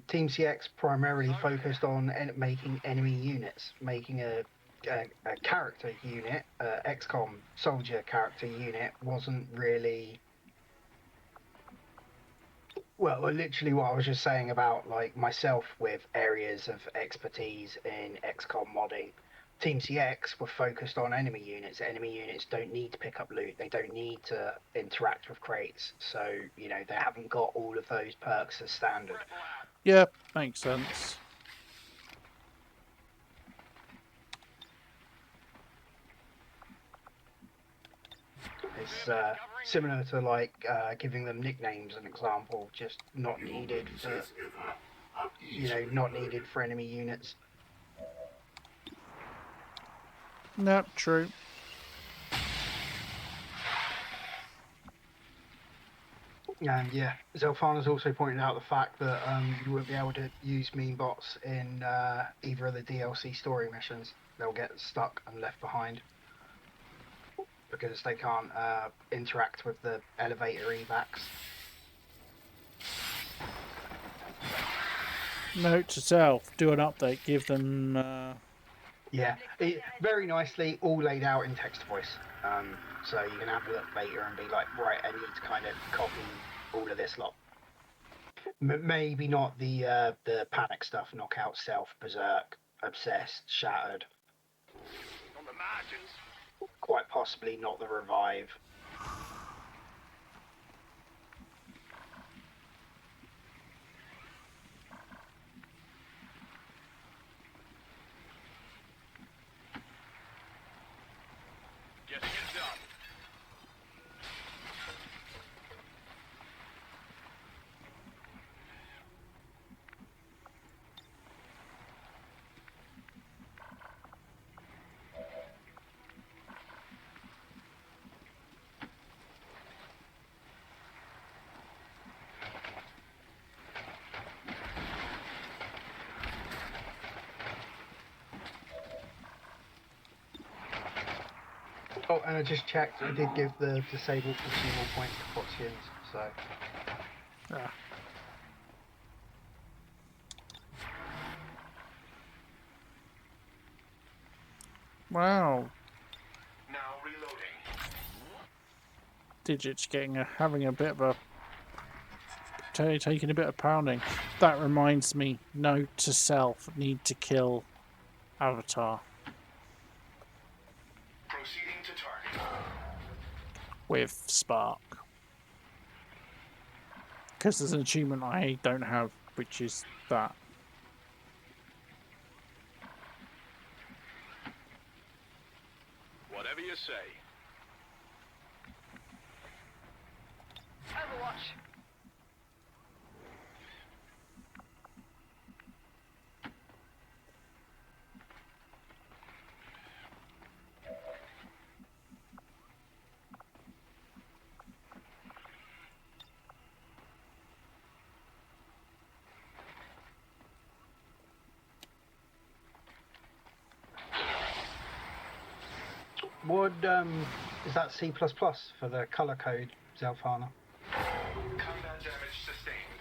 Speaker 6: Team CX primarily focused on making enemy units, making a character unit, XCOM soldier character unit wasn't really. Well, literally what I was just saying about like myself with areas of expertise in XCOM modding. Team CX were focused on enemy units. Enemy units don't need to pick up loot. They don't need to interact with crates. So, you know, they haven't got all of those perks as standard.
Speaker 1: Yeah, makes sense.
Speaker 6: It's similar to like giving them nicknames, an example, just not needed for, you know, not needed for enemy units.
Speaker 1: Nope, true.
Speaker 6: And yeah, Zelfana's also pointed out the fact that you won't be able to use mean bots in either of the DLC story missions. They'll get stuck and left behind because they can't interact with the elevator evacs.
Speaker 1: Note to self, do an update, give them...
Speaker 6: Yeah, very nicely all laid out in text voice. So you can have a look later and be like, right, I need to kind of copy all of this lot. Maybe not the panic stuff, knockout, self, berserk, obsessed, shattered.
Speaker 2: On the margins.
Speaker 6: Quite possibly not the revive. Oh, and I just checked. I did give the disabled consumable points to Proxians, so.
Speaker 1: Ah. Wow.
Speaker 4: Now reloading.
Speaker 1: Digits having a bit of a taking a bit of pounding. That reminds me, note to self, need to kill Avatar
Speaker 4: Proceeding to target.
Speaker 1: with Spark. Because there's an achievement I don't have, which is that.
Speaker 2: Whatever you say.
Speaker 5: Overwatch.
Speaker 6: Would is that C++ for the color code, Zelfana?
Speaker 4: Combat damage sustained.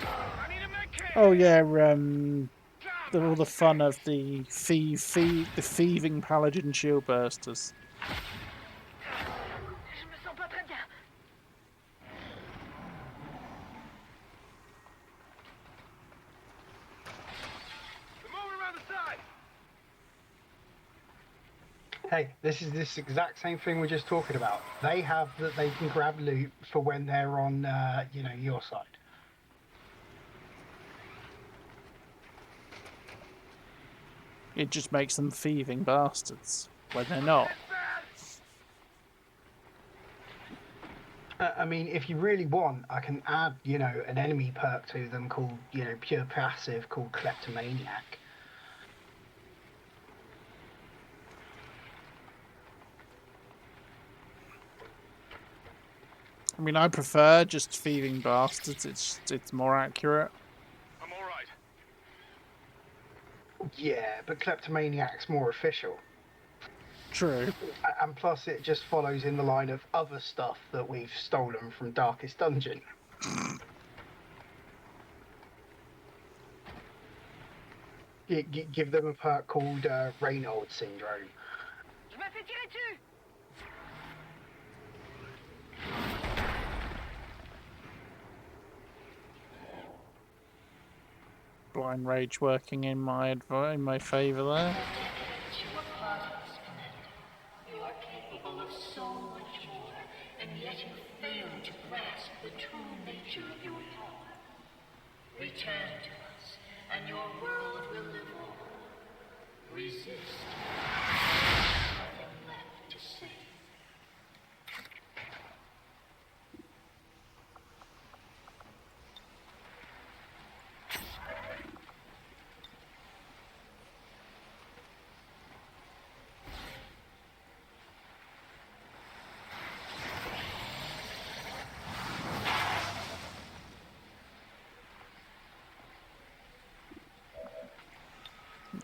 Speaker 2: I need a med kit!
Speaker 1: Oh yeah, all the fun of the thieving paladin shield bursters.
Speaker 5: Je me sens pas très bien.
Speaker 2: They're moving around the side!
Speaker 6: Hey, this is this exact same thing we're just talking about. They have that they can grab loot for when they're on, you know, your side.
Speaker 1: It just makes them thieving bastards when they're not.
Speaker 6: I mean, if you really want, I can add, you know, an enemy perk to them called, you know, pure passive called Kleptomaniac.
Speaker 1: I mean, I prefer just thieving bastards. It's more accurate.
Speaker 2: I'm alright.
Speaker 6: Yeah, but Kleptomaniac's more official.
Speaker 1: True.
Speaker 6: And plus it just follows in the line of other stuff that we've stolen from Darkest Dungeon. Give them a perk called Raynaud Syndrome.
Speaker 5: Je me fais tirer dessus.
Speaker 1: Blind rage working in my favour there.
Speaker 9: You are part of this planet. You are capable of so much more, and yet you fail to grasp the true nature of your power. Return to us, and your world will live on. Resist. Nothing left to say.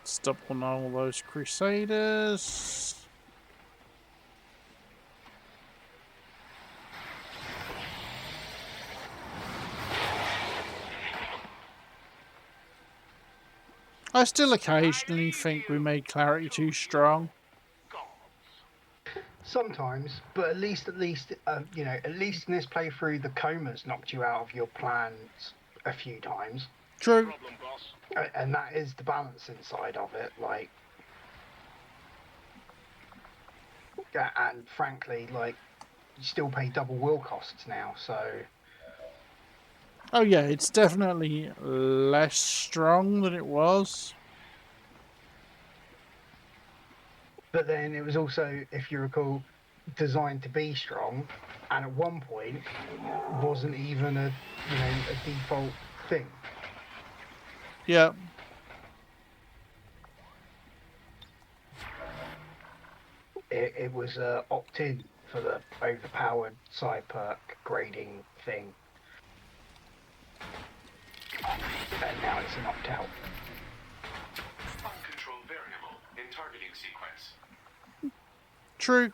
Speaker 1: Stop on all those Crusaders. I still occasionally think we made clarity too strong.
Speaker 6: Sometimes, but at least, you know, at least in this playthrough, the coma's knocked you out of your plans a few times.
Speaker 1: True.
Speaker 2: Problem, boss.
Speaker 6: And that is the balancing side of it, like. And frankly, like, you still pay double will costs now, so.
Speaker 1: Oh yeah, it's definitely less strong than it was.
Speaker 6: But then it was also, if you recall, designed to be strong, and at one point wasn't even a, you know, a default thing.
Speaker 1: Yeah.
Speaker 6: It was opt-in for the overpowered side perk grading thing, and now it's an opt-out.
Speaker 4: Uncontrolled variable in targeting sequence.
Speaker 1: True.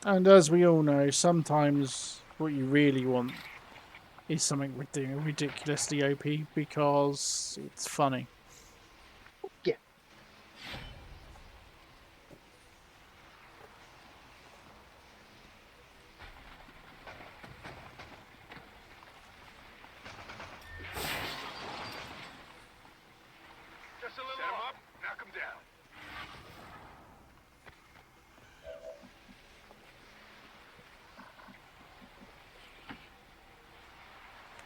Speaker 1: And as we all know, sometimes what you really want is something ridiculously OP because it's funny.
Speaker 6: Yeah.
Speaker 2: Just a little. Set him up, knock him down.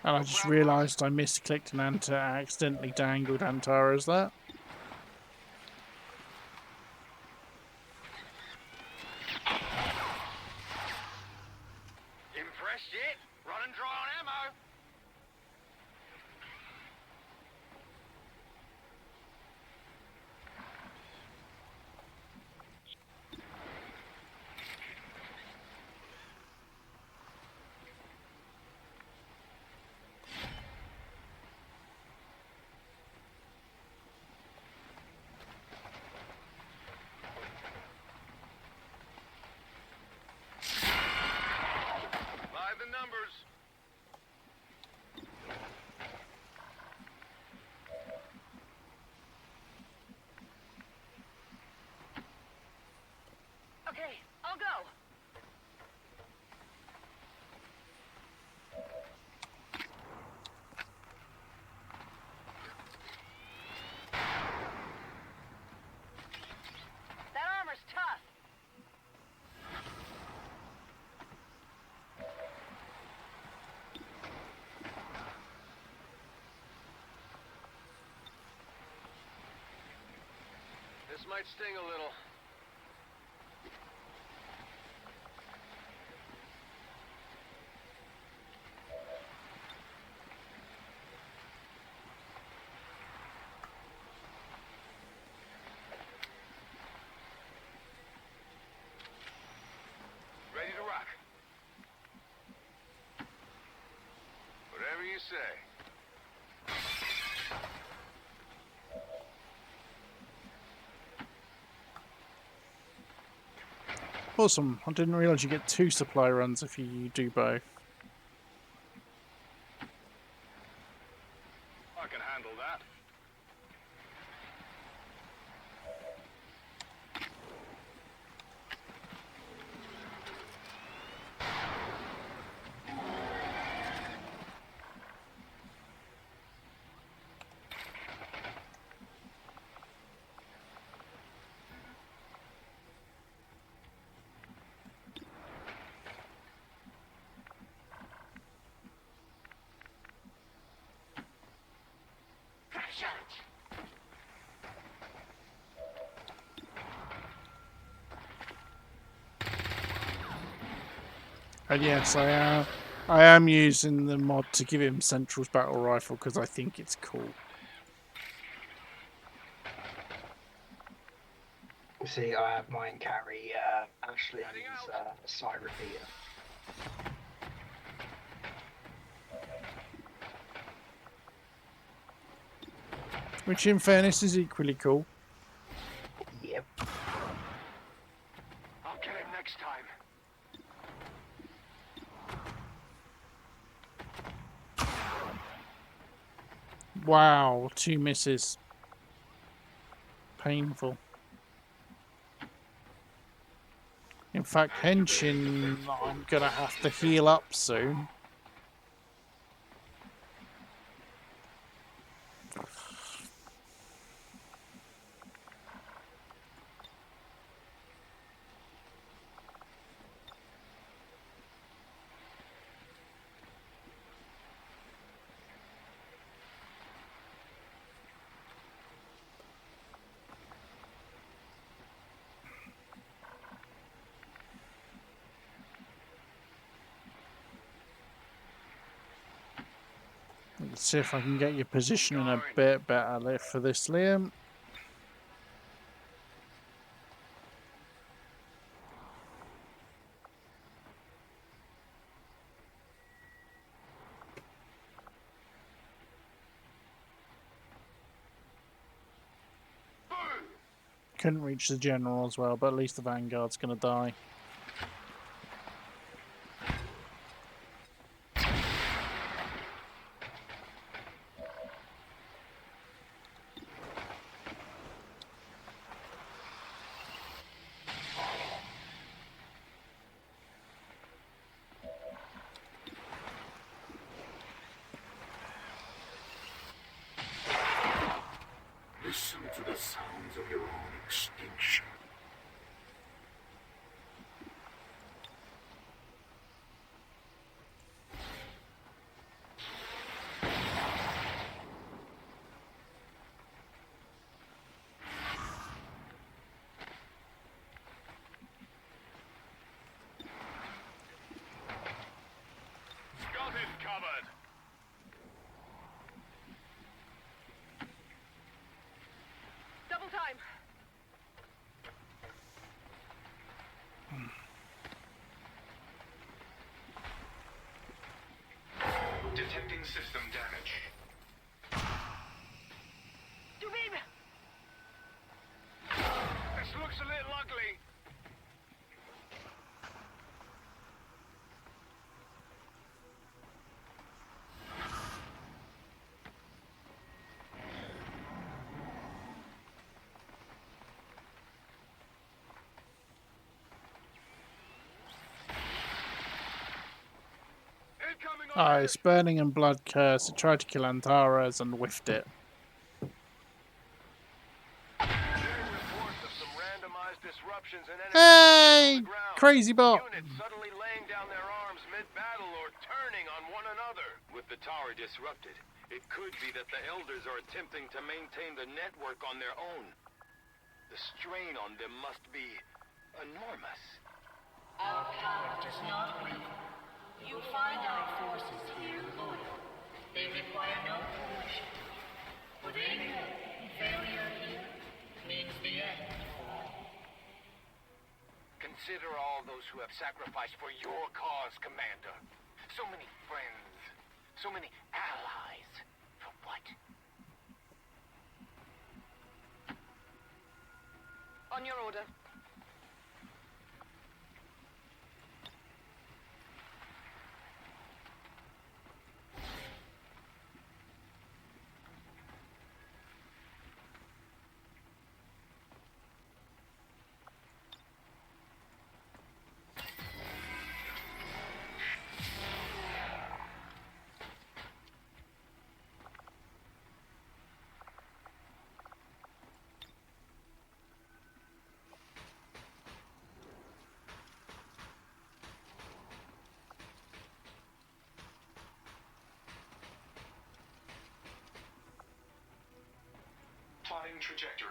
Speaker 1: And I just realised I misclicked and accidentally dangled Antara's there.
Speaker 2: Impressed yet? Running dry on ammo. By the numbers.
Speaker 5: Okay, I'll go. That armor's tough.
Speaker 2: This might sting a little. Ready to rock. Whatever you say.
Speaker 1: Awesome. I didn't realise you get 2 supply runs if you do both.
Speaker 2: I can handle that.
Speaker 1: And yes, I am using the mod to give him Central's battle rifle because I think it's cool.
Speaker 6: See, I have mine carry Ashley's sight repeater.
Speaker 1: Which in fairness is equally cool.
Speaker 6: Yep.
Speaker 2: I'll get him next time.
Speaker 1: Wow, 2 misses. Painful. In fact, Henshin, I'm gonna have to heal up soon. Let's see if I can get your position in a bit better for this, Liam. couldn't reach the general as well, but at least the Vanguard's going to die.
Speaker 4: Listen to the sounds of your own extinction.
Speaker 2: Got it covered.
Speaker 5: Double time.
Speaker 2: Detecting system damage.
Speaker 5: Dubib!
Speaker 2: This looks a little ugly. Incoming
Speaker 1: Oh, it's Burning and Blood Curse. It tried to kill Antares and whiffed it.
Speaker 2: Getting reports of some randomized disruptions and enemy
Speaker 1: Hey!
Speaker 2: on the ground.
Speaker 1: Crazy bot!
Speaker 2: Units suddenly laying down their arms mid-battle or turning on one another. With the tower disrupted, it could be that the Elders are attempting to maintain the network on their own. The strain on them must be enormous.
Speaker 9: Our power does not waver. You'll find our forces here loyal. They require no promotion. For they know failure here means the end for all.
Speaker 2: Consider all those who have sacrificed for your cause, Commander. So many friends, so many allies. For what?
Speaker 5: On your order.
Speaker 2: Plotting trajectory.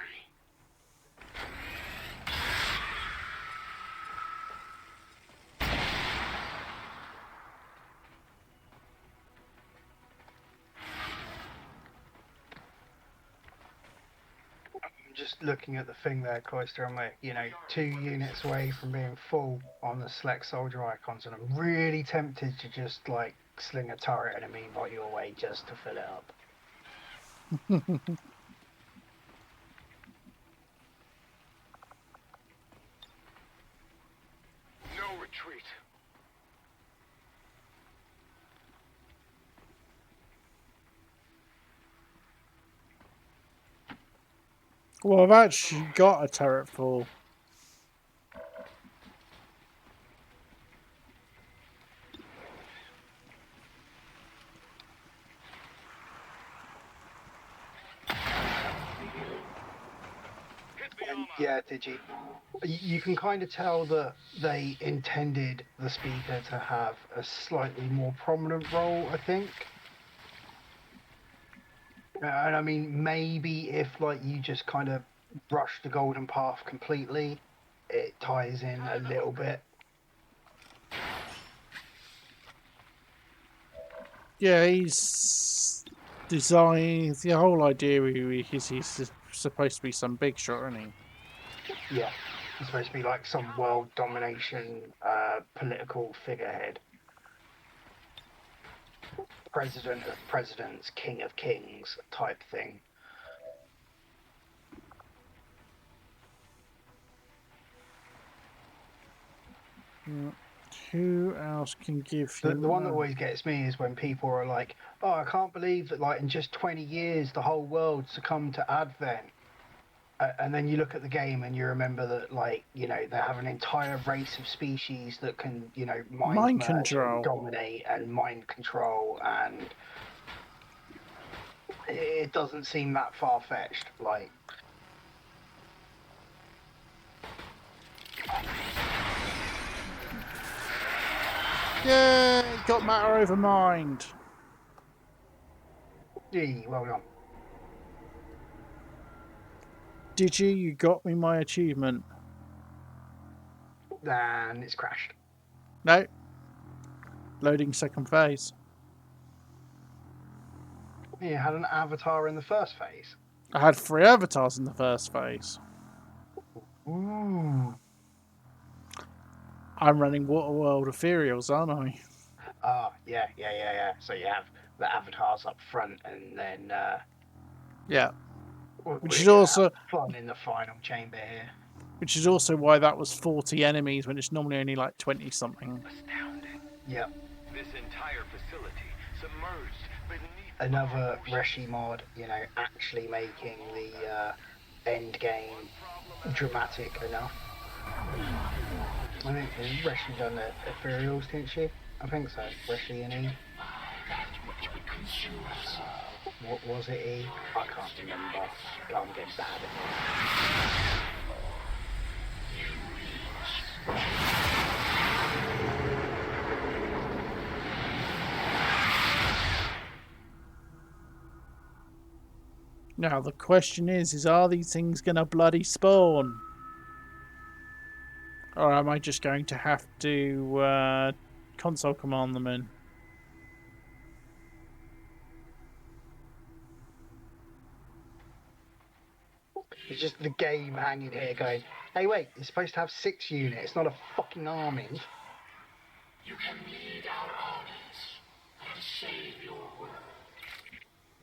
Speaker 6: I'm just looking at the thing there, Cloister. I'm like, 2 units away from being full on the select soldier icons, and I'm really tempted to just like sling a turret at a mean bot your way just to fill it up.
Speaker 2: No retreat.
Speaker 1: Well, I've actually got a turret full.
Speaker 6: And yeah, Digi, you can kind of tell that they intended the speaker to have a slightly more prominent role, I think. And I mean, maybe if like you just kind of brush the golden path completely, it ties in a little bit.
Speaker 1: Yeah, he's designed. The whole idea is he's supposed to be some big shot, isn't he?
Speaker 6: Yeah, it's supposed to be like some world domination political figurehead. President of presidents, king of kings type thing.
Speaker 1: Who else can give
Speaker 6: The
Speaker 1: him?
Speaker 6: one that always gets me is when people are like, "Oh, I can't believe that like in just 20 years the whole world succumbed to Advent." And then you look at the game and you remember that, like, you know, they have an entire race of species that can, you know,
Speaker 1: Mind
Speaker 6: merge
Speaker 1: control.
Speaker 6: and dominate and mind control, and it doesn't seem that far-fetched. Like,
Speaker 1: Yay! Got matter over mind.
Speaker 6: gee, well done.
Speaker 1: Did you? You got me my achievement.
Speaker 6: And it's crashed.
Speaker 1: No. Loading second phase.
Speaker 6: You had an avatar in the first phase.
Speaker 1: I had 3 avatars in the first phase.
Speaker 6: Ooh.
Speaker 1: I'm running Waterworld Ethereals, aren't I?
Speaker 6: Ah, yeah. So you have the avatars up front, and then
Speaker 1: Yeah.
Speaker 6: we
Speaker 1: Which is also
Speaker 6: have fun in the final chamber here.
Speaker 1: which is also why that was 40 enemies when it's normally only like 20 something.
Speaker 2: Astounding.
Speaker 6: Yep.
Speaker 2: This entire facility submerged beneath
Speaker 6: Another Reshi mod, you know, actually making the end game dramatic enough. I think Reshi done the Ethereals, didn't she? I think so. Reshi and E. What was it, E? I can't remember. I'm getting bad at it.
Speaker 1: Now the question is are these things gonna bloody spawn? Or am I just going to have to console command them in?
Speaker 6: It's just the game hanging here going, hey wait, you're supposed to have 6 units, not a fucking army.
Speaker 4: You can lead our armies and save your world.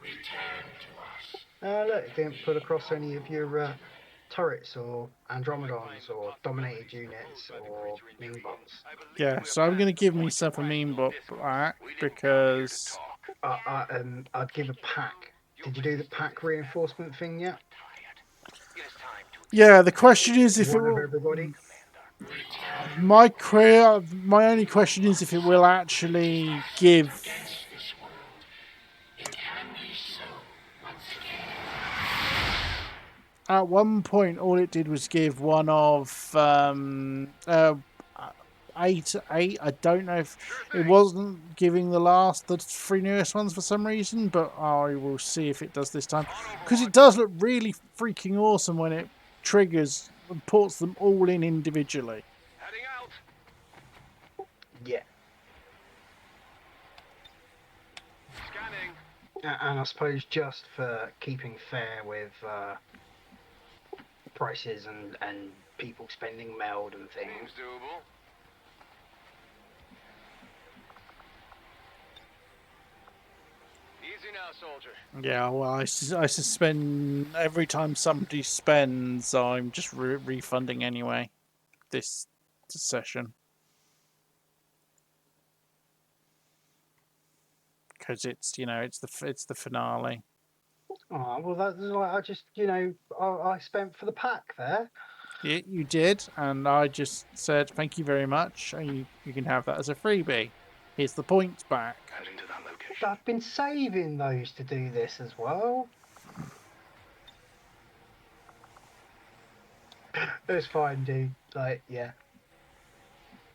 Speaker 4: Return to us.
Speaker 6: Look, it didn't put across any of your turrets or Andromedons or dominated units or meme bots.
Speaker 1: Yeah, so I'm going to give myself a meme bot back because...
Speaker 6: I'd give a pack. Did you do the pack reinforcement thing yet?
Speaker 1: Yeah, the question is if it
Speaker 6: One of
Speaker 1: will...
Speaker 6: everybody?
Speaker 1: My only question is if it will actually give... At one point, all it did was give one of 8. I don't know if it wasn't giving the 3 newest ones for some reason, but I will see if it does this time. Because it does look really freaking awesome when it triggers and ports them all in individually.
Speaker 2: Heading out.
Speaker 6: Yeah.
Speaker 2: Scanning.
Speaker 6: And I suppose just for keeping fair with prices and people spending meld and things.
Speaker 2: Seems doable. Easy now, soldier.
Speaker 1: Yeah, well, I suspend every time somebody spends, I'm just refunding anyway. This session. Because it's, you know, it's the finale.
Speaker 6: Oh, well, that's like I just, you know, I spent for the pack there.
Speaker 1: Yeah, you did, and I just said thank you very much, and you can have that as a freebie. Here's the points back.
Speaker 2: Heading to that location.
Speaker 6: I've been saving those to do this as well. It's fine, dude. Like, yeah.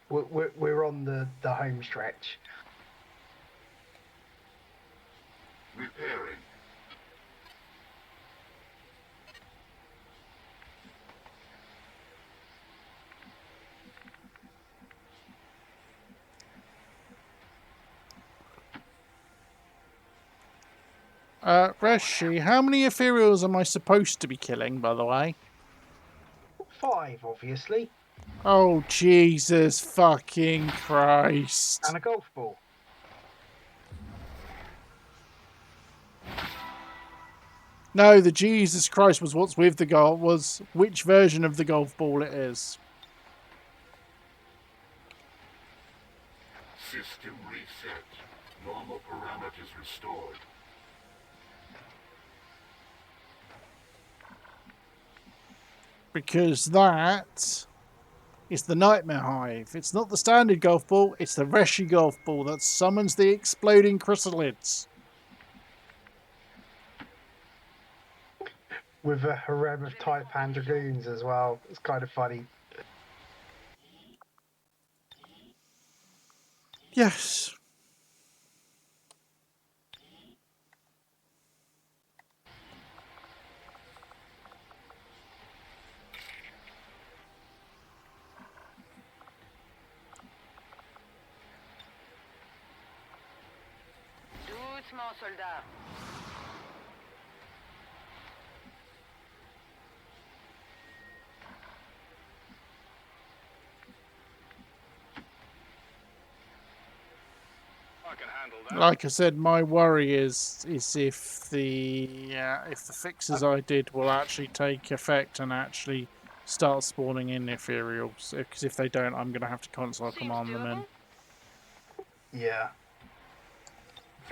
Speaker 6: We're on the home stretch.
Speaker 4: Repairing.
Speaker 1: Reshi, how many ethereals am I supposed to be killing, by the way?
Speaker 6: 5, obviously.
Speaker 1: Oh, Jesus fucking Christ.
Speaker 6: And a golf ball.
Speaker 1: No, the Jesus Christ was what's with the golf, was which version of the golf ball it is.
Speaker 4: System reset. Normal parameters restored.
Speaker 1: Because that is the Nightmare Hive. It's not the standard golf ball, it's the Reshi golf ball that summons the exploding chrysalids.
Speaker 6: With a harem of Taipan dragoons as well. It's kind of funny.
Speaker 1: Yes.
Speaker 5: Doucement, soldat.
Speaker 2: I can handle that.
Speaker 1: Like I said, my worry is if the fixes I did will actually take effect and actually start spawning in ethereals. Because if they don't, I'm going to have to console
Speaker 5: Seems
Speaker 1: command them in.
Speaker 5: doable.
Speaker 6: Yeah.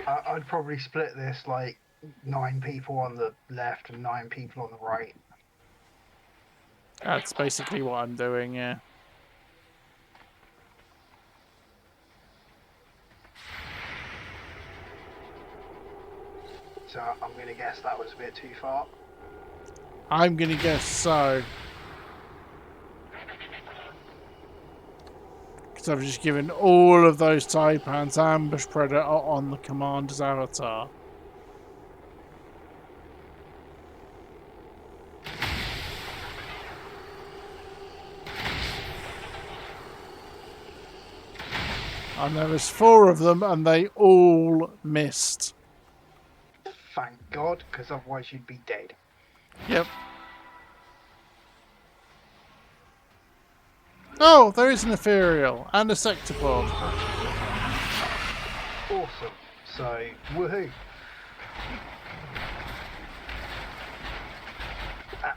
Speaker 6: I'd probably split this like 9 people on the left and 9 people on the right.
Speaker 1: That's basically what I'm doing, yeah.
Speaker 6: So I'm going to guess that was a bit too far.
Speaker 1: I'm going to guess so. Because I've just given all of those Taipans Ambush Predator on the commander's avatar. And there was 4 of them and they all missed.
Speaker 6: Thank God, because otherwise you'd be dead.
Speaker 1: Yep. Oh, there is an ethereal and a sectopod.
Speaker 6: Awesome. So, woohoo.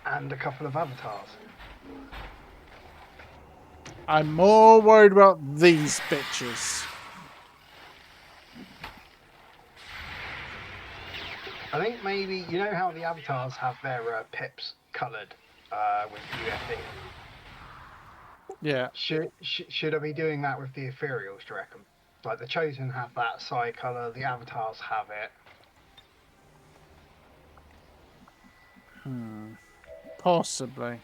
Speaker 6: And a couple of avatars.
Speaker 1: I'm more worried about these bitches.
Speaker 6: I think maybe, you know how the avatars have their pips coloured with UFE?
Speaker 1: Yeah.
Speaker 6: Should I be doing that with the ethereals, do you reckon? Like the Chosen have that side colour, the avatars have it.
Speaker 1: Possibly.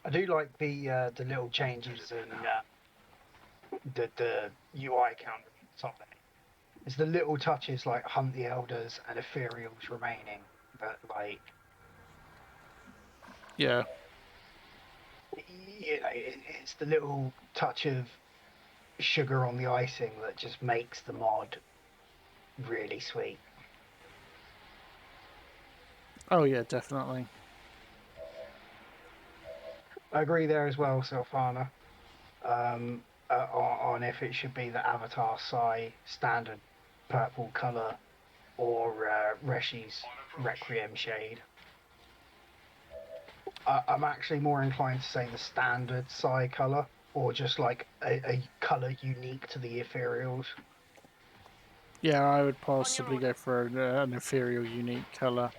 Speaker 6: I do like the little changes in the UI counter at the top there. It's the little touches like hunt the elders and ethereals remaining, but like,
Speaker 1: Yeah.
Speaker 6: you know, it's the little touch of sugar on the icing that just makes the mod really sweet.
Speaker 1: Oh yeah, definitely.
Speaker 6: I agree there as well, Silfana. On if it should be the Avatar Sai standard purple colour or Reshi's Requiem shade. I'm actually more inclined to say the standard Sai colour, or just like a colour unique to the ethereals.
Speaker 1: Yeah, I would possibly go for an ethereal unique colour.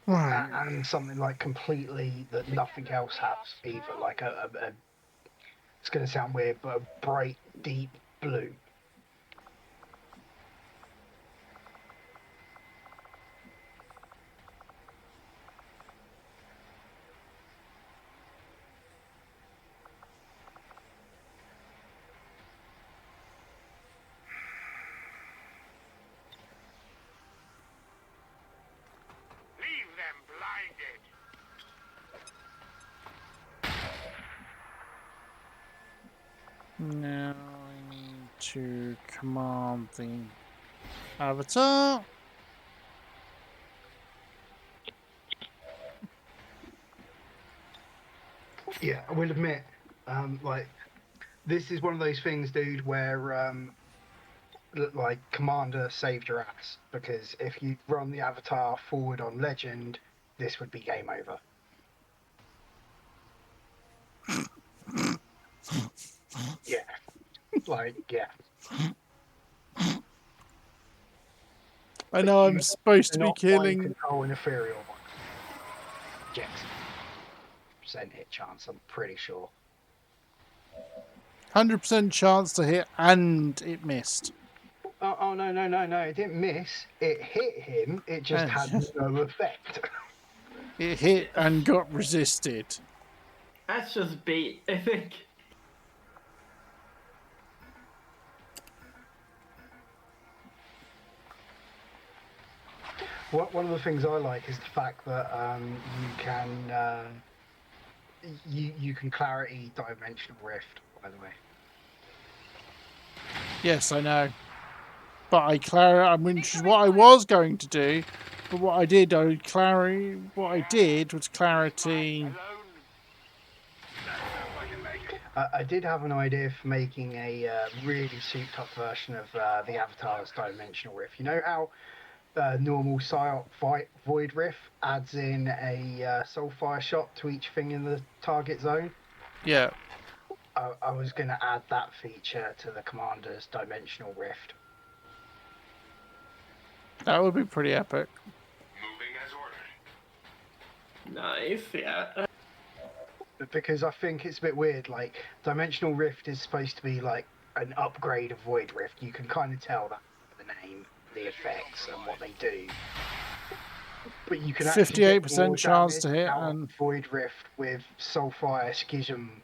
Speaker 1: Right.
Speaker 6: And something like completely that nothing else has either, like a it's going to sound weird, but a bright, deep blue.
Speaker 4: Leave them blinded.
Speaker 1: Now I need to command the avatar.
Speaker 6: Yeah, I will admit, like, this is one of those things, dude, where like Commander saved your ass, because if you run the avatar forward on Legend, this would be game over. Yeah, like, yeah.
Speaker 1: I know I'm supposed to be
Speaker 6: Not
Speaker 1: killing.
Speaker 6: control an ethereal one. Yes. % hit chance, I'm pretty sure.
Speaker 1: 100% chance to hit, and it missed.
Speaker 6: Oh no, it didn't miss. It hit him, it just had no effect.
Speaker 1: It hit and got resisted.
Speaker 7: That's just bait, I think.
Speaker 6: One of the things I like is the fact that you can clarity dimensional rift, by the way.
Speaker 1: Yes, I know. But I which is what I was going to do. But what I did, what I did was clarity.
Speaker 6: I did have an idea for making a really souped up version of the Avatar's dimensional rift. You know how normal Psyop Void Rift adds in a Soulfire shot to each thing in the target zone?
Speaker 1: Yeah.
Speaker 6: I was going to add that feature to the Commander's dimensional rift.
Speaker 1: That would be pretty epic.
Speaker 4: Moving as ordered.
Speaker 7: Nice, yeah.
Speaker 6: Because I think it's a bit weird, like, Dimensional Rift is supposed to be like an upgrade of Void Rift. You can kind of tell that the name, the effects, and what they do. But you can actually get
Speaker 1: 58%
Speaker 6: more
Speaker 1: chance to
Speaker 6: damage
Speaker 1: hit
Speaker 6: out of
Speaker 1: and
Speaker 6: Void Rift with Soulfire Schism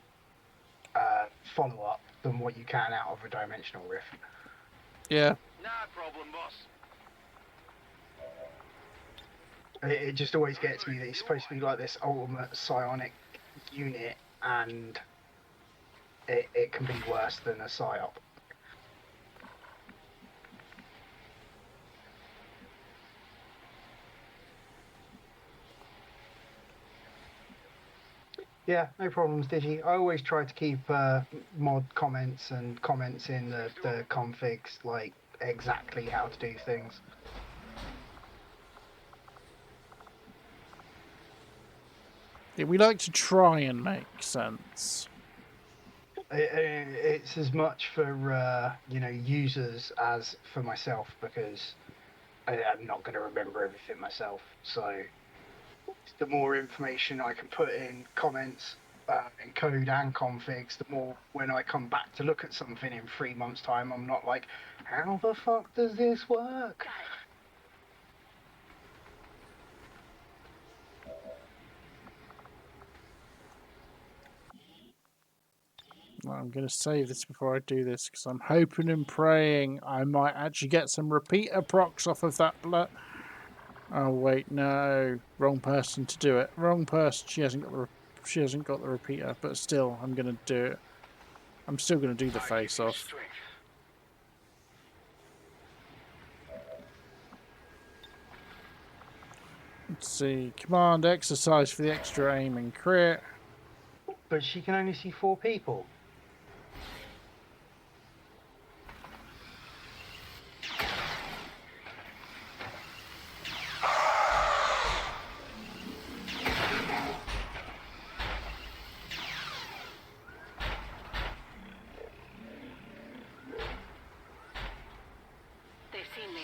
Speaker 6: follow-up than what you can out of a Dimensional Rift.
Speaker 1: yeah.
Speaker 2: Nah problem, boss.
Speaker 6: It just always gets me that he's supposed to be like this ultimate psionic unit, and it can be worse than a psyop. Yeah, no problems, Digi. I always try to keep mod comments and comments in the configs, like, exactly how to do things.
Speaker 1: Yeah, we like to try and make sense.
Speaker 6: It's as much for users as for myself, because I'm not going to remember everything myself. So the more information I can put in comments, in code and configs, the more when I come back to look at something in 3 months' time, I'm not like, how the fuck does this work?
Speaker 1: I'm going to save this before I do this, because I'm hoping and praying I might actually get some repeater procs off of that Oh wait, no, wrong person to do it. Wrong person. She hasn't got the repeater, but still, I'm going to do it. I'm still going to do the face off. Let's see. Command exercise for the extra aim and crit.
Speaker 6: But she can only see 4 people.
Speaker 5: They've seen me.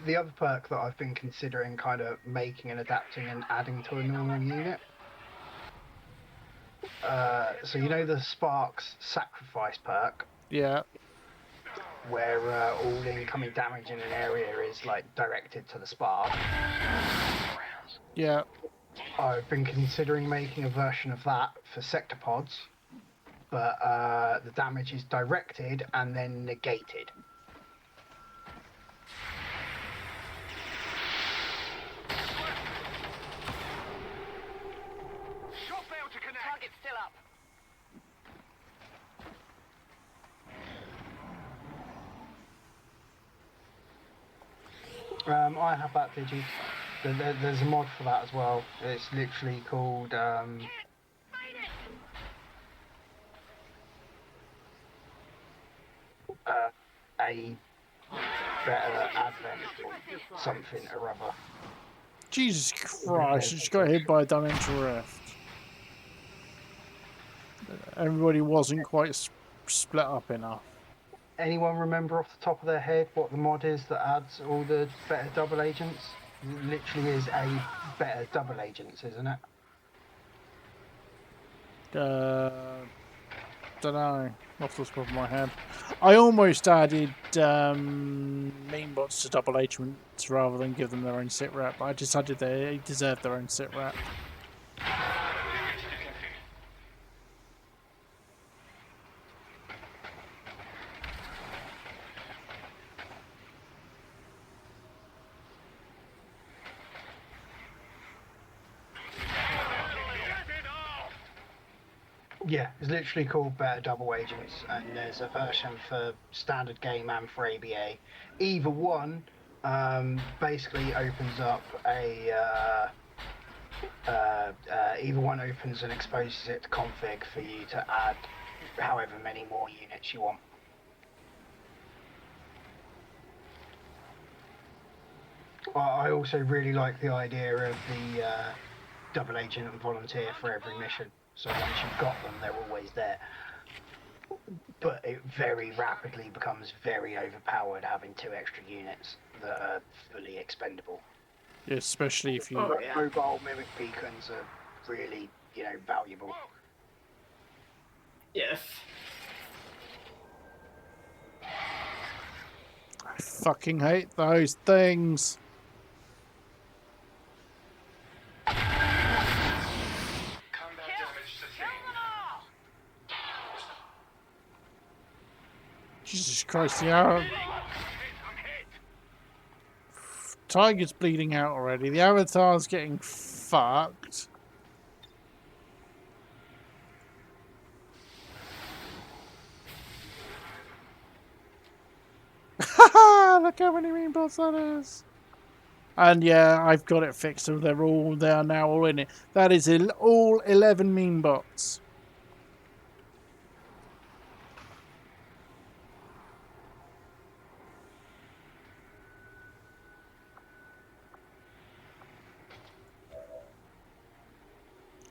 Speaker 6: The other perk that I've been considering kind of making and adapting and adding to a normal unit. So you know the Sparks Sacrifice perk?
Speaker 1: Yeah.
Speaker 6: Where all incoming damage in an area is like directed to the spark.
Speaker 1: Yeah.
Speaker 6: I've been considering making a version of that for sector pods, but the damage is directed and then negated.
Speaker 5: Target's still up.
Speaker 6: I have that, Digi. There's a mod for that as well. It's literally called a better Advent something or other.
Speaker 1: Jesus Christ, I just got hit by a dimensional rift. Everybody wasn't quite split up enough.
Speaker 6: Anyone remember off the top of their head what the mod is that adds all the better double agents? It literally is a better double agents, isn't it?
Speaker 1: Don't know, off the top of my head. I almost added meme bots to double agents rather than give them their own sit rep. I decided they deserve their own sit rep.
Speaker 6: Yeah, it's literally called Better Double Agents, and there's a version for standard game and for ABA. Either one basically opens up either one opens and exposes it to config for you to add however many more units you want. I also really like the idea of the double agent and volunteer for every mission. So once you've got them, they're always there. But it very rapidly becomes very overpowered having 2 extra units that are fully expendable.
Speaker 1: Yeah, especially if you...
Speaker 6: Mobile mimic beacons are really, valuable.
Speaker 7: Yes.
Speaker 1: I fucking hate those things. Jesus Christ, the arrow... Tiger's bleeding out already. The Avatar's getting fucked. Haha! Look how many meatballs that is. And yeah, I've got it fixed, so they are now all in it. That is all 11 meme bots.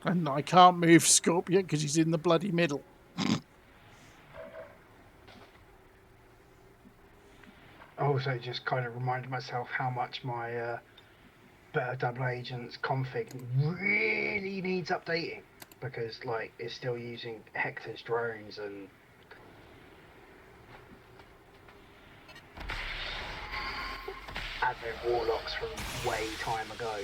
Speaker 1: And I can't move Scorpion because he's in the bloody middle.
Speaker 6: Also, just kind of reminded myself how much my Better Double Agents config really needs updating, because it's still using Hector's drones and Advent Warlocks from way time ago.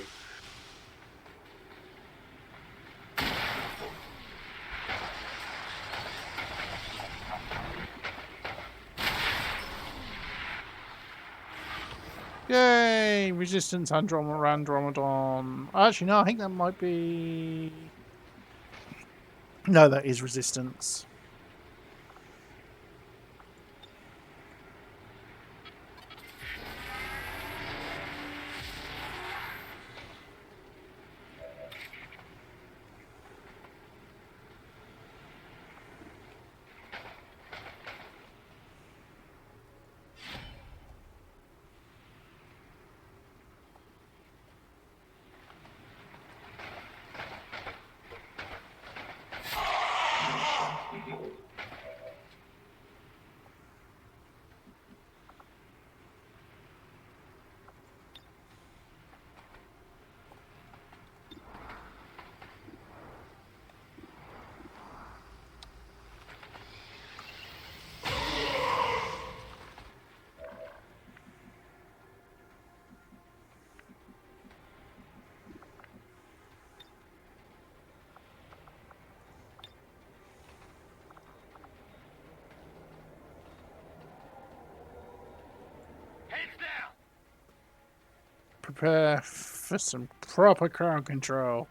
Speaker 1: Yay! Resistance Andromedon. Actually, no, I think that might be... No, that is Resistance. Prepare for some proper crowd control.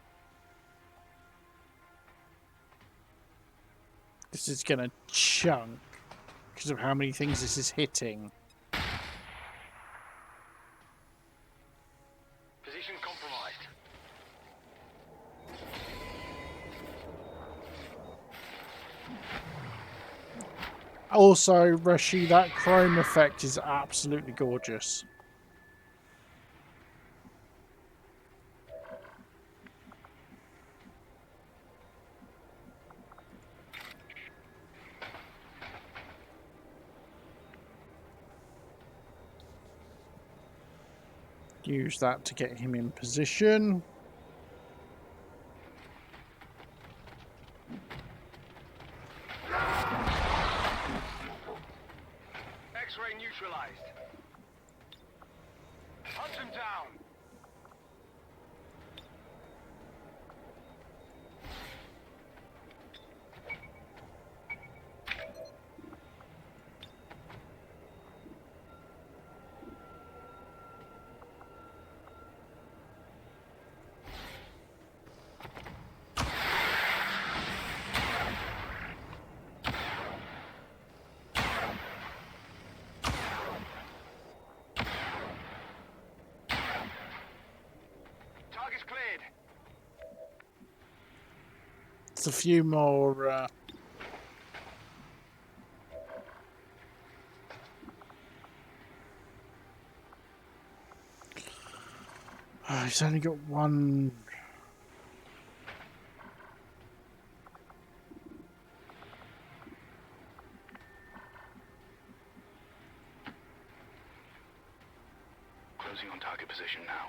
Speaker 1: This is gonna chunk because of how many things this is hitting.
Speaker 2: Communication compromised.
Speaker 1: Also, Reshi, that chrome effect is absolutely gorgeous. Use that to get him in position.
Speaker 2: X-ray neutralized. Hunt him down. Target's cleared.
Speaker 1: It's a few more. He's only got one.
Speaker 2: Closing on target position now.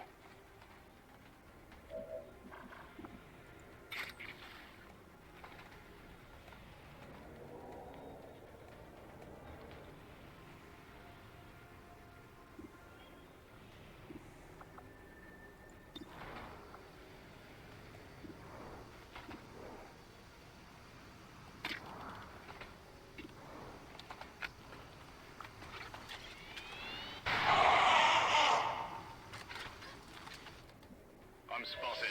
Speaker 2: I'm spotted.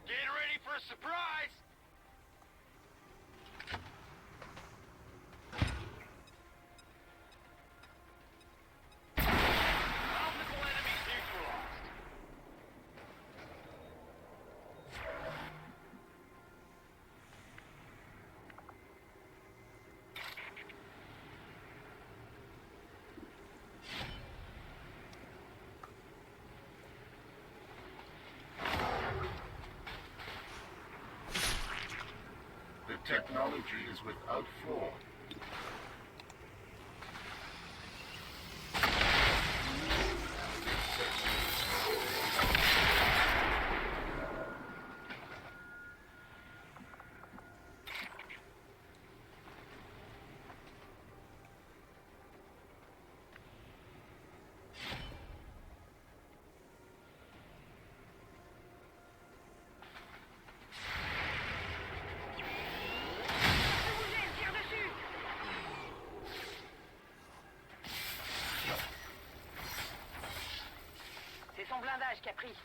Speaker 2: Getting ready for a surprise! Multiple enemies neutralized.
Speaker 4: The technology is without flaw.
Speaker 5: C'est son blindage qui a pris.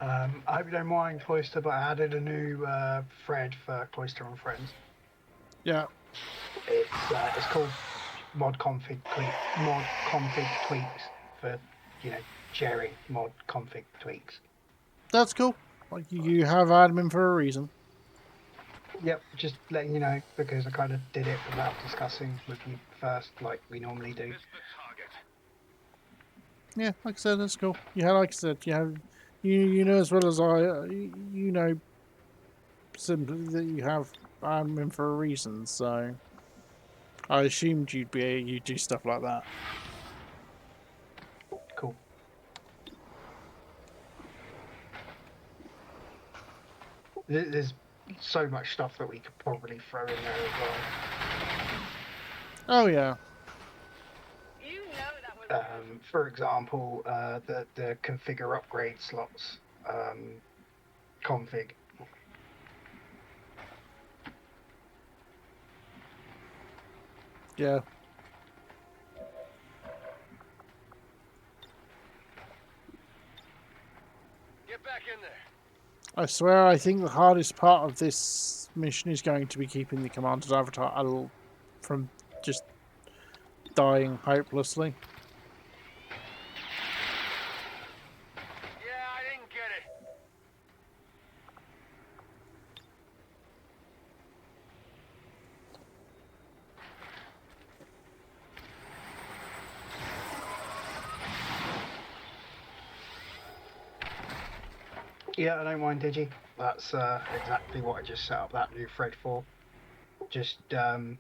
Speaker 6: I hope you don't mind, Cloister, but I added a new thread for Cloister and Friends.
Speaker 1: Yeah.
Speaker 6: It's called mod config tweaks for, you know, sharing mod config tweaks.
Speaker 1: That's cool. Like you have admin for a reason.
Speaker 6: Yep, just letting you know because I kind of did it without discussing with you first, like we normally do.
Speaker 2: Missed the target.
Speaker 1: Yeah, like I said, that's cool. Yeah, like I said, you have, you know as well as I, you know, simply that you have admin for a reason. So I assumed you'd do stuff like that.
Speaker 6: Cool. There's so much stuff that we could probably throw in there as well.
Speaker 1: Oh yeah.
Speaker 5: You know that was
Speaker 6: For example, the configure upgrade slots. config.
Speaker 1: Yeah.
Speaker 2: Get back in there.
Speaker 1: I swear, I think the hardest part of this mission is going to be keeping the Commander's Avatar from just dying hopelessly.
Speaker 2: Yeah, I didn't get it.
Speaker 6: Yeah, I don't mind, Digi. That's exactly what I just set up that new thread for. Just the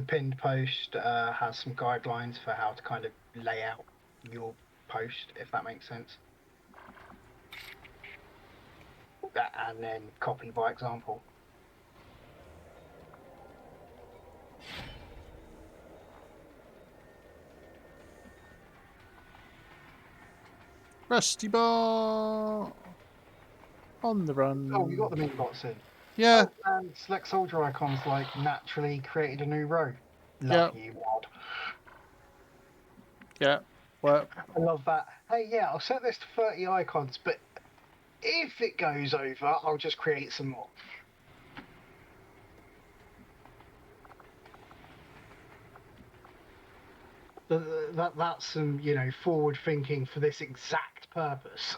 Speaker 6: pinned post has some guidelines for how to kind of lay out your post, if that makes sense. And then copy by example.
Speaker 1: Rusty Bar on the run.
Speaker 6: Oh, you got the mini bots in.
Speaker 1: Yeah,
Speaker 6: Oh, and select soldier icons like naturally created a new row.
Speaker 1: Yeah.
Speaker 6: Love you, mod.
Speaker 1: yeah. Well,
Speaker 6: I love that. Hey, yeah, I'll set this to 30 icons, but if it goes over, I'll just create some more. That's some, forward thinking for this exact purpose.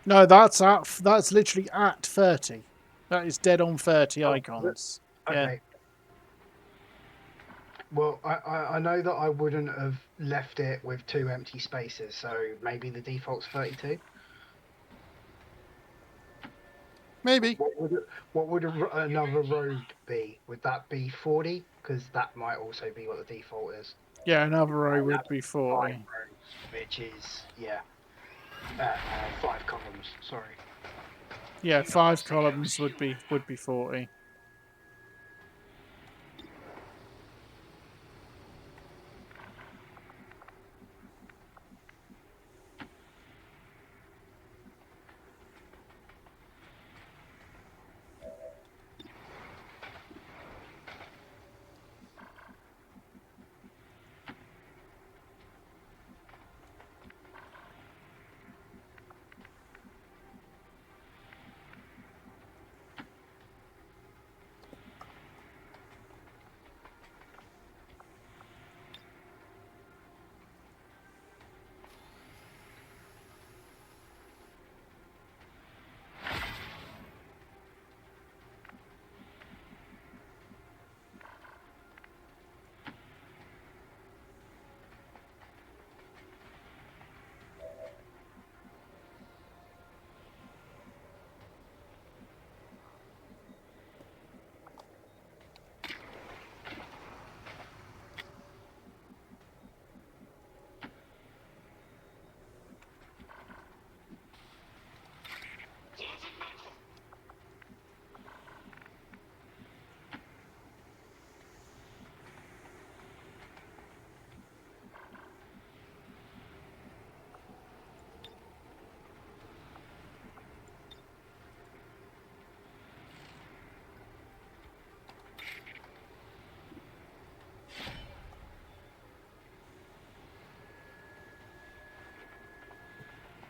Speaker 1: no, that's literally at 30. That is dead on 30
Speaker 6: Oh,
Speaker 1: icons.
Speaker 6: Okay. Well, I know that I wouldn't have left it with 2 empty spaces, so maybe the default's 32.
Speaker 1: Maybe.
Speaker 6: What would another row be? Would that be 40? Because that might also be what the default is.
Speaker 1: Yeah, another row would be
Speaker 6: 5
Speaker 1: 40.
Speaker 6: rows, which is 5 columns. Sorry.
Speaker 1: Yeah, 5 columns would be 40.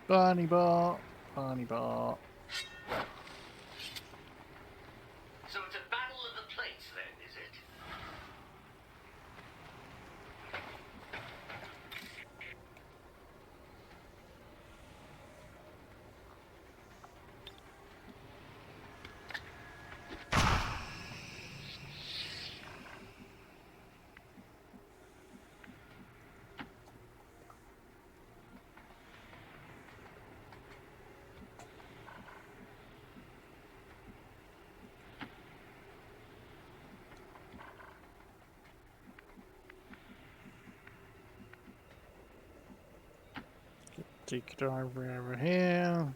Speaker 1: Barney Bar. Barney Bar.
Speaker 9: So it's a battle of the plates then, is it?
Speaker 1: Take it over here.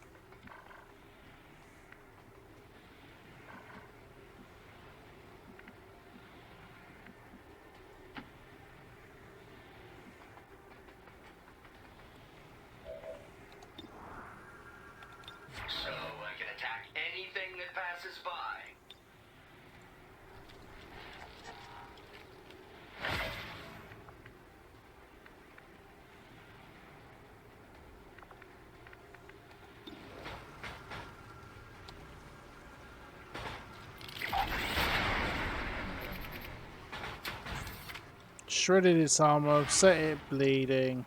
Speaker 1: shredded its armor, set it bleeding.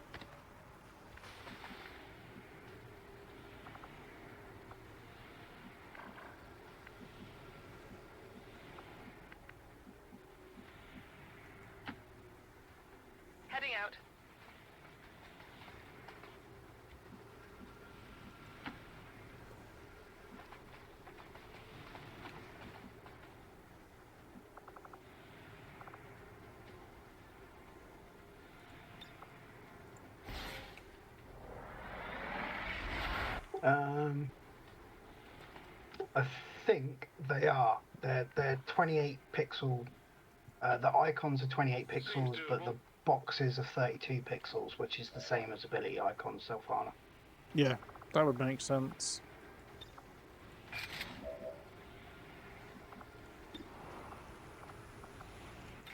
Speaker 5: Heading out.
Speaker 6: I think they are. They're 28 pixel. The icons are 28 pixels, but the boxes are 32 pixels, which is the same as ability icons so far.
Speaker 1: Yeah, that would make sense.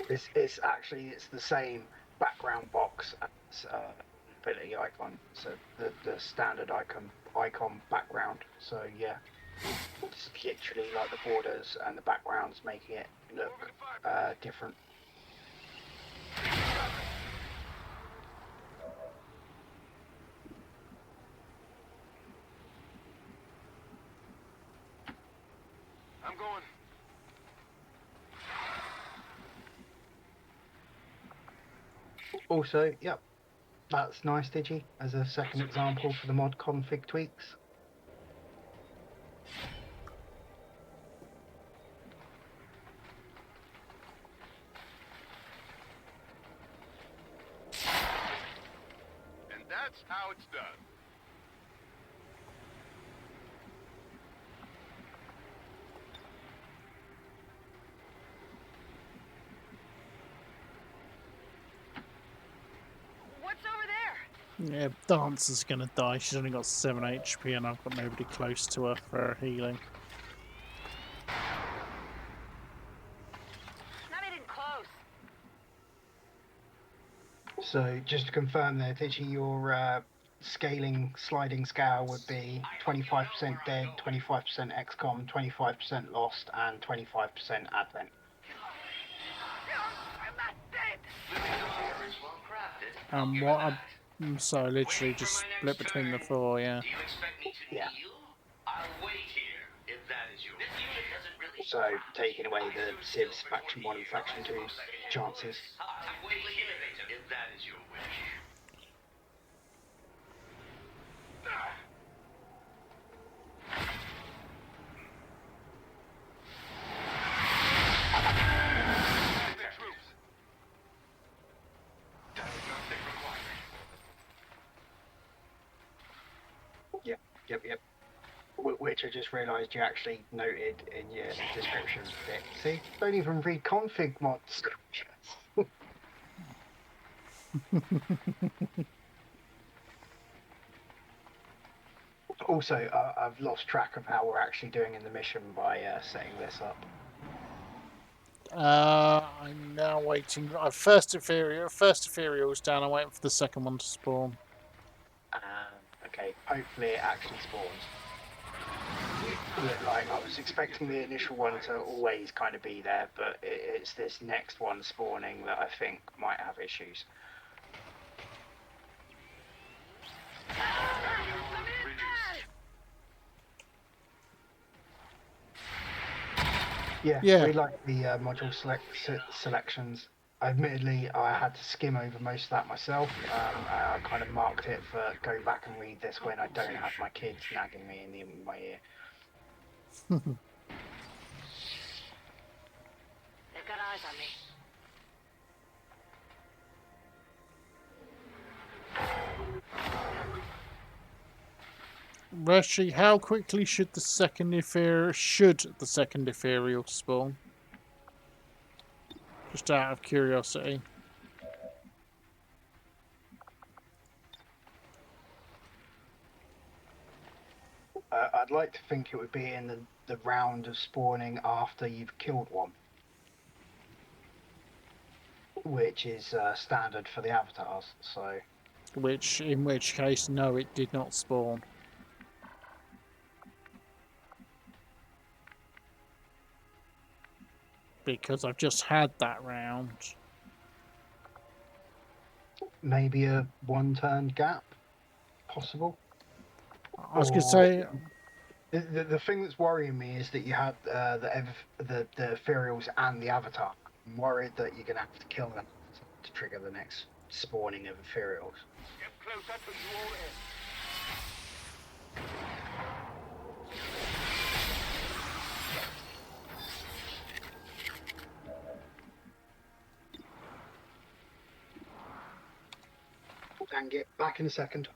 Speaker 6: It's actually the same background box as ability icon. So the standard icon background. So yeah, it's literally like the borders and the backgrounds making it look different.
Speaker 2: I'm going.
Speaker 6: Also, yep, that's nice, Digi, as a second example for the mod config tweaks.
Speaker 4: And that's how it's done.
Speaker 5: What's over there?
Speaker 1: Yeah, Dancer's gonna die. She's only got 7 HP and I've got nobody close to her for her healing.
Speaker 5: Not even close.
Speaker 6: So just to confirm there, Digi, your scaling sliding scale would be 25% dead, 25% XCOM, 25% lost, and 25% Advent.
Speaker 5: I'm not dead.
Speaker 1: What? So literally just split between the 4. Yeah.
Speaker 10: Do you expect me to
Speaker 6: Yeah.
Speaker 10: kneel? I'll wait here, if that is your wish. This unit doesn't really
Speaker 6: So taking away the Civs Faction 1 and Faction 2's chances.
Speaker 10: I'll wait here, if that is your wish.
Speaker 6: Yep. Which I just realised you actually noted in your description bit. See, don't even read config mod descriptions. Also, I've lost track of how we're actually doing in the mission by setting this up.
Speaker 1: I'm now waiting. First ethereal's down. I'm waiting for the second one to spawn.
Speaker 6: Okay, hopefully it actually spawns. Like, I was expecting the initial one to always kind of be there, but it's this next one spawning that I think might have issues. Yeah, we like the module selections. Admittedly, I had to skim over most of that myself. I kind of marked it for go back and read this when I don't have my kids nagging me in my ear.
Speaker 5: They've got eyes on me.
Speaker 1: Rashi, how quickly should the second ethereal spawn? Just out of curiosity.
Speaker 6: I'd like to think it would be in the round of spawning after you've killed one, which is standard for the avatars. So,
Speaker 1: In which case, no, it did not spawn. Because I've just had that round.
Speaker 6: maybe a 1-turn gap possible.
Speaker 1: I was going to
Speaker 6: Or-
Speaker 1: say,
Speaker 6: The thing that's worrying me is that you had the ethereals and the avatar. I'm worried that you're going to have to kill them to trigger the next spawning of ethereals.
Speaker 4: Get closer to you all in.
Speaker 6: And get back in a second.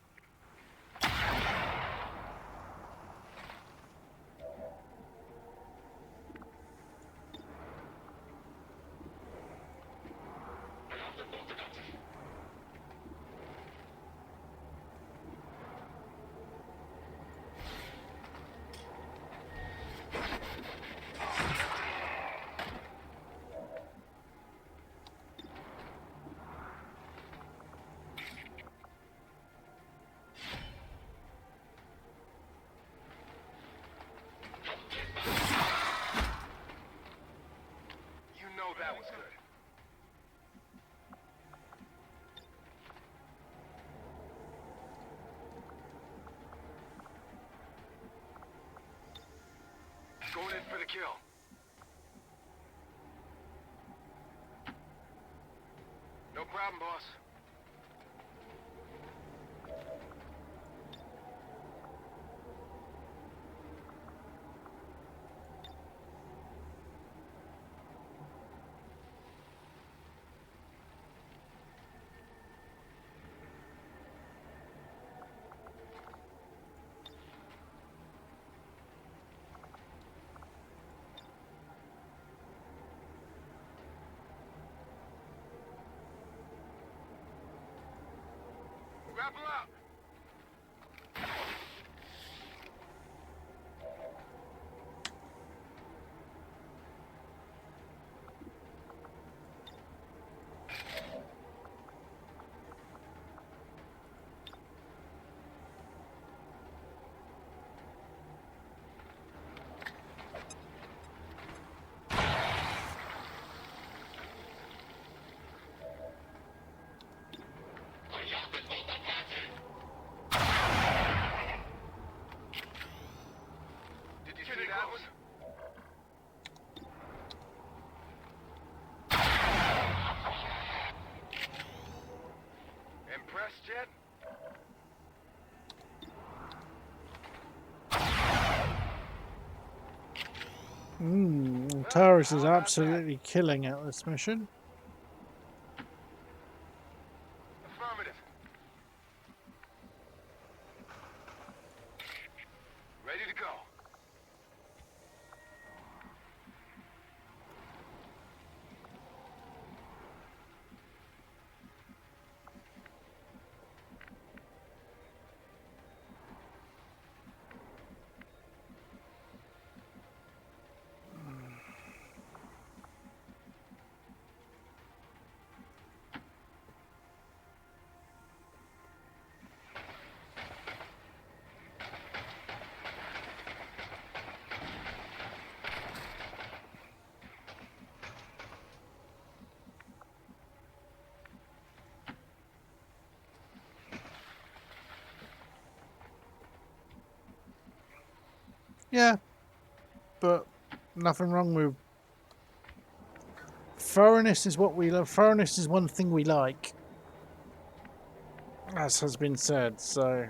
Speaker 2: You know that was good. Going in for the kill. No problem, boss. Grapple up! Did you see that one? Impressed yet?
Speaker 1: Taurus is absolutely killing it this mission.
Speaker 2: Affirmative. Ready to go.
Speaker 1: Yeah, but nothing wrong with thoroughness. Is what we love. Thoroughness is one thing we like, as has been said. So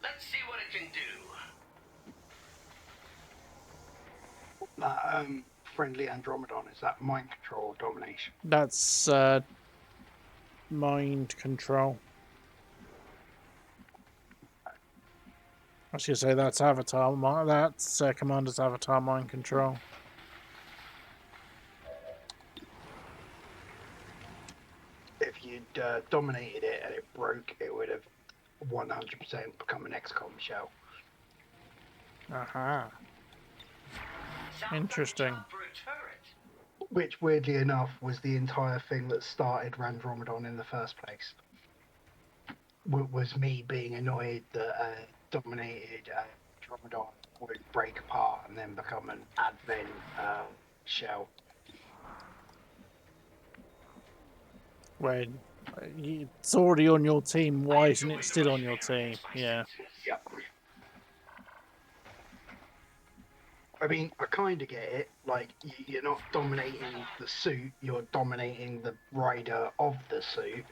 Speaker 10: Let's see what it can do.
Speaker 6: Friendly Andromedon, is that mind control or domination?
Speaker 1: that's mind control. I was gonna say that's Avatar. That's Commander's Avatar mind control.
Speaker 6: If you'd dominated it and it broke, it would have 100% become an XCOM shell.
Speaker 1: Aha.
Speaker 10: Sounds like a
Speaker 1: Interesting.
Speaker 10: job for a turret.
Speaker 6: Which, weirdly enough, was the entire thing that started Randromedon in the first place. Was me being annoyed that dominated Andromedon would break apart and then become an advent shell.
Speaker 1: When it's already on your team, why isn't it still on your team? Yeah.
Speaker 6: Yep. I mean, I kind of get it. Like, you're not dominating the suit, you're dominating the rider of the suit.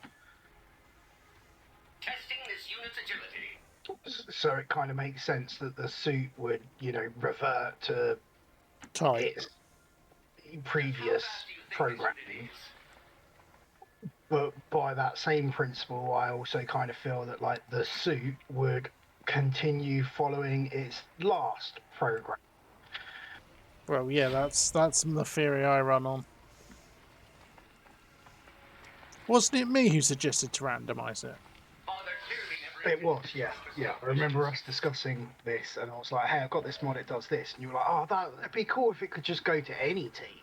Speaker 10: Testing this unit's agility.
Speaker 6: So it kind of makes sense that the suit would, revert to
Speaker 1: Type.
Speaker 6: its previous programming. But by that same principle, I also kind of feel that, like, the suit would continue following its last program.
Speaker 1: Well, yeah, that's the theory I run on. Wasn't it me who suggested to randomize it?
Speaker 6: It was, yeah. I remember us discussing this, and I was like, hey, I've got this mod, it does this. And you were like, oh, that'd be cool if it could just go to any team.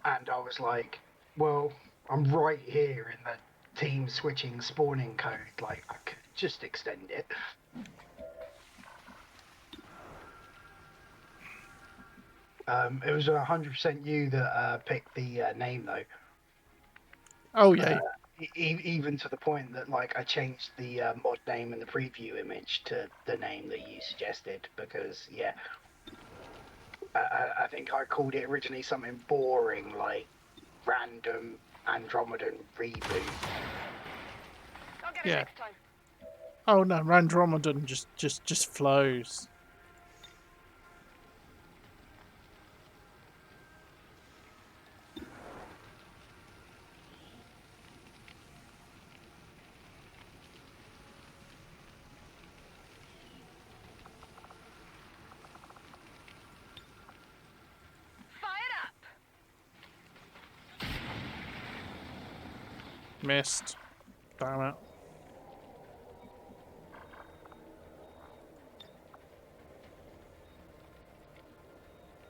Speaker 6: And I was like, well, I'm right here in the team switching spawning code. Like, I could just extend it. It was 100% you that picked the name, though.
Speaker 1: Oh, yeah.
Speaker 6: Even to the point that, like, I changed the mod name and the preview image to the name that you suggested, because, yeah, I think I called it originally something boring, like random Andromedan reboot.
Speaker 5: I'll get it
Speaker 1: Yeah.
Speaker 5: next time.
Speaker 1: Oh no, Andromedan just flows. Missed. Damn it.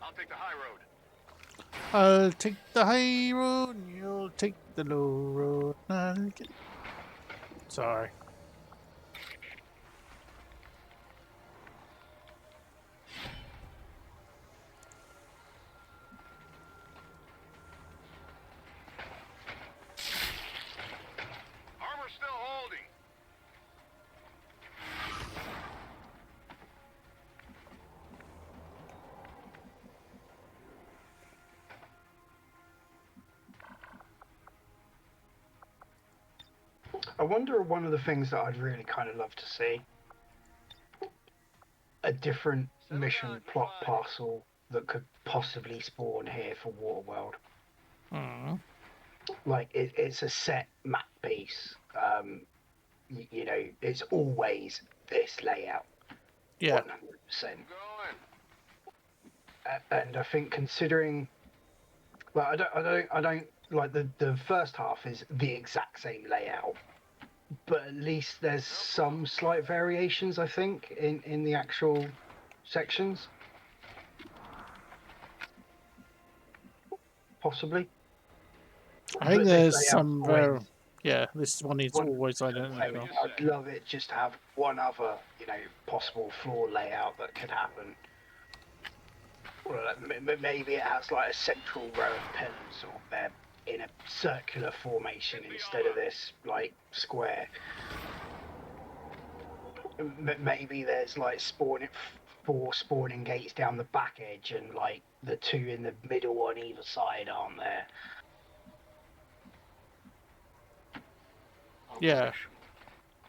Speaker 2: I'll take the high road.
Speaker 1: I'll take the high road and you'll take the low road. Sorry.
Speaker 2: Armor's still holding.
Speaker 6: I wonder, one of the things that I'd really kind of love to see, a different mission plot parcel that could possibly spawn here for Waterworld.
Speaker 1: Mm.
Speaker 6: Like, it's a set map piece. It's always this layout.
Speaker 1: Yeah.
Speaker 6: 100%. And I think, considering, like, I don't like the first half is the exact same layout, but at least there's some slight variations, I think, in the actual sections. Possibly.
Speaker 1: I think
Speaker 6: But this
Speaker 1: there's
Speaker 6: layout's
Speaker 1: some
Speaker 6: always
Speaker 1: yeah, this one is always identical.
Speaker 6: I'd love it just to have one other, possible floor layout that could happen. Well, maybe it has like a central row of pillars, or they're in a circular formation instead of this like square. Maybe there's like four spawning gates down the back edge, and like the two in the middle on either side aren't there.
Speaker 1: Yeah.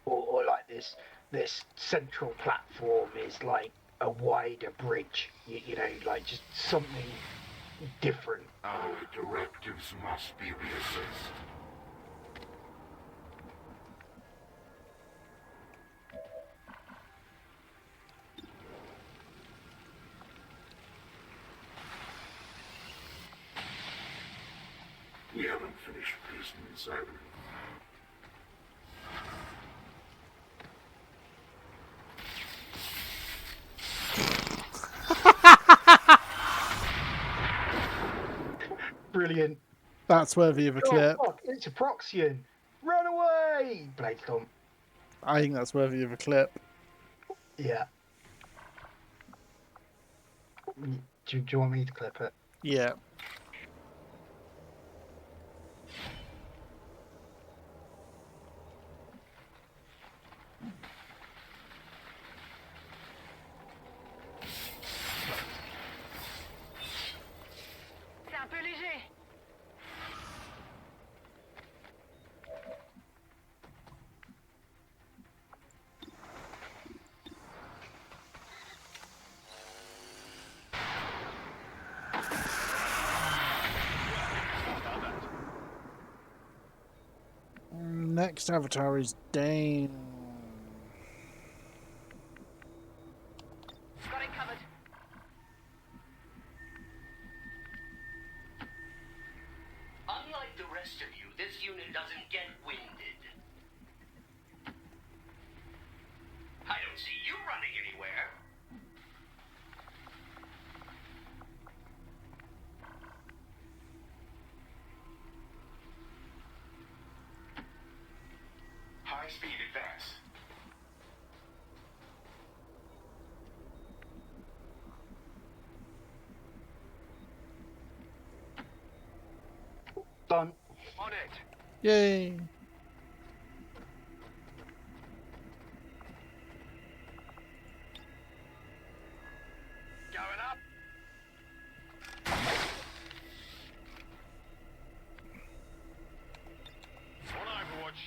Speaker 6: Or like this central platform is like a wider bridge, like just something different.
Speaker 4: Our directives must be reassessed. We haven't finished business, have we?
Speaker 6: Brilliant.
Speaker 1: That's worthy of a clip.
Speaker 6: Fuck, it's a Proxian. Run away! Blade Stomp.
Speaker 1: I think that's worthy of a clip.
Speaker 6: Yeah. Do you want me to clip it?
Speaker 1: Yeah.
Speaker 5: C'est un peu léger.
Speaker 1: Next avatar is Dane.
Speaker 5: Got it covered.
Speaker 10: Unlike the rest of you, this unit doesn't get winded. I don't see you running anywhere.
Speaker 4: High speed advance.
Speaker 6: Done.
Speaker 2: On it.
Speaker 1: Yay!
Speaker 2: Going up. On Overwatch.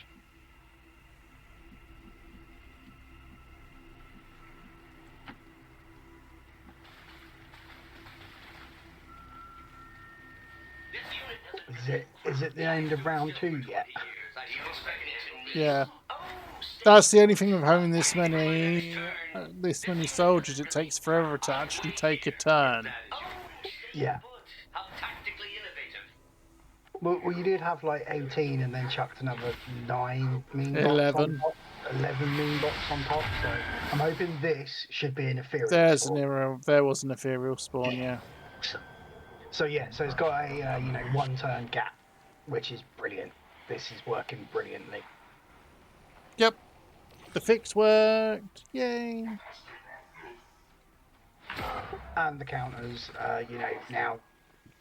Speaker 10: This unit doesn't
Speaker 6: Is it the end of round 2 yet?
Speaker 1: Yeah. That's the only thing with having this many soldiers. It takes forever to actually take a turn.
Speaker 6: Yeah.
Speaker 10: How tactically innovative.
Speaker 6: Well, you did have like 18 and then chucked another 9 mean bots
Speaker 1: 11.
Speaker 6: on top. 11 mean bots on top. So I'm hoping this should be an ethereal.
Speaker 1: There's
Speaker 6: spawn.
Speaker 1: there was an ethereal spawn, yeah.
Speaker 6: So yeah, so it's got a 1 turn gap, which is brilliant. This is working brilliantly.
Speaker 1: Yep. The fix worked. Yay.
Speaker 6: And the counters, now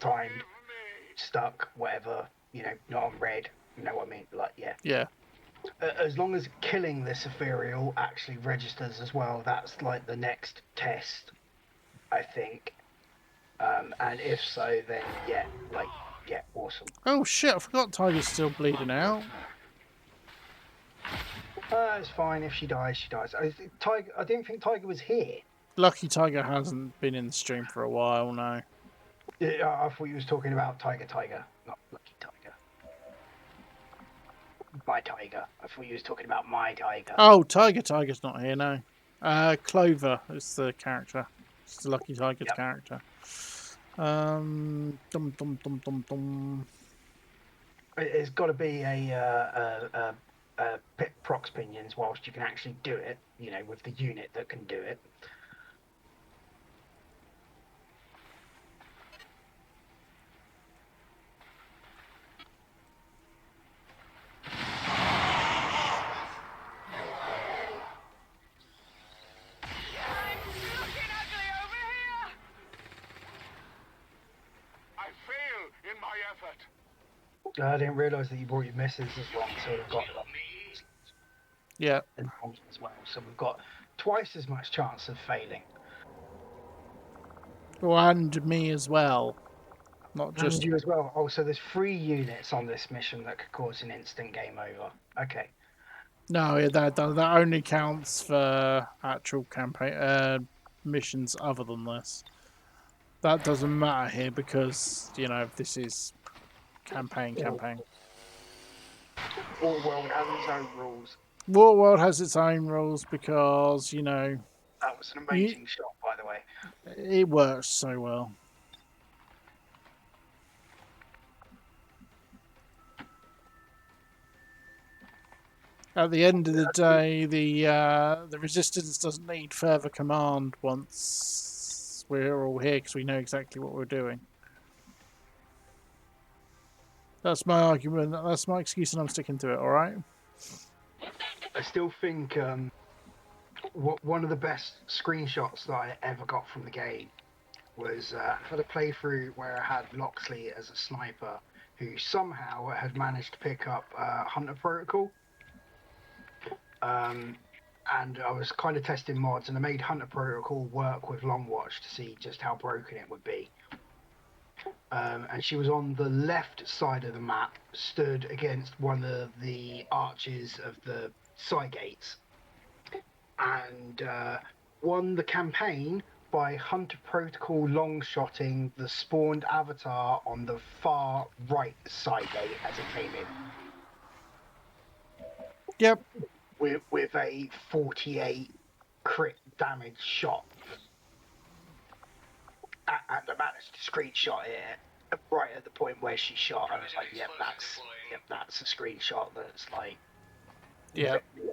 Speaker 6: timed, stuck, whatever, not on red. You know what I mean? Like, yeah.
Speaker 1: Yeah.
Speaker 6: As long as killing this ethereal actually registers as well, that's like the next test, I think. And if so, then yeah, awesome.
Speaker 1: Oh shit, I forgot Tiger's still bleeding out.
Speaker 6: It's fine. If she dies, she dies. I didn't think Tiger was here.
Speaker 1: Lucky Tiger hasn't been in the stream for a while now.
Speaker 6: Yeah, I thought you was talking about Tiger, not Lucky Tiger. My Tiger. I thought you was talking about my Tiger.
Speaker 1: Oh, Tiger's not here now. Clover is the character. It's the Lucky Tiger's character.
Speaker 6: It's got to be a prox pinions whilst you can actually do it, with the unit that can do it.
Speaker 4: I fail in my effort.
Speaker 6: I didn't realise that you brought your misses as well, so we've got
Speaker 1: Yeah.
Speaker 6: as well. So we've got twice as much chance of failing.
Speaker 1: Oh, and me as well. Not just
Speaker 6: And you as well. Oh, so there's 3 units on this mission that could cause an instant game over. Okay.
Speaker 1: no. That only counts for actual campaign missions other than this. That doesn't matter here because this is campaign.
Speaker 6: Waterworld has its own rules.
Speaker 1: Waterworld has its own rules because
Speaker 6: That was an amazing shot, by the way.
Speaker 1: it works so well. At the end of the day, the resistance doesn't need further command once we're all here because we know exactly what we're doing. That's my argument. That's my excuse, and I'm sticking to it. All right.
Speaker 6: I still think one of the best screenshots that I ever got from the game was had a playthrough where I had Loxley as a sniper, who somehow had managed to pick up Hunter Protocol. And I was kind of testing mods, and I made Hunter Protocol work with Longwatch to see just how broken it would be. And she was on the left side of the map, stood against one of the arches of the side gates, and won the campaign by Hunter Protocol long-shotting the spawned avatar on the far right side gate as it came in.
Speaker 1: Yep.
Speaker 6: With a 48 crit damage shot. And I managed to screenshot it right at the point where she shot. I was like, yep, that's a screenshot that's like...
Speaker 1: Yep.
Speaker 6: Yeah.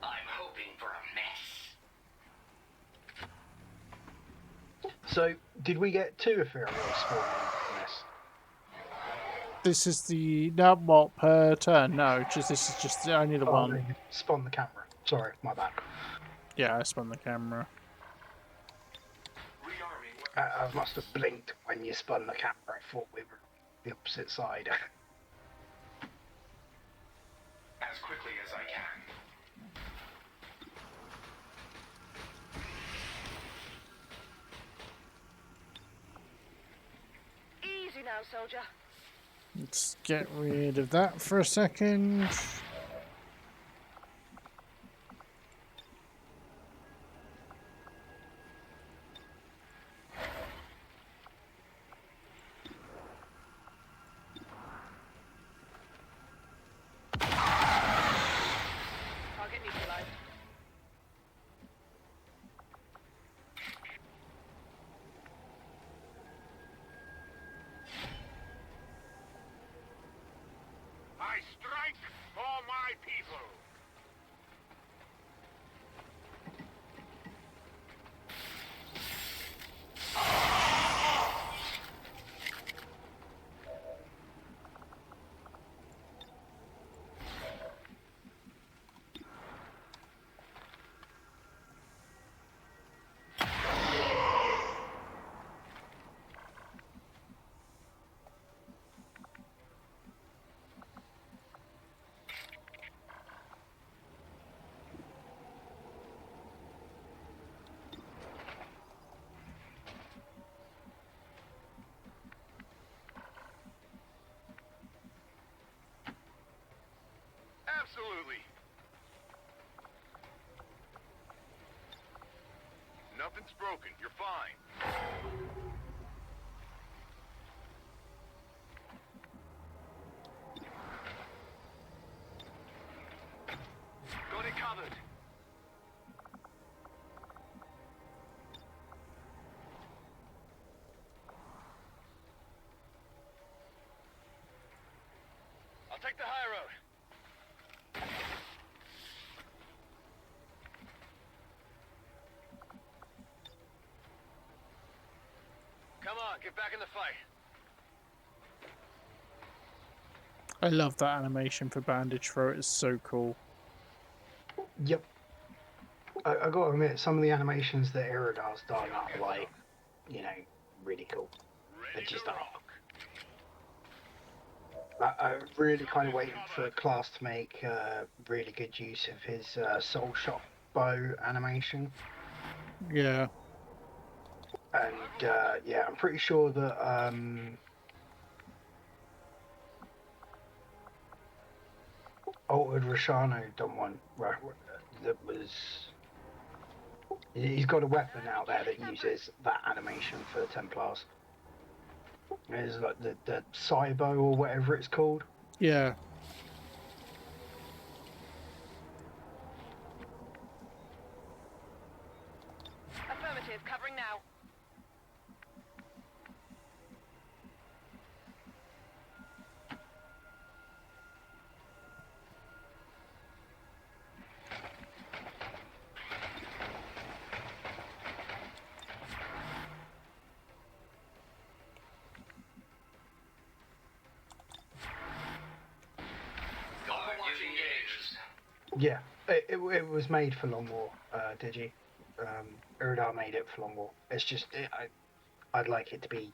Speaker 10: I'm hoping for a mess.
Speaker 6: So, did we get 2 ethereal spawning in this?
Speaker 1: This is the what per turn? No, this is just only the one.
Speaker 6: No, you spun the camera. Sorry, my bad.
Speaker 1: Yeah, I spun the camera.
Speaker 6: I must have blinked when you spun the camera. I thought we were the opposite side.
Speaker 4: As quickly as I can.
Speaker 5: Easy now, soldier.
Speaker 1: Let's get rid of that for a second.
Speaker 5: Target neutralized.
Speaker 4: I strike for my people. Absolutely. Nothing's broken. You're fine. Got it covered. I'll take the high road. Come on, get back in the fight.
Speaker 1: I love that animation for bandage throw. It's so cool.
Speaker 6: Yep. I gotta admit, some of the animations that Iridar's done are like, you know, really cool. They just are. I'm really kind of waiting for Class to make really good use of his soul shot bow animation.
Speaker 1: Yeah.
Speaker 6: And yeah, I'm pretty sure that Altered Rashano done one that was. He's got a weapon out there that uses that animation for the Templars. It's like the Cybo or whatever it's called.
Speaker 1: Yeah.
Speaker 5: Negative. Covering now.
Speaker 6: Yeah, it was made for Long War, Digi. Iridar made it for Long War. It's just, I'd like it to be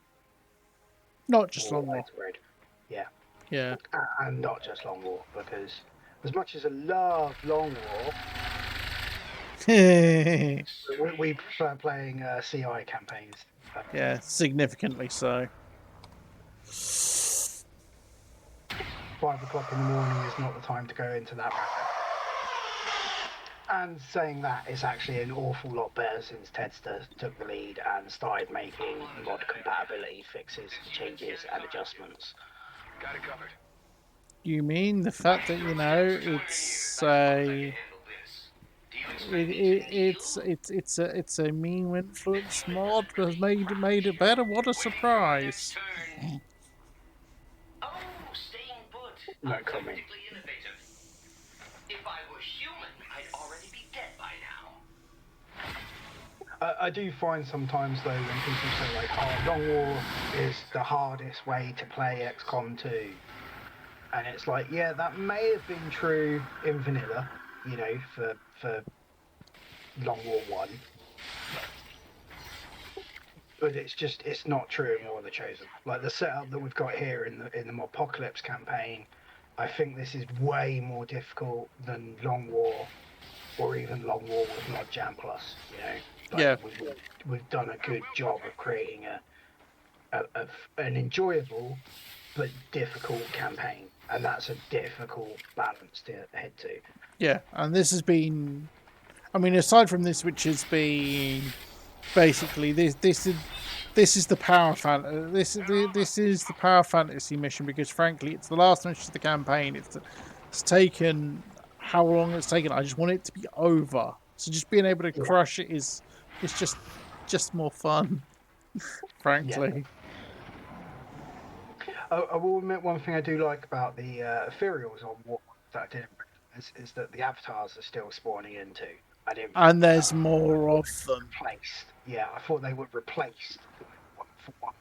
Speaker 1: Not just
Speaker 6: more
Speaker 1: Long War.
Speaker 6: widespread. Yeah.
Speaker 1: Yeah.
Speaker 6: And not just Long War, because as much as I love Long War, we prefer playing CI campaigns.
Speaker 1: Yeah, significantly so.
Speaker 6: 5 o'clock in the morning is not the time to go into that rabbit. And saying that, it's actually an awful lot better since Tedster took the lead and started making mod compatibility fixes, changes, and adjustments.
Speaker 2: Got it covered.
Speaker 1: You mean the fact that, you know, it's a it's a mean influence mod has made it better. What a surprise!
Speaker 10: Oh, staying put.
Speaker 6: No comment.
Speaker 10: Uncritically innovative. If I were human, I'd already be dead by now.
Speaker 6: I do find sometimes though when people say like, "Oh, Long War is the hardest way to play XCOM 2," and it's like, yeah, that may have been true in vanilla, you know, for Long War 1. But it's not true in War of the Chosen. Like the setup that we've got here in the Modpocalypse campaign, I think this is way more difficult than Long War, or even Long War with Mod Jam Plus. You know, like
Speaker 1: Yeah.
Speaker 6: we've done a good job of creating an enjoyable but difficult campaign, and that's a difficult balance to head to.
Speaker 1: Yeah, and this has been, I mean, aside from this, which has been basically this is the power this is the power fantasy mission, because frankly it's the last mission of the campaign. It's taken how long it's taken. I just want it to be over, so just being able to crush it is just more fun. Frankly,
Speaker 6: I will admit one thing I do like about the ethereals on War that I didn't realize is that the avatars are still spawning in too. I didn't.
Speaker 1: And there's more of them.
Speaker 6: Replaced. Yeah, I thought they were replaced one for one.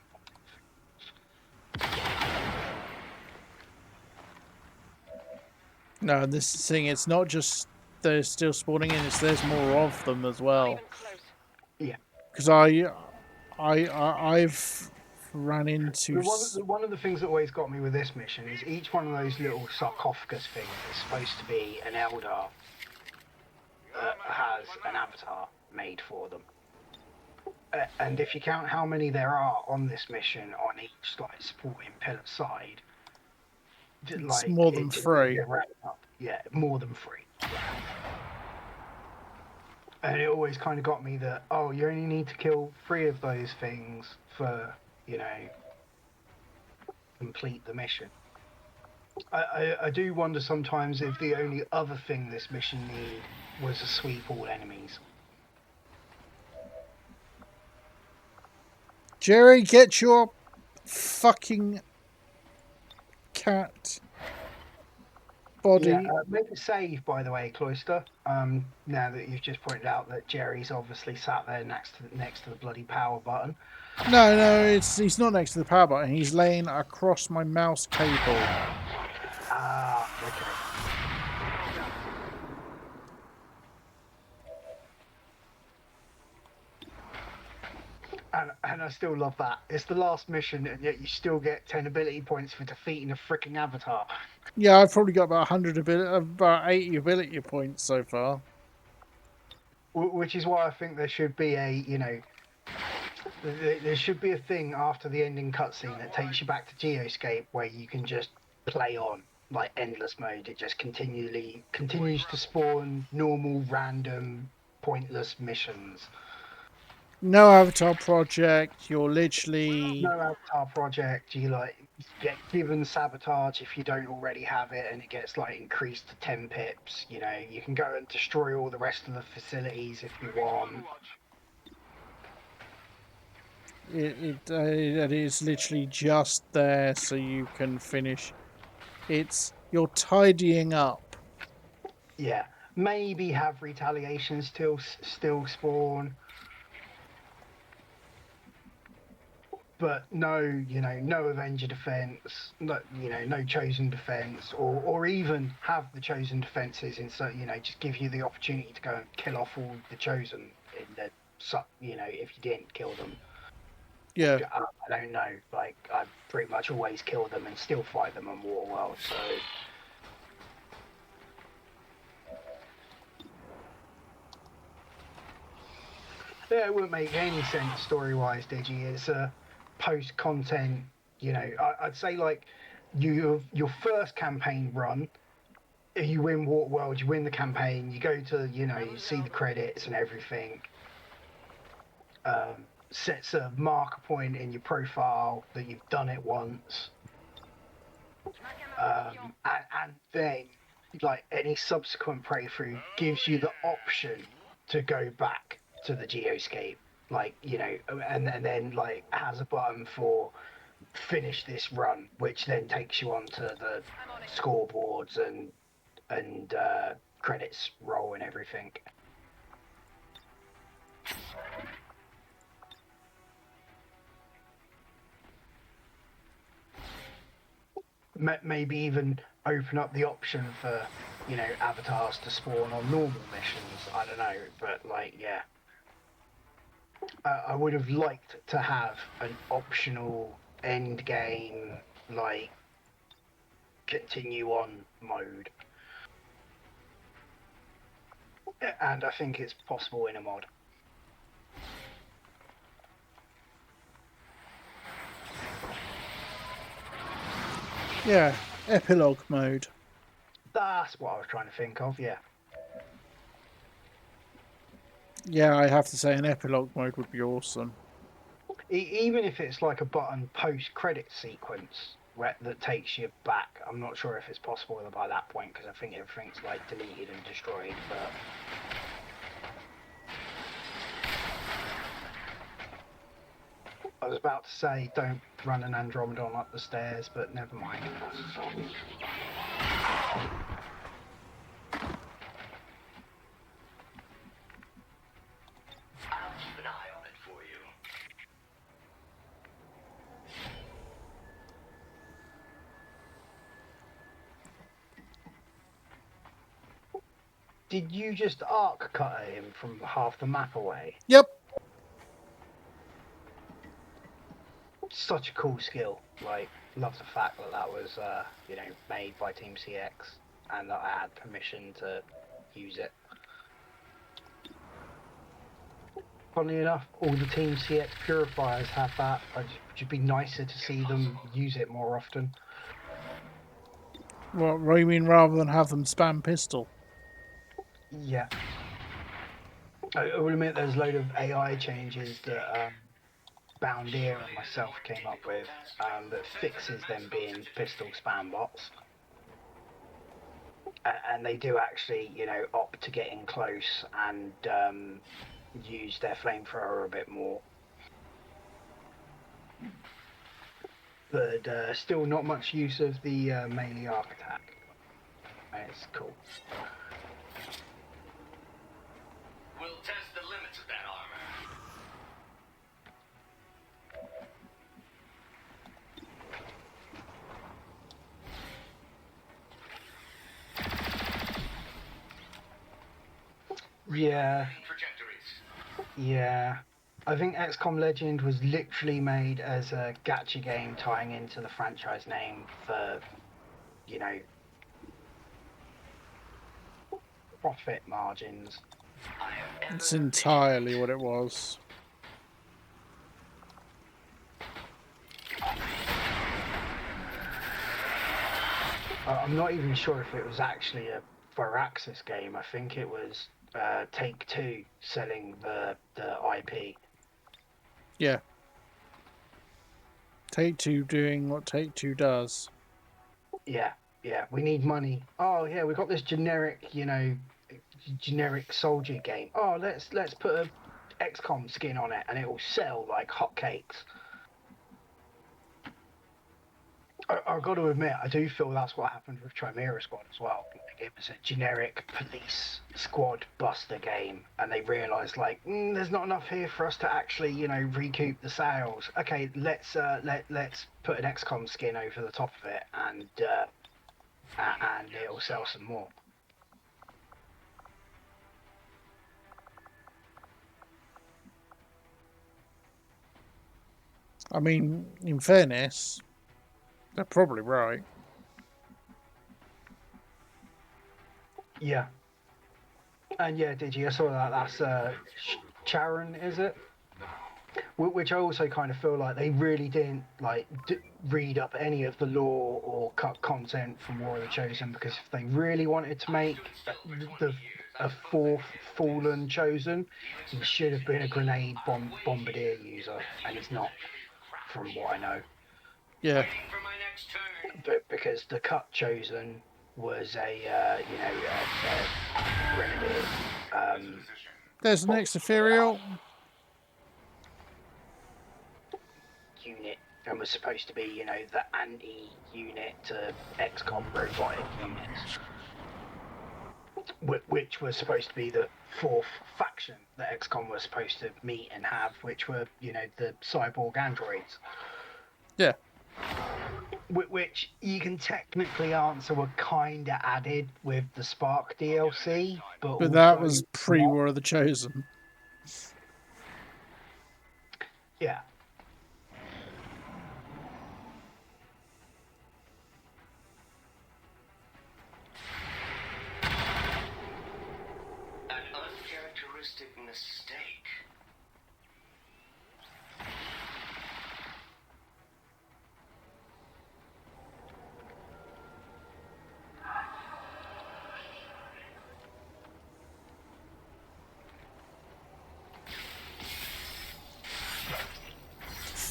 Speaker 1: No, this thing, it's not just they're still spawning in; it's there's more of them as well.
Speaker 6: Yeah.
Speaker 1: Because I've ran into
Speaker 6: one of the things that always got me with this mission is each one of those little sarcophagus things is supposed to be an Eldar that has an avatar made for them. And if you count how many there are on this mission on each like supporting pillar side,
Speaker 1: it's more than 3.
Speaker 6: Yeah, more than 3. And it always kind of got me that, oh, you only need to kill 3 of those things for, you know, complete the mission. I do wonder sometimes if the only other thing this mission needed was to sweep all enemies.
Speaker 1: Jerry, get your fucking cat body.
Speaker 6: Yeah, make a save, by the way, Cloister. Now that you've just pointed out that Jerry's obviously sat there next to the bloody power button.
Speaker 1: No, he's not next to the power button. He's laying across my mouse cable.
Speaker 6: Ah, okay. And I still love that. It's the last mission, and yet you still get 10 ability points for defeating a freaking avatar.
Speaker 1: Yeah, I've probably got about 80 ability points so far.
Speaker 6: Which is why I think there should be a, you know, there should be a thing after the ending cutscene that takes you back to Geoscape where you can just play on like endless mode. It just continues to spawn normal, random, pointless missions.
Speaker 1: No avatar project. You're literally
Speaker 6: no avatar project. You like get given sabotage if you don't already have it, and it gets like increased to 10 pips. You know, you can go and destroy all the rest of the facilities if you want.
Speaker 1: It is literally just there so you can finish. You're tidying up.
Speaker 6: Yeah, maybe have retaliation still spawn, but no, no Avenger defense, no, no chosen defense, or even have the chosen defenses in, so just give you the opportunity to go and kill off all the chosen in the, if you didn't kill them.
Speaker 1: Yeah.
Speaker 6: I don't know. Like, I pretty much always kill them and still fight them on Waterworld. So yeah, it wouldn't make any sense story-wise, Digi. It's a post-content. I'd say like your first campaign run. You win Waterworld, you win the campaign. You go to you see the credits and everything. Sets a marker point in your profile that you've done it once. And then, like, any subsequent playthrough gives you the option to go back to the geoscape, like, and then like has a button for finish this run, which then takes you onto the scoreboards and credits roll and everything. Maybe even open up the option for avatars to spawn on normal missions. I don't know, but like, yeah, I would have liked to have an optional end game, like, continue on mode, and I think it's possible in a mod.
Speaker 1: Yeah, epilogue mode.
Speaker 6: That's what I was trying to think of, yeah.
Speaker 1: Yeah, I have to say an epilogue mode would be awesome.
Speaker 6: Even if it's like a button post-credit sequence that takes you back. I'm not sure if it's possible by that point, because I think everything's like deleted and destroyed, but... I was about to say don't run an Andromedon up the stairs, but never mind.
Speaker 10: I'll keep an eye on it for you.
Speaker 6: Did you just arc cut him from half the map away?
Speaker 1: Yep.
Speaker 6: Such a cool skill. Like, love the fact that was, made by Team CX, and that I had permission to use it. Funnily enough, all the Team CX purifiers have that. It would be nicer to see them use it more often.
Speaker 1: What, you mean rather than have them spam pistol?
Speaker 6: Yeah. I will admit there's a load of AI changes that Boundier and myself came up with that fixes them being pistol spam bots. And they do actually, opt to get in close and use their flamethrower a bit more. But still not much use of the melee arc attack. It's cool.
Speaker 10: We'll test the limits of that armor.
Speaker 6: Yeah. Yeah. I think XCOM Legend was literally made as a gacha game tying into the franchise name for, profit margins.
Speaker 1: It's entirely what it was.
Speaker 6: I'm not even sure if it was actually a Firaxis game. I think it was Take-Two selling the IP.
Speaker 1: Yeah. Take-Two doing what Take-Two does.
Speaker 6: Yeah, we need money. Oh yeah, we got this generic, generic soldier game. Oh, let's put XCOM skin on it, and it will sell like hotcakes. I've got to admit, I do feel that's what happened with Chimera Squad as well. Like, it was a generic police squad buster game, and they realised like there's not enough here for us to actually, you know, recoup the sales. Okay, let's put an XCOM skin over the top of it, and it'll sell some more.
Speaker 1: I mean, in fairness, they're probably right.
Speaker 6: Yeah. And yeah, did you? I saw that. That's Charon, is it? Which I also kind of feel like they really didn't like read up any of the lore or cut content from War of the Chosen, because if they really wanted to make a fourth Fallen Chosen, he should have been a grenade bombardier user, and he's not, from what I know.
Speaker 1: Yeah.
Speaker 6: But because the cut Chosen was a grenadier.
Speaker 1: There's an ethereal
Speaker 6: unit, and was supposed to be, you know, the anti-unit to XCOM robotic units, which was supposed to be the fourth faction that XCOM was supposed to meet and have, which were, you know, the cyborg androids.
Speaker 1: Yeah.
Speaker 6: Which you can technically answer were kind of added with the Spark DLC, but
Speaker 1: that was pre-War of the Chosen.
Speaker 6: Yeah.
Speaker 10: An uncharacteristic mistake.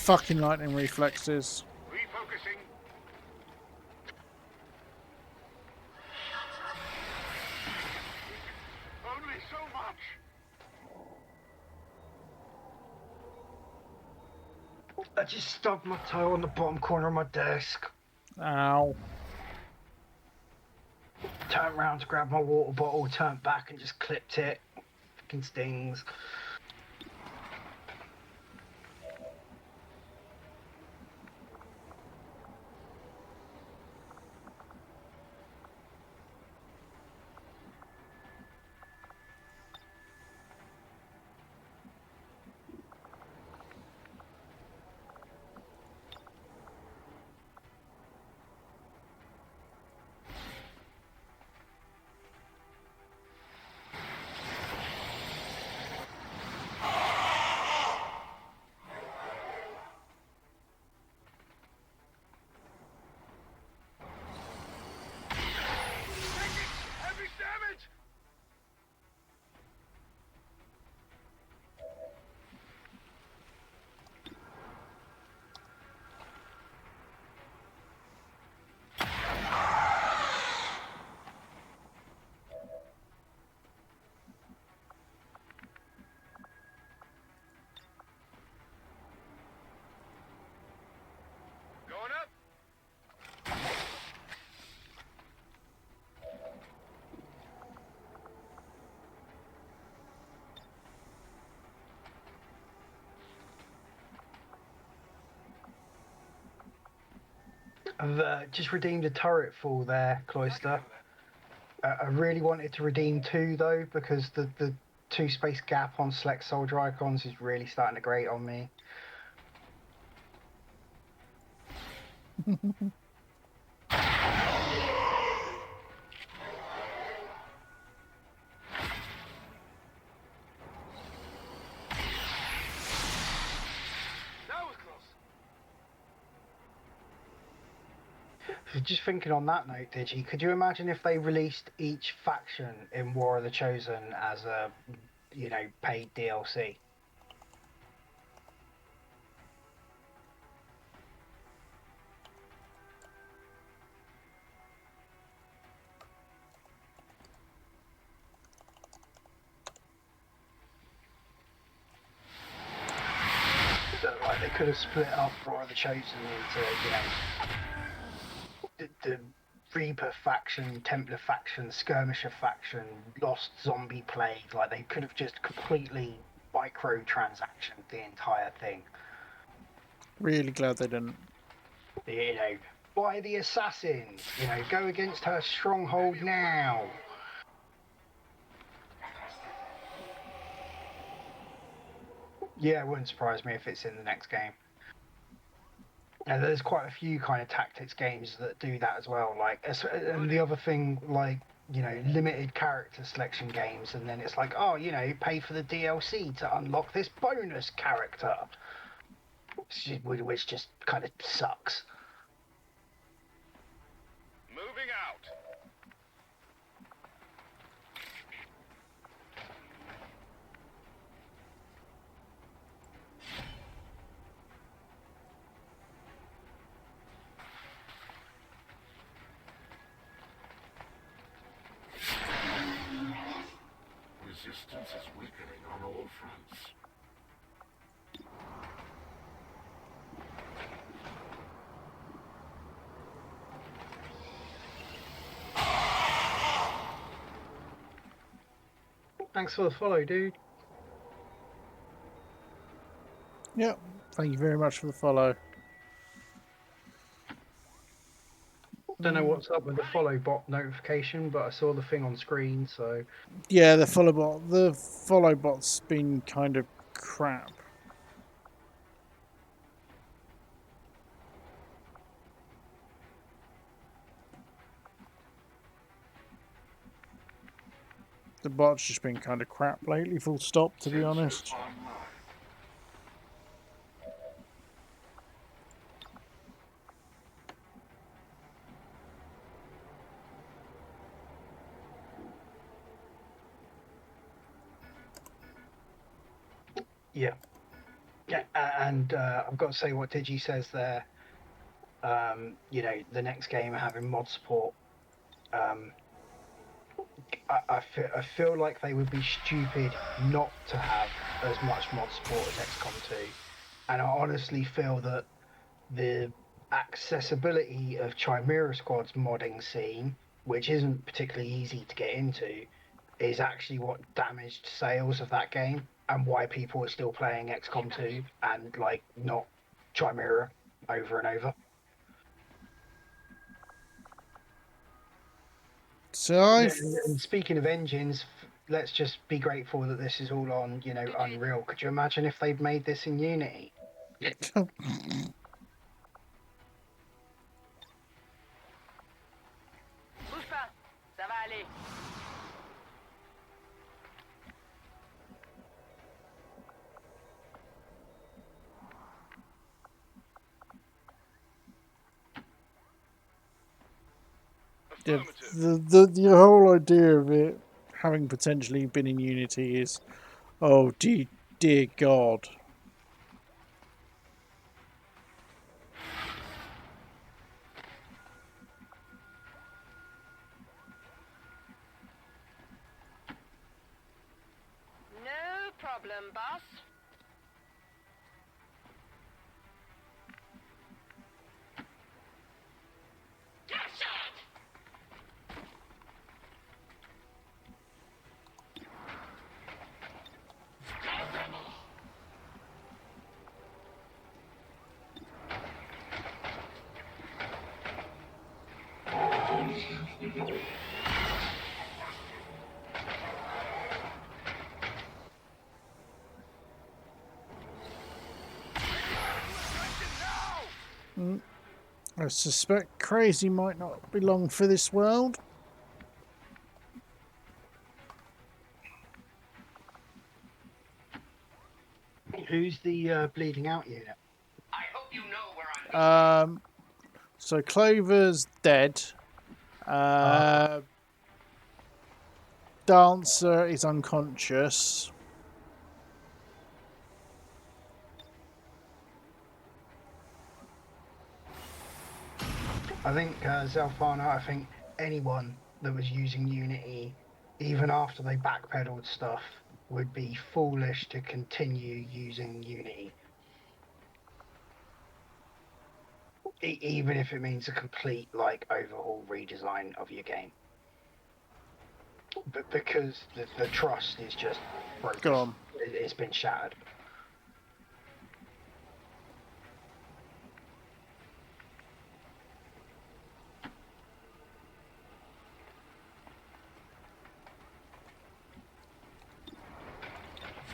Speaker 1: Fucking lightning reflexes.
Speaker 4: Refocusing. Only so much.
Speaker 6: I just stubbed my toe on the bottom corner of my desk.
Speaker 1: Ow.
Speaker 6: Turned round to grab my water bottle, turned back and just clipped it. Fucking stings.
Speaker 4: Heavy damage. Going up.
Speaker 6: I've just redeemed a turret fall there, Cloister. I really wanted to redeem 2 though, because the 2 space gap on select soldier icons is really starting to grate on me.
Speaker 4: That was close.
Speaker 6: So just thinking on that note, Digi, could you imagine if they released each faction in War of the Chosen as a, you know, paid DLC? could have split up War the Chosen into, the Reaper faction, Templar faction, Skirmisher faction, Lost Zombie Plague. Like, they could have just completely microtransactioned the entire thing.
Speaker 1: Really glad they didn't.
Speaker 6: Buy the assassins. Go against her stronghold now. Yeah, it wouldn't surprise me if it's in the next game. And there's quite a few kind of tactics games that do that as well. And the other thing, limited character selection games, and then it's like, oh, pay for the DLC to unlock this bonus character, which just kind of sucks.
Speaker 2: Moving out.
Speaker 4: Resistance is weakening on all fronts.
Speaker 6: Thanks for the follow, dude.
Speaker 1: Yep. Thank you very much for the follow.
Speaker 6: Don't know what's up with the follow bot notification, but I saw the thing on screen, so...
Speaker 1: Yeah, the follow bot's been kind of crap. The bot's just been kind of crap lately, full stop, to be honest.
Speaker 6: Yeah. Yeah, and I've got to say what Digi says there. The next game having mod support. I feel like they would be stupid not to have as much mod support as XCOM 2. And I honestly feel that the accessibility of Chimera Squad's modding scene, which isn't particularly easy to get into, is actually what damaged sales of that game and why people are still playing XCOM 2 and not Chimera over and over.
Speaker 1: So
Speaker 6: and speaking of engines, let's just be grateful that this is all on, Unreal. Could you imagine if they'd made this in Unity?
Speaker 5: Bouge pas, ça va aller.
Speaker 1: The whole idea of it having potentially been in Unity is, oh dear God.
Speaker 5: No problem, boss.
Speaker 1: I suspect crazy might not be long for this world.
Speaker 6: Who's the bleeding out unit?
Speaker 10: I hope you know where I'm
Speaker 1: So Clover's dead. Dancer is unconscious.
Speaker 6: I think Zelfana, I think anyone that was using Unity, even after they backpedaled stuff, would be foolish to continue using Unity. Even if it means a complete like overhaul redesign of your game. But because the trust is just broken.
Speaker 1: Go on.
Speaker 6: It's been shattered.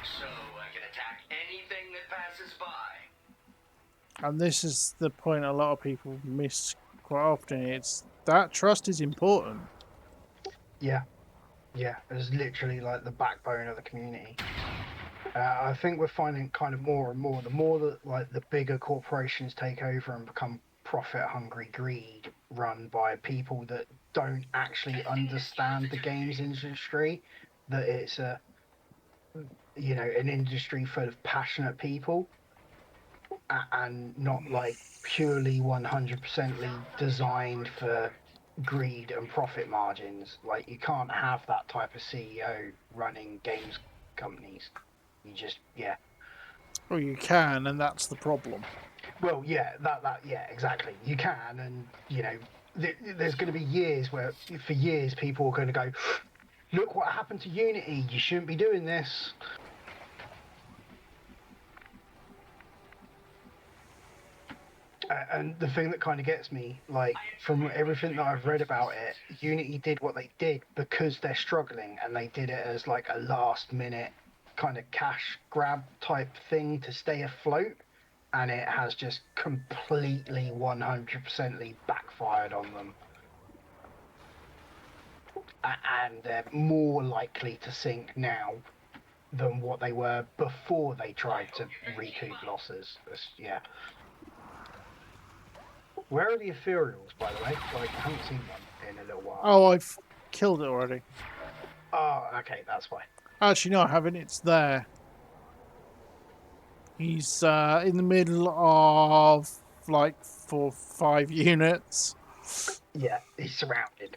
Speaker 10: So I can attack anything that passes by.
Speaker 1: And this is the point a lot of people miss quite often. It's that trust is important.
Speaker 6: Yeah, it's literally like the backbone of the community. I think we're finding kind of more and more, the more that like the bigger corporations take over and become profit-hungry greed run by people that don't actually understand the games industry, that it's a, you know, an industry full of passionate people and not like purely 100% designed for greed and profit margins. Like you can't have that type of CEO running games companies. You just, yeah.
Speaker 1: Well, you can, and that's the problem.
Speaker 6: Well, yeah, yeah, exactly. You can, and you know, there's going to be years where, for years, people are going to go, "Look what happened to Unity. You shouldn't be doing this." And the thing that kind of gets me, like, from everything that I've read about it, Unity did what they did because they're struggling, and they did it as like a last-minute kind of cash grab type thing to stay afloat. And it has just completely 100% backfired on them. And they're more likely to sink now than what they were before they tried to recoup losses. Yeah. Where are the ethereals, by the way? Like, I haven't seen one in a little while.
Speaker 1: Oh, I've killed it already.
Speaker 6: Oh, okay, that's why.
Speaker 1: Actually, no, I haven't. It's there. He's in the middle of like 4 or 5 units.
Speaker 6: Yeah, he's surrounded.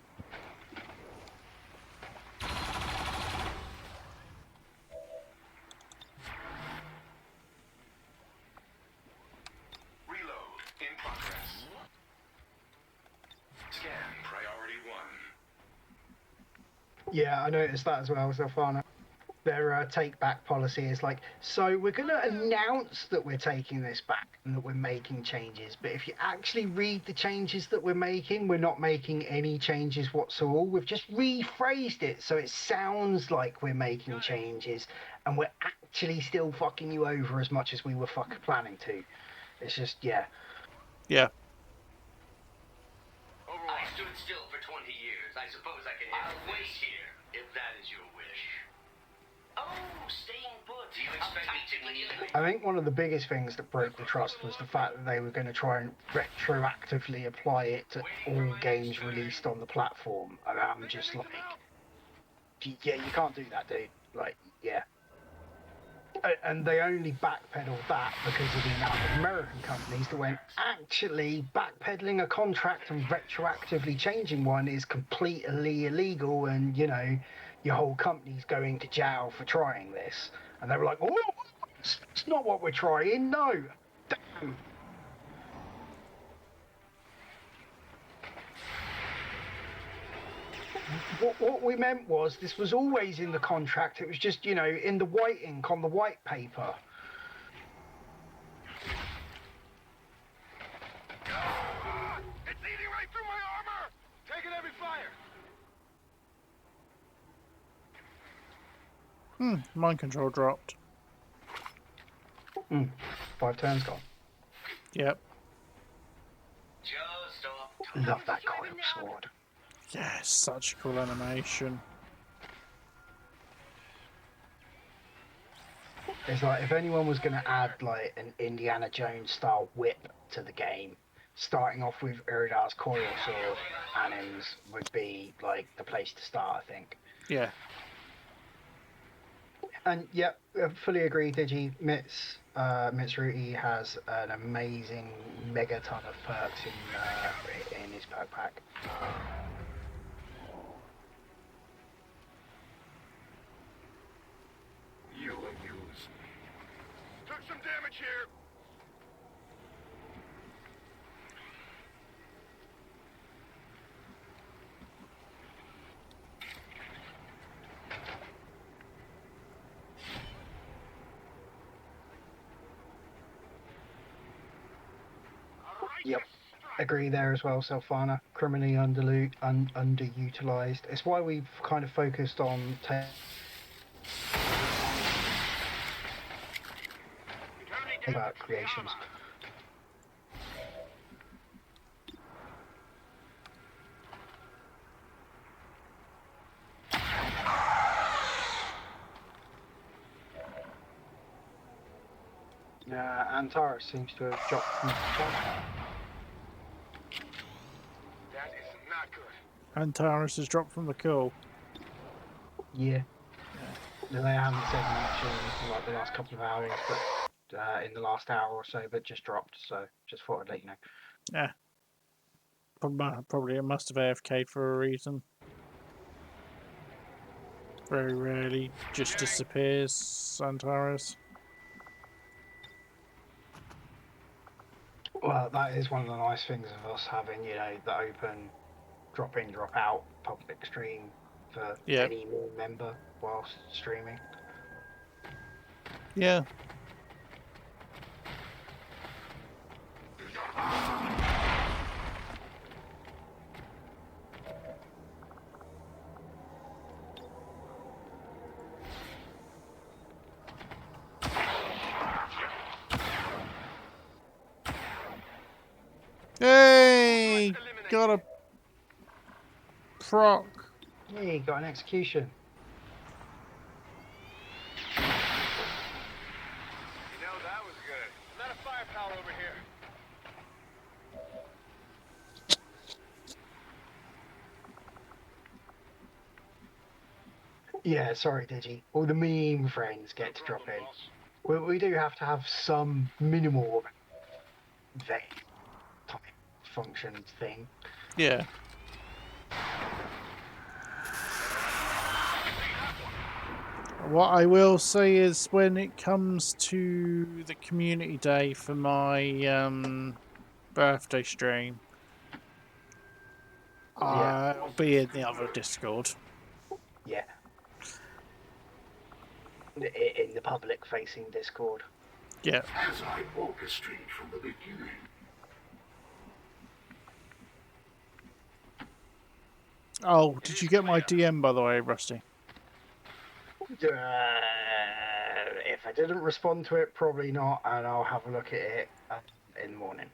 Speaker 4: Reload in progress. Scan priority 1.
Speaker 6: Yeah, I noticed that as well, Zafana. Their take-back policy is like, so we're going to announce that we're taking this back and that we're making changes, but if you actually read the changes that we're not making any changes whatsoever. We've just rephrased it so it sounds like we're making changes, and we're actually still fucking you over as much as we were fucking planning to. It's just, yeah.
Speaker 1: Yeah.
Speaker 10: I stood still for 20 years. I suppose I can handle this. I'll wait here, if that is your wish. Oh, staying put. Do you expect me to...
Speaker 6: I think one of the biggest things that broke the trust was the fact that they were going to try and retroactively apply it to all games released on the platform. And I'm just like, yeah, you can't do that, dude. Like, yeah. And they only backpedaled that because of the amount of American companies that went, actually, backpedaling a contract and retroactively changing one is completely illegal, and, you know, your whole company's going to jail for trying this. And they were like, oh, it's not what we're trying, no. Damn. What we meant was, this was always in the contract. It was just, you know, in the white ink on the white paper.
Speaker 4: It's eating right through my armor! Taking heavy fire!
Speaker 1: Mind control dropped.
Speaker 6: 5 turns gone.
Speaker 1: Yep.
Speaker 10: Just off.
Speaker 6: Love that coil sword.
Speaker 1: Yes, such a cool animation.
Speaker 6: It's like, if anyone was going to add like an Indiana Jones style whip to the game, starting off with Iridar's coil sword anims would be like the place to start, I think.
Speaker 1: Yeah.
Speaker 6: And yep, I fully agree, Digi. Mitsuruti has an amazing megaton of perks in his perk pack.
Speaker 4: You amuse me. Took some damage here.
Speaker 6: Yep. Agree there as well, Selfana. Criminally underutilized. It's why we've kind of focused on creations. Antares seems to have dropped from the top.
Speaker 4: That is not good.
Speaker 1: Antares has dropped from the call.
Speaker 6: Yeah. They haven't said much in like the last couple of hours, but in the last hour or so, but just dropped. So just thought I'd let you know.
Speaker 1: Yeah. Probably it must have AFK'd for a reason. Very rarely just disappears, Antares.
Speaker 6: Well, that is one of the nice things of us having, you know, the open drop in, drop out public stream for any member whilst streaming.
Speaker 1: Yeah. Hey! Got a proc.
Speaker 6: Hey, got an execution.
Speaker 4: You know, that was good. I'm out of firepower over here.
Speaker 6: Yeah, sorry, Digi. All the meme friends get to drop in. We do have to have some minimal vet type function thing.
Speaker 1: Yeah. What I will say is when it comes to the community day for my birthday stream, I'll be in the other Discord.
Speaker 6: Yeah. In the public facing Discord.
Speaker 1: Yeah.
Speaker 4: As I orchestrated from the beginning.
Speaker 1: Oh, did you get my DM by the way, Rusty?
Speaker 6: If I didn't respond to it, probably not, and I'll have a look at it in the morning.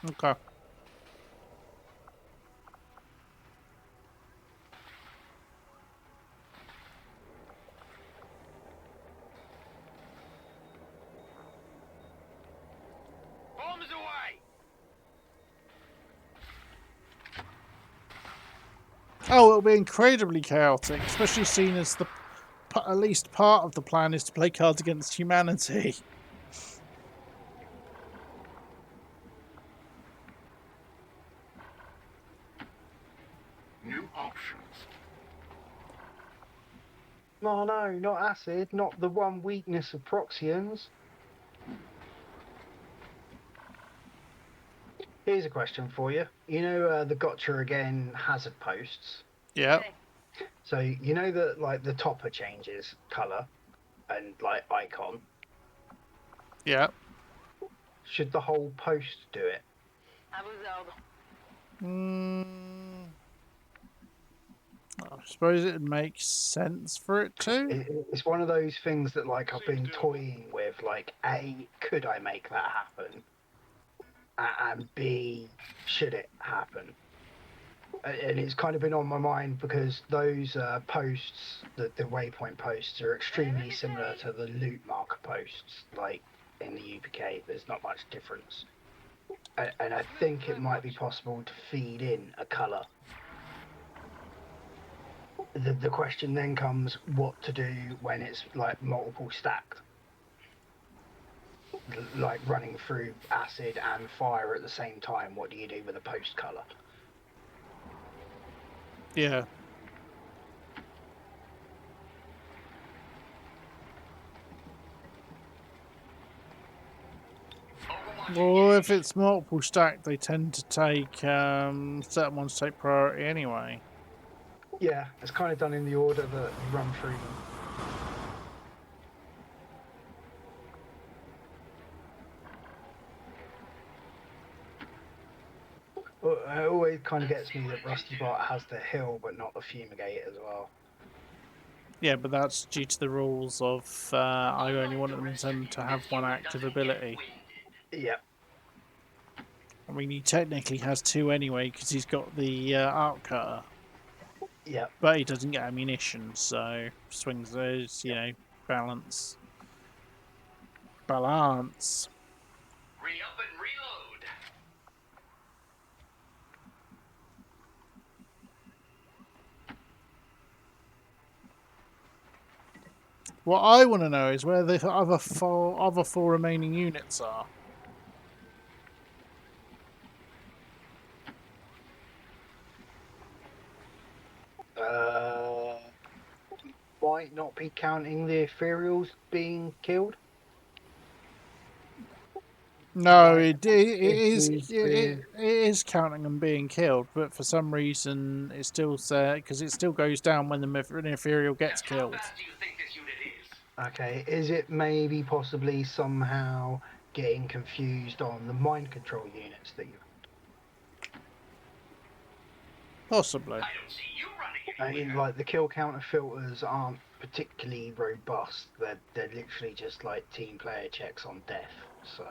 Speaker 1: Okay.
Speaker 2: Bombs away!
Speaker 1: Oh, it'll be incredibly chaotic, especially seeing as at least part of the plan is to play Cards Against Humanity.
Speaker 4: New options.
Speaker 6: No, not acid, not the one weakness of Proxians. Here's a question for you. You know the Gotcha Again hazard posts?
Speaker 1: Yeah.
Speaker 6: So you know that like the topper changes colour and like icon?
Speaker 1: Yeah.
Speaker 6: Should the whole post do it?
Speaker 5: À vos ordres.
Speaker 1: I suppose it makes sense for it to.
Speaker 6: It's one of those things that like I've been toying with, like A, could I make that happen? And B, should it happen? And it's kind of been on my mind because those posts, the waypoint posts, are extremely similar to the loot marker posts. Like in the UPK, there's not much difference. And I think it might be possible to feed in a colour. The question then comes what to do when it's like multiple stacked. Like running through acid and fire at the same time, what do you do with a post colour?
Speaker 1: Yeah. Well, if it's multiple stack, they tend to take certain ones take priority anyway.
Speaker 6: Yeah, it's kind of done in the order that you run through them. It always kind of gets me that Rusty Bart has the hill, but not the fumigate as well.
Speaker 1: Yeah, but that's due to the rules of I only want them to have one active ability.
Speaker 6: Yeah.
Speaker 1: I mean, he technically has two anyway because he's got the arc cutter,
Speaker 6: Yeah.
Speaker 1: but he doesn't get ammunition, so swings those, you know, balance. Balance.
Speaker 10: Re-up and reload.
Speaker 1: What I want to know is where the other four remaining units are.
Speaker 6: Might not be counting the ethereals being killed.
Speaker 1: No,
Speaker 6: Like,
Speaker 1: it is counting them being killed, but for some reason it still says because it still goes down when the ethereal gets killed.
Speaker 10: How fast do you think this unit is?
Speaker 6: Okay, is it maybe possibly somehow getting confused on the mind control units that you?
Speaker 1: Possibly.
Speaker 10: I don't see you running
Speaker 6: I mean,
Speaker 10: anywhere.
Speaker 6: like the kill counter filters aren't particularly robust. They're literally just like team player checks on death. So,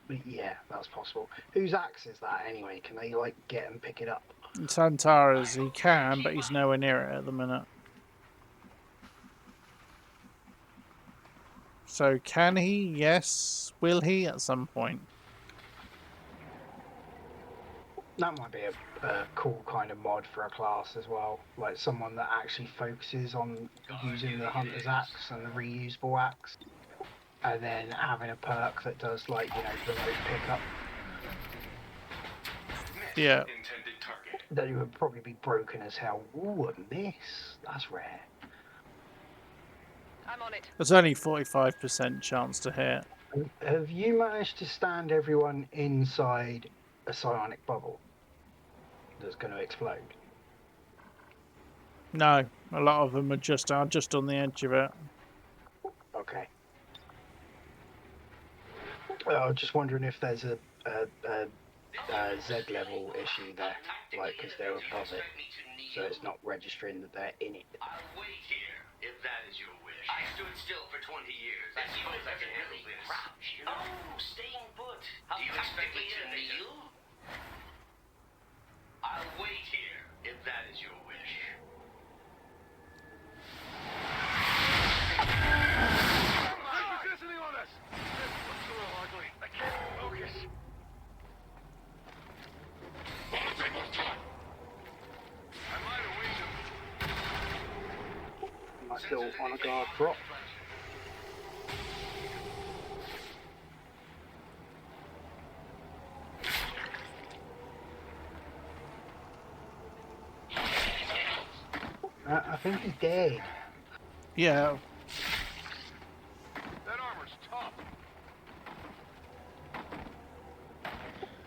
Speaker 6: but yeah, that's possible. Whose axe is that anyway? Can they like get and pick it up?
Speaker 1: Santara's he can, but he's nowhere near it at the minute. So can he? Yes. Will he at some point?
Speaker 6: That might be a cool kind of mod for a class as well. Like someone that actually focuses on using the hunter's axe and the reusable axe, and then having a perk that does like, you know, remote pickup.
Speaker 1: Yeah.
Speaker 10: Intended target.
Speaker 6: That would probably be broken as hell. Ooh, a miss. That's rare.
Speaker 5: I'm on it.
Speaker 1: There's only 45% chance to hit.
Speaker 6: Have you managed to stand everyone inside a psionic bubble that's going to explode?
Speaker 1: No, a lot of them are just on the edge of it.
Speaker 6: Okay. I was just wondering if there's a Z level issue there, like because they're above it, so it's not registering that they're in it.
Speaker 10: I'll wait here, if that is your wish. I stood still for 20 years. I suppose I can handle this. Oh, staying put. Do you expect me to kneel? I'll wait here, if that is your wish.
Speaker 2: Listening on us! What's a little ugly? I can't focus. I might have winged him.
Speaker 6: Nice little honor guard drop. I think he's dead.
Speaker 1: Yeah.
Speaker 2: That armor's tough.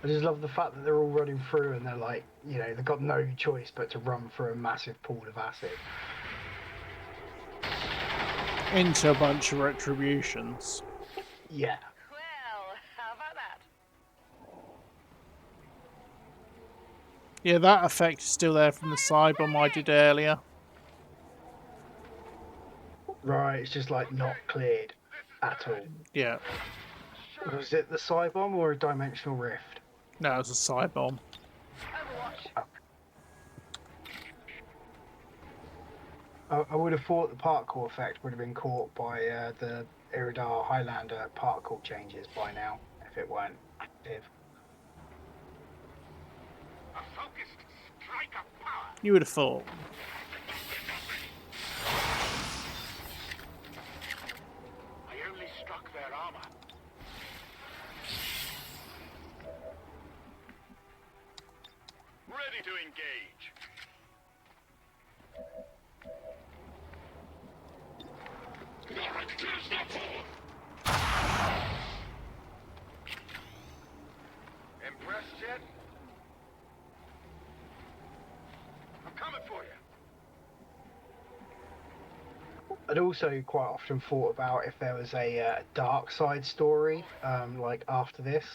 Speaker 6: I just love the fact that they're all running through and they're like, you know, they've got no choice but to run through a massive pool of acid.
Speaker 1: Into a bunch of retributions.
Speaker 6: Yeah.
Speaker 5: Well, how about that?
Speaker 1: Yeah, that effect is still there from the side bomb I did earlier.
Speaker 6: Right, it's just like not cleared at all.
Speaker 1: Yeah.
Speaker 6: Was it the side bomb or a dimensional rift?
Speaker 1: No, it's a side bomb.
Speaker 5: Overwatch.
Speaker 6: I would have thought the particle effect would have been caught by the Iridar Highlander particle changes by now, if it weren't active.
Speaker 2: A focused strike of power.
Speaker 1: You would have thought.
Speaker 2: I only struck their armor. Ready to engage. Impressed yet? I'm coming for you.
Speaker 6: I'd also quite often thought about if there was a dark side story, like after this,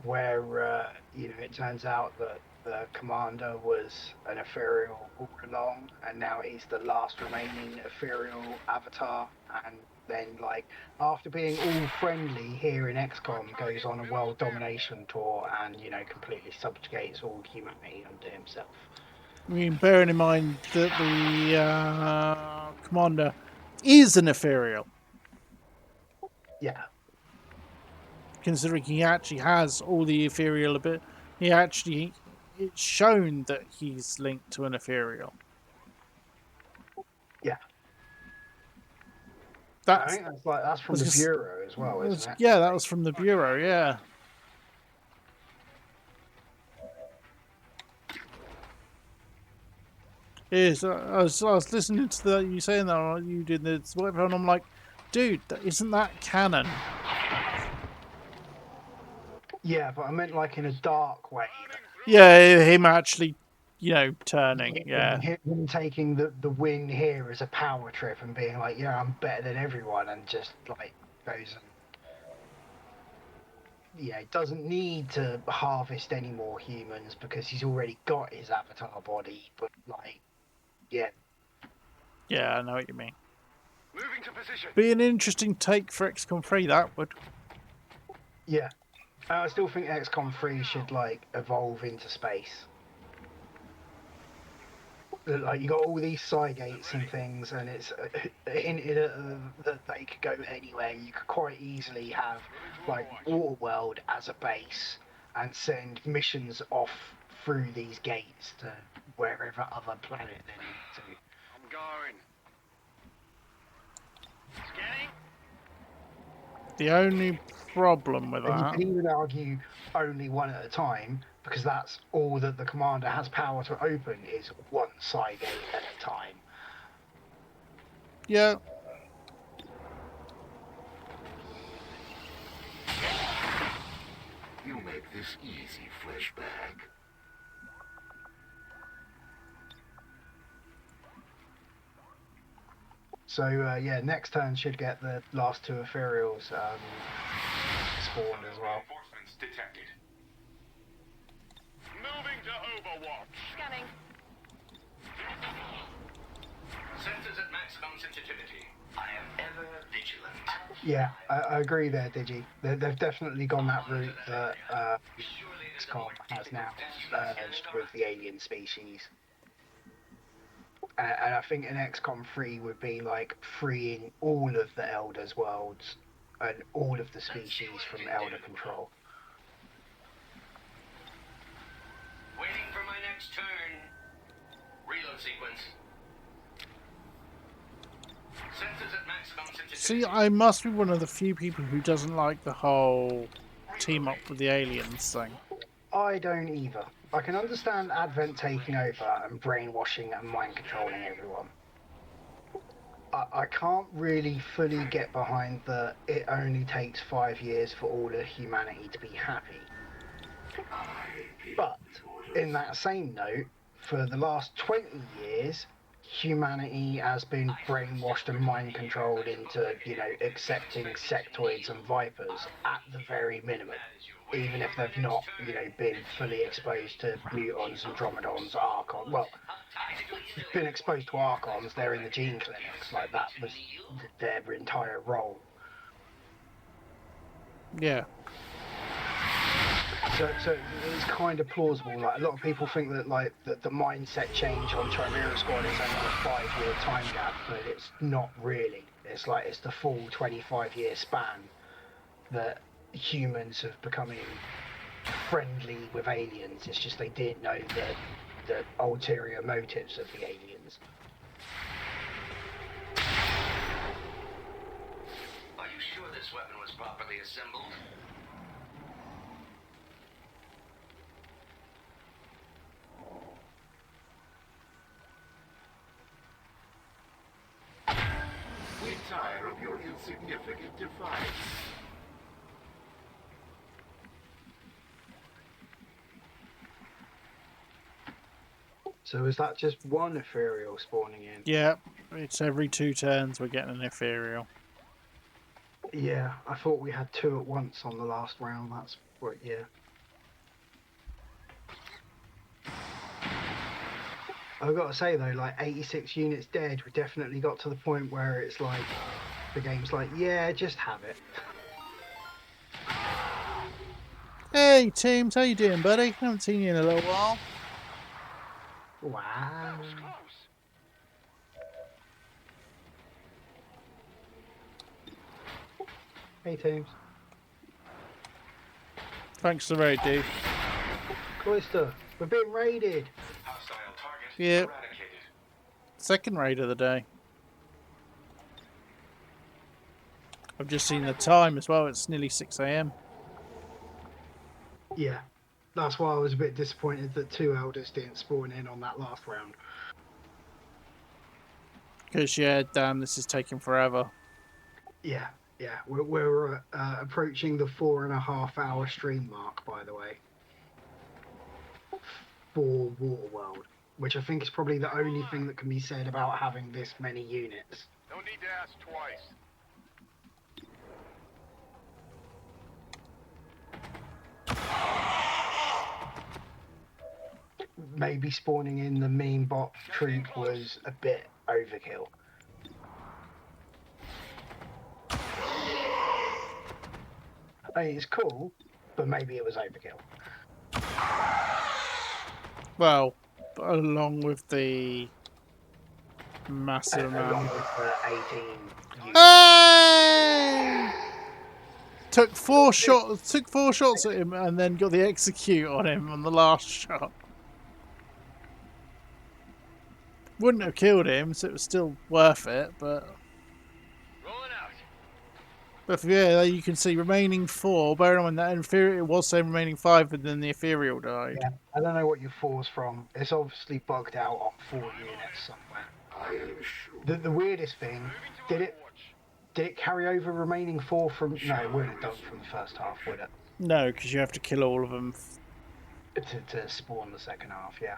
Speaker 6: where it turns out that the commander was an ethereal all along, and now he's the last remaining ethereal avatar, and then like after being all friendly here in XCOM, goes on a world domination tour and completely subjugates all humanity unto himself.
Speaker 1: I mean, bearing in mind that the commander is an ethereal,
Speaker 6: Yeah.
Speaker 1: considering he actually has all the ethereal bit. It's shown that he's linked to an ethereal.
Speaker 6: Yeah. I
Speaker 1: That's
Speaker 6: think that's from the Bureau as well, isn't it?
Speaker 1: Yeah, that was from the Bureau. Yeah. Yes, I was listening to you saying that you did this whatever, and I'm like, dude, isn't that canon?
Speaker 6: Yeah, but I meant like in a dark way.
Speaker 1: Yeah, him actually, turning. Yeah,
Speaker 6: Him taking the win here as a power trip and being like, yeah, I'm better than everyone, and just like goes and doesn't need to harvest any more humans because he's already got his avatar body. But like, yeah,
Speaker 1: I know what you mean.
Speaker 2: Moving to position.
Speaker 1: Be an interesting take for XCOM 3. That would.
Speaker 6: yeah. I still think XCOM 3 should like evolve into space. Like you got all these side gates and things, and it's hinted at that they could go anywhere. You could quite easily have like Waterworld as a base and send missions off through these gates to wherever other planet they need to.
Speaker 2: I'm going. Scanning.
Speaker 1: The only problem with
Speaker 6: And you
Speaker 1: that.
Speaker 6: can even argue only one at a time, because that's all that the commander has power to open is one side gate at a time.
Speaker 1: Yeah.
Speaker 4: You make this easy, Fleshbag.
Speaker 6: So next turn should get the last two ethereals spawned as well.
Speaker 10: Reinforcements detected.
Speaker 2: Moving to Overwatch.
Speaker 5: Scanning.
Speaker 10: Sensors at maximum sensitivity. I am ever vigilant.
Speaker 6: Yeah, I agree there, Digi. They've definitely gone that route that XCOM has now merged with the alien species. And I think an XCOM 3 would be like freeing all of the Elders' worlds and all of the species from Elder control.
Speaker 10: Waiting for my next turn. Reload sequence. Sensors at maximum sensitivity.
Speaker 1: See, I must be one of the few people who doesn't like the whole team up with the aliens thing.
Speaker 6: I don't either. I can understand Advent taking over and brainwashing and mind controlling everyone. I can't really fully get behind that it only takes 5 years for all of humanity to be happy. But in that same note, for the last 20 years, humanity has been brainwashed and mind controlled into, accepting sectoids and vipers at the very minimum. Even if they've not, been fully exposed to mutons, andromedons, archons. Well, been exposed to archons, they're in the gene clinics, like that was their entire role.
Speaker 1: Yeah.
Speaker 6: So it's kind of plausible. Like a lot of people think that the mindset change on Chimera Squad is only a 5-year time gap, but it's not really. It's the full 25-year span that humans have becoming friendly with aliens. It's just they didn't know the ulterior motives of the aliens.
Speaker 10: Are you sure this weapon was properly assembled?
Speaker 4: We tire of your insignificant defiance.
Speaker 6: So is that just one ethereal spawning in?
Speaker 1: Yeah, it's every 2 turns we're getting an ethereal.
Speaker 6: Yeah, I thought we had 2 at once on the last round. That's what. Yeah. I've got to say though, like 86 units dead, we definitely got to the point where it's like the game's like, yeah, just have it.
Speaker 1: Hey, Teams, how you doing, buddy? Haven't seen you in a little while.
Speaker 6: Wow. Hey, teams.
Speaker 1: Thanks for the raid, dude.
Speaker 6: Cloister, we're being raided.
Speaker 2: Hostile target
Speaker 1: Yeah.
Speaker 2: eradicated.
Speaker 1: Second raid of the day. I've just seen the time as well. It's nearly 6 AM.
Speaker 6: Yeah, that's why I was a bit disappointed that 2 elders didn't spawn in on that last round.
Speaker 1: Because, yeah, damn, this is taking forever.
Speaker 6: Yeah, we're approaching the 4.5-hour stream mark, by the way, for Waterworld, which I think is probably the only thing that can be said about having this many units.
Speaker 2: No need to ask twice.
Speaker 6: Maybe spawning in the mean bot troop was a bit overkill. I mean, it's cool, but maybe it was overkill.
Speaker 1: Well, along with the massive
Speaker 6: Along
Speaker 1: amount.
Speaker 6: with the 18 units.
Speaker 1: Hey! Took 4 shots at him and then got the execute on him on the last shot. Wouldn't have killed him, so it was still worth it, but...
Speaker 2: Rolling out.
Speaker 1: But yeah, you can see remaining 4. Bear in mind that it was saying remaining 5, and then the ethereal died.
Speaker 6: Yeah, I don't know what your 4's from. It's obviously bugged out on 4 units somewhere.
Speaker 4: I am sure.
Speaker 6: The weirdest thing, did it carry over remaining 4 from... No, it wouldn't have done from the first half, would it?
Speaker 1: No, because you have to kill all of them.
Speaker 6: To spawn the second half, yeah.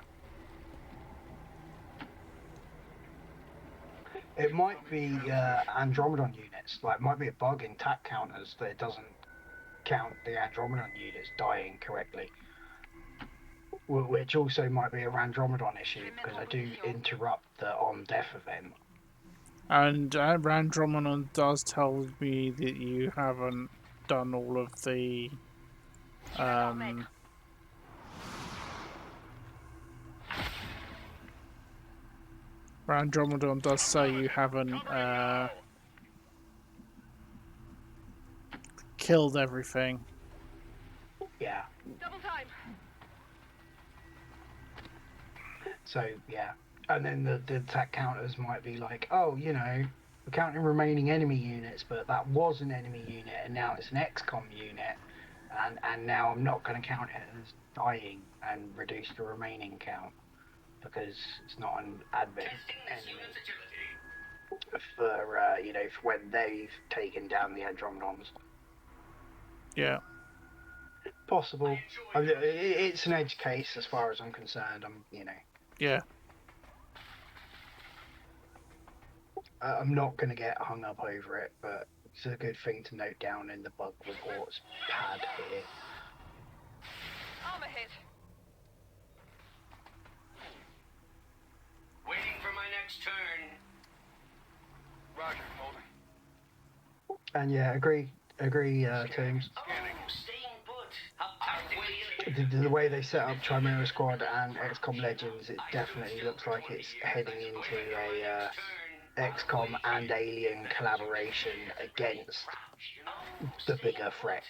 Speaker 6: It might be Andromedon units. Like, it might be a bug in TAC counters that it doesn't count the Andromedon units dying correctly. Which also might be a Andromedon issue, because I do interrupt the on-death event.
Speaker 1: And Andromedon does tell me that you haven't done all of the... Andromedon does say you haven't killed everything.
Speaker 6: Yeah.
Speaker 5: Double time.
Speaker 6: So, yeah. And then the attack counters might be like, oh, you know, we're counting remaining enemy units, but that was an enemy unit, and now it's an XCOM unit, and now I'm not going to count it as dying and reduce the remaining count, because it's not an advent enemy for, you know, for when they've taken down the Andromedons.
Speaker 1: Yeah.
Speaker 6: Possible. I mean, it's an edge case as far as I'm concerned. You know.
Speaker 1: Yeah.
Speaker 6: I'm not going to get hung up over it, but it's a good thing to note down in the bug reports pad here.
Speaker 5: Armor hit.
Speaker 10: Waiting for my next turn.
Speaker 2: Roger, holding.
Speaker 6: And yeah, agree, Teams.
Speaker 10: Oh, staying put.
Speaker 6: The way they set up Chimera Squad and XCOM Legends, it definitely looks like it's heading into a XCOM and Alien collaboration against the bigger threat.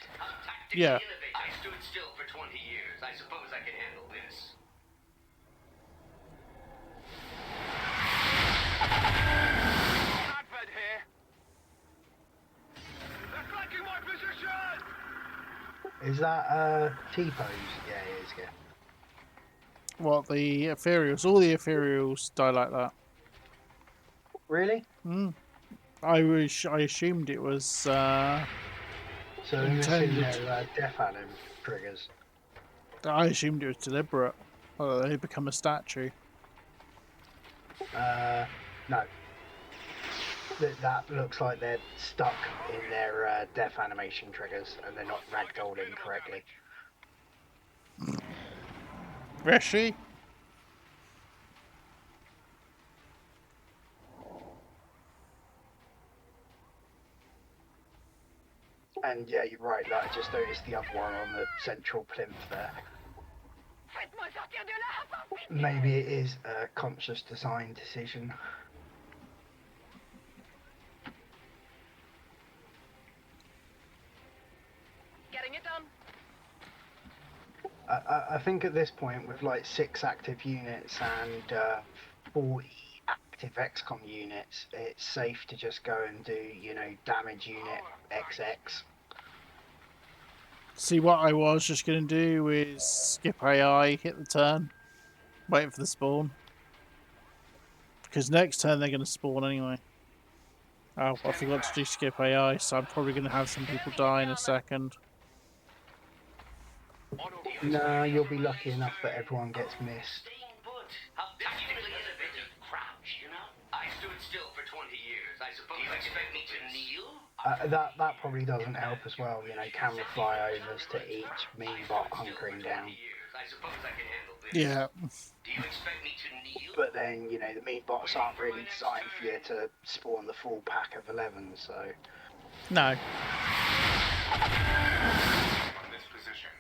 Speaker 1: Yeah.
Speaker 10: I stood still for 20 years. I suppose I can handle this.
Speaker 2: Advent here. They're flanking my position.
Speaker 6: Is that T-pose? Yeah, it is. Yeah.
Speaker 1: What, the ethereals? All the ethereals die like that.
Speaker 6: Really?
Speaker 1: I assumed it was
Speaker 6: So they're missing
Speaker 1: intended.
Speaker 6: their death anim triggers.
Speaker 1: I assumed it was deliberate. Oh, they become a statue.
Speaker 6: No. That looks like they're stuck in their death animation triggers and they're not ragdolling correctly.
Speaker 1: Rishi?
Speaker 6: And yeah, you're right, like, I just noticed the other one on the central plinth there.
Speaker 5: Faites-moi sortir de là!
Speaker 6: Maybe it is a conscious design decision.
Speaker 5: Getting it done.
Speaker 6: I think at this point, with like 6 active units and 40 active XCOM units, it's safe to just go and do, you know, damage unit XX.
Speaker 1: See, what I was just going to do is skip AI, hit the turn, wait for the spawn. Because next turn they're going to spawn anyway. Oh, I forgot to do skip AI, so I'm probably going to have some people die in a second.
Speaker 6: No, you'll be lucky enough that everyone gets missed.
Speaker 10: Staying put. How tactically innovative. Crouch, you know? I stood still for 20 years. I suppose you expect me to kneel?
Speaker 6: That probably doesn't help as well, you know, camera flyovers to each mean-bot hunkering down.
Speaker 10: I suppose I can handle this.
Speaker 1: Yeah.
Speaker 10: Do you expect me to kneel?
Speaker 6: But then, you know, the mean-bots aren't really designed for you to spawn the full pack of 11, so...
Speaker 1: No.
Speaker 4: On this position.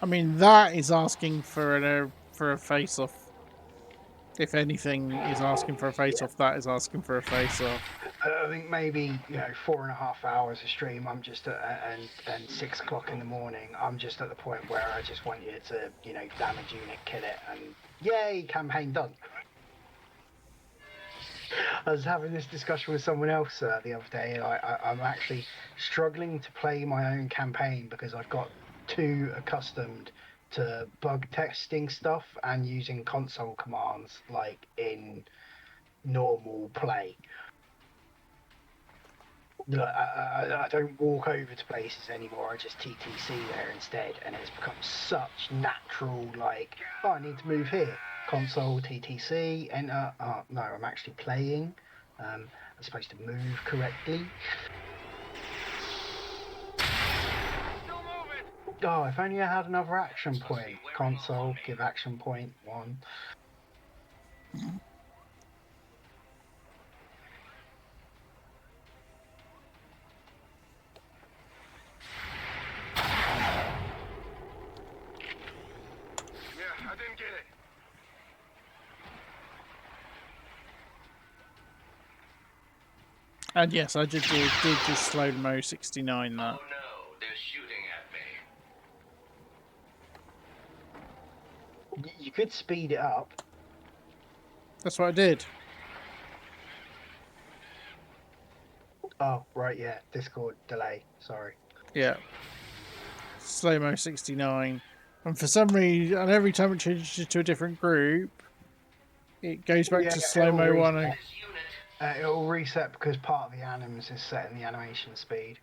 Speaker 1: I mean, that is asking for a face-off. If anything is asking for a face-off, that is asking for a face-off.
Speaker 6: I think maybe, you know, 4.5 hours a stream, I'm just at, and 6 o'clock in the morning, I'm just at the point where I just want you to, you know, damage unit, kill it, and yay, campaign done. I was having this discussion with someone else the other day. I'm actually struggling to play my own campaign because I've got too accustomed to bug testing stuff and using console commands like in normal play. I don't walk over to places anymore, I just TTC there instead, and it's become such natural, like, oh, I need to move here. Console, TTC, enter, oh, no, I'm actually playing. I'm supposed to move correctly. Oh, if only I had another action point. Console, give action point 1.
Speaker 4: Yeah, I didn't get it.
Speaker 1: And yes, I did just slow-mo 69 that.
Speaker 10: Oh no, they're shooting at me.
Speaker 6: You could speed it up.
Speaker 1: That's what I did.
Speaker 6: Oh, right, yeah, Discord delay, sorry.
Speaker 1: Yeah. Slow-mo 69. And for some reason, and every time it changes to a different group, it goes back to slow-mo 1.
Speaker 6: It'll reset because part of the anims is set in the animation speed,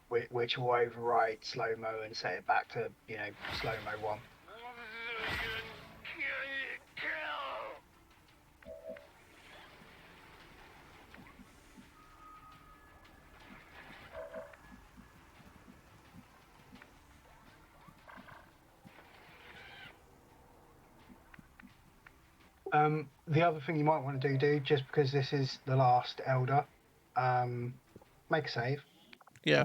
Speaker 6: which will override slow-mo and set it back to, you know, slow-mo 1. The other thing you might want to do, just because this is the last Elder, make a save.
Speaker 1: Yeah.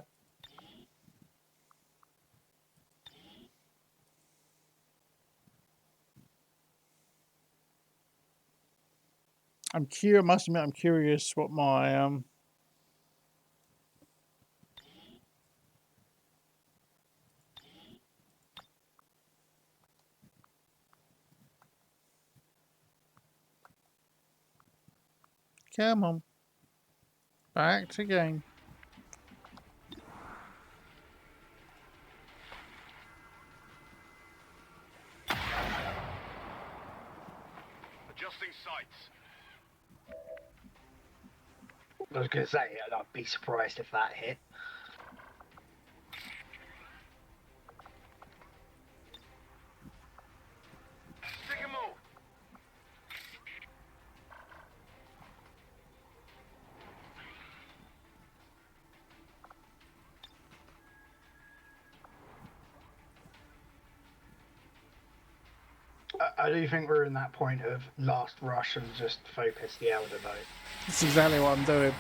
Speaker 1: I must admit, I'm curious what my come on. Back to game.
Speaker 2: Adjusting sights.
Speaker 6: I was going to say, I'd be surprised if that hit. I do think we're in that point of last rush and just focus the Elder though.
Speaker 1: That's exactly what I'm doing.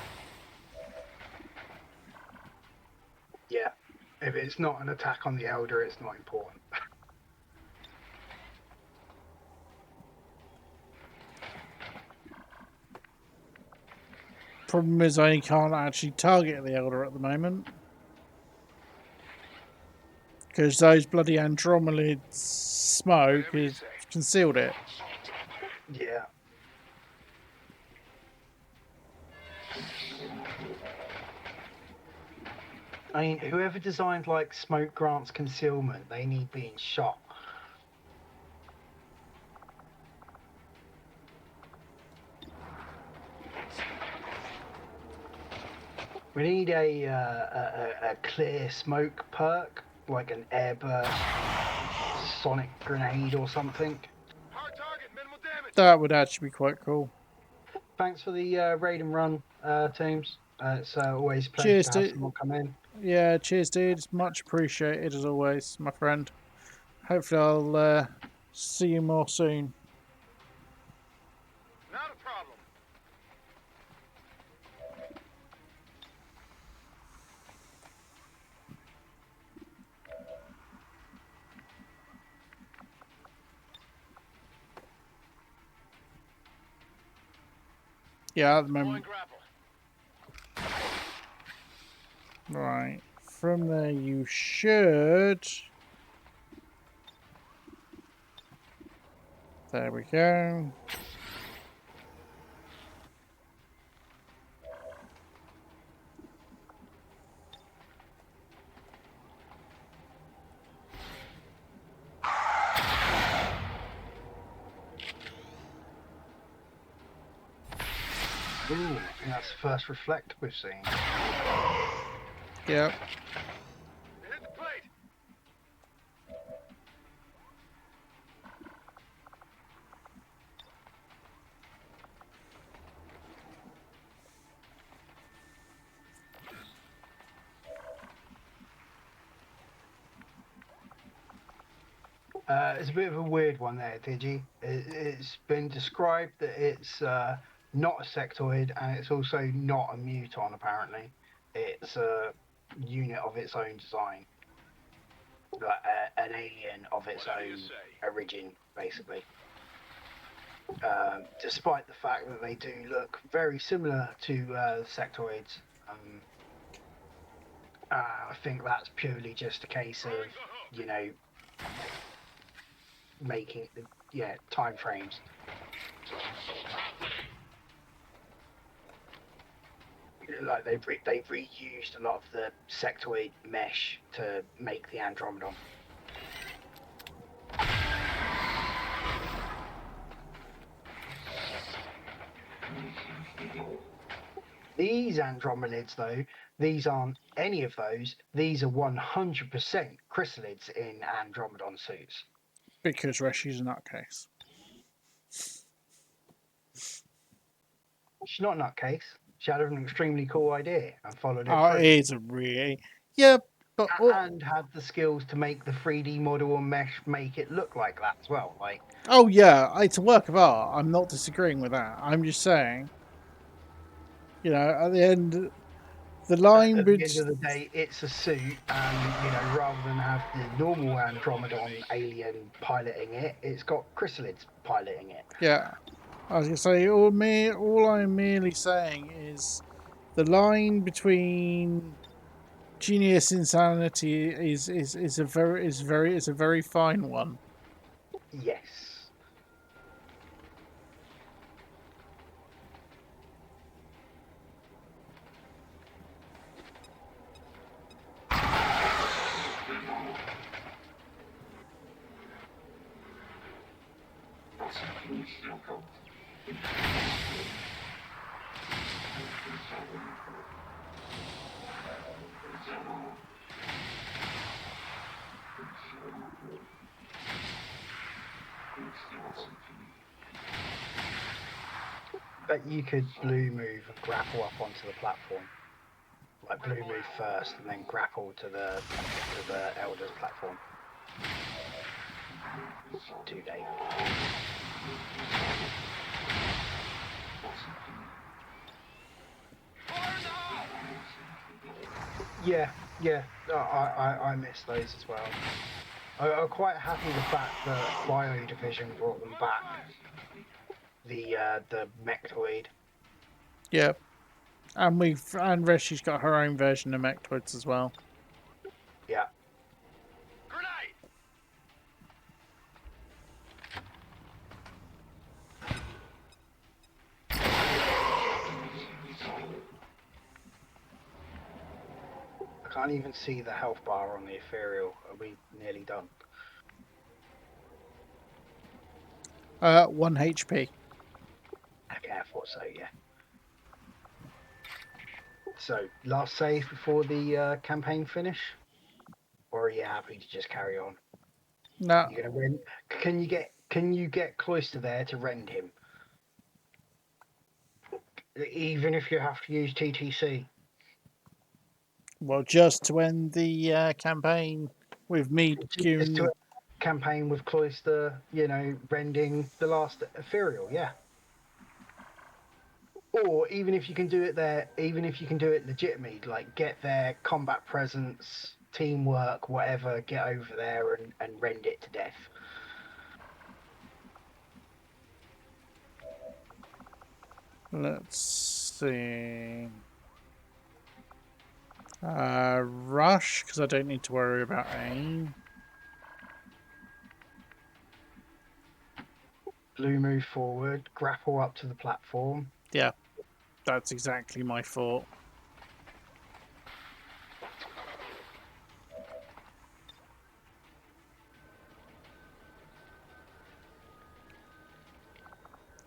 Speaker 6: Yeah. If it's not an attack on the Elder, it's not important.
Speaker 1: Problem is I can't actually target the Elder at the moment. Because those bloody Andromedid smoke has concealed it.
Speaker 6: Yeah. I mean, whoever designed like smoke grants concealment, they need being shot. We need a clear smoke perk, like an airburst sonic grenade or something.
Speaker 2: Hard target, minimal damage.
Speaker 1: That would actually be quite cool.
Speaker 6: Thanks for the raid and run, teams. It's always a pleasure
Speaker 1: Cheers,
Speaker 6: to have
Speaker 1: dude.
Speaker 6: someone come in.
Speaker 1: Yeah, cheers, dude. It's much appreciated as always, my friend. Hopefully I'll see you more soon.
Speaker 2: Not a problem.
Speaker 1: Yeah, at the moment.
Speaker 2: Grapple.
Speaker 1: Right. From there you should... There we go.
Speaker 6: Ooh, I think that's the first reflect we've seen.
Speaker 1: Yep.
Speaker 2: Hit the plate.
Speaker 6: It's a bit of a weird one there, Digi. It's been described that it's not a sectoid and it's also not a muton, apparently. It's a unit of its own design. Like an alien of its own origin, basically. Despite the fact that they do look very similar to sectoids. I think that's purely just a case of, you know, making time frames. Like they've reused a lot of the sectoid mesh to make the Andromedon. These Andromedids, though, these aren't any of those. These are 100% chrysalids in Andromedon suits.
Speaker 1: Because Reshi's a nutcase.
Speaker 6: She's not a nutcase. She had an extremely cool idea and followed it
Speaker 1: Oh,
Speaker 6: through.
Speaker 1: it is a really... Yeah, but...
Speaker 6: And had the skills to make the 3D model and mesh make it look like that as well. Like,
Speaker 1: oh, yeah, it's a work of art. I'm not disagreeing with that. I'm just saying, you know, at the end... The line
Speaker 6: at the end of the day, it's a suit, and you know, rather than have the normal Andromedon alien piloting it, it's got chrysalids piloting it.
Speaker 1: Yeah, I was gonna say all I'm merely saying is the line between genius and insanity is a very fine one.
Speaker 6: Yes. But you could blue move and grapple up onto the platform. Like blue move first and then grapple to the Elder's platform. Too late. Yeah, I miss those as well. I'm quite happy the fact that Bio Division brought them back. The Mechtoid.
Speaker 1: Yeah. And Reshi's got her own version of Mechtoids as well.
Speaker 6: Yeah.
Speaker 2: Grenade!
Speaker 6: I can't even see the health bar on the ethereal. Are we nearly done?
Speaker 1: 1 HP.
Speaker 6: Okay, I thought so, yeah. So, last save before the campaign finish? Or are you happy to just carry on?
Speaker 1: No.
Speaker 6: You're gonna rend. Can you get Cloister there to rend him? Even if you have to use TTC.
Speaker 1: Well, just to end the campaign with me
Speaker 6: Just to
Speaker 1: doing...
Speaker 6: campaign with Cloister, you know, rending the last ethereal, yeah. Or even if you can do it there, even if you can do it legitimately, like get their combat presence, teamwork, whatever, get over there and rend it to death.
Speaker 1: Let's see... rush, because I don't need to worry about aim.
Speaker 6: Blue move forward, grapple up to the platform.
Speaker 1: Yeah, that's exactly my thought.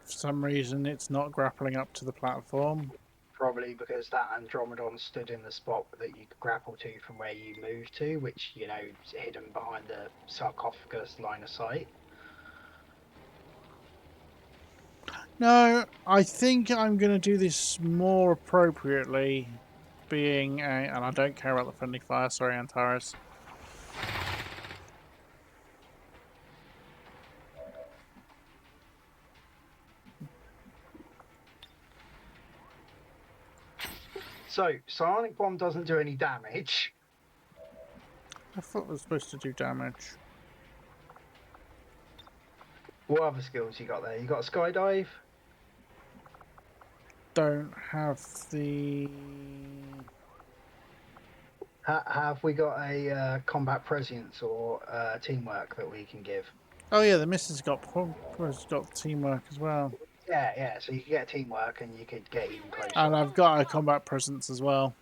Speaker 1: For some reason, it's not grappling up to the platform.
Speaker 6: Probably because that Andromedon stood in the spot that you could grapple to from where you moved to, which, you know, is hidden behind the sarcophagus line of sight.
Speaker 1: No, I think I'm going to do this more appropriately, being a... And I don't care about the friendly fire, sorry, Antares.
Speaker 6: So, Psionic Bomb doesn't do any damage.
Speaker 1: I thought it was supposed to do damage.
Speaker 6: What other skills you got there? You got a skydive?
Speaker 1: Don't have the...
Speaker 6: Have we got a combat prescience or teamwork that we can give?
Speaker 1: Oh yeah, the missus got teamwork as well.
Speaker 6: Yeah, so you could get teamwork and you could get even closer.
Speaker 1: And I've got a combat presence as well.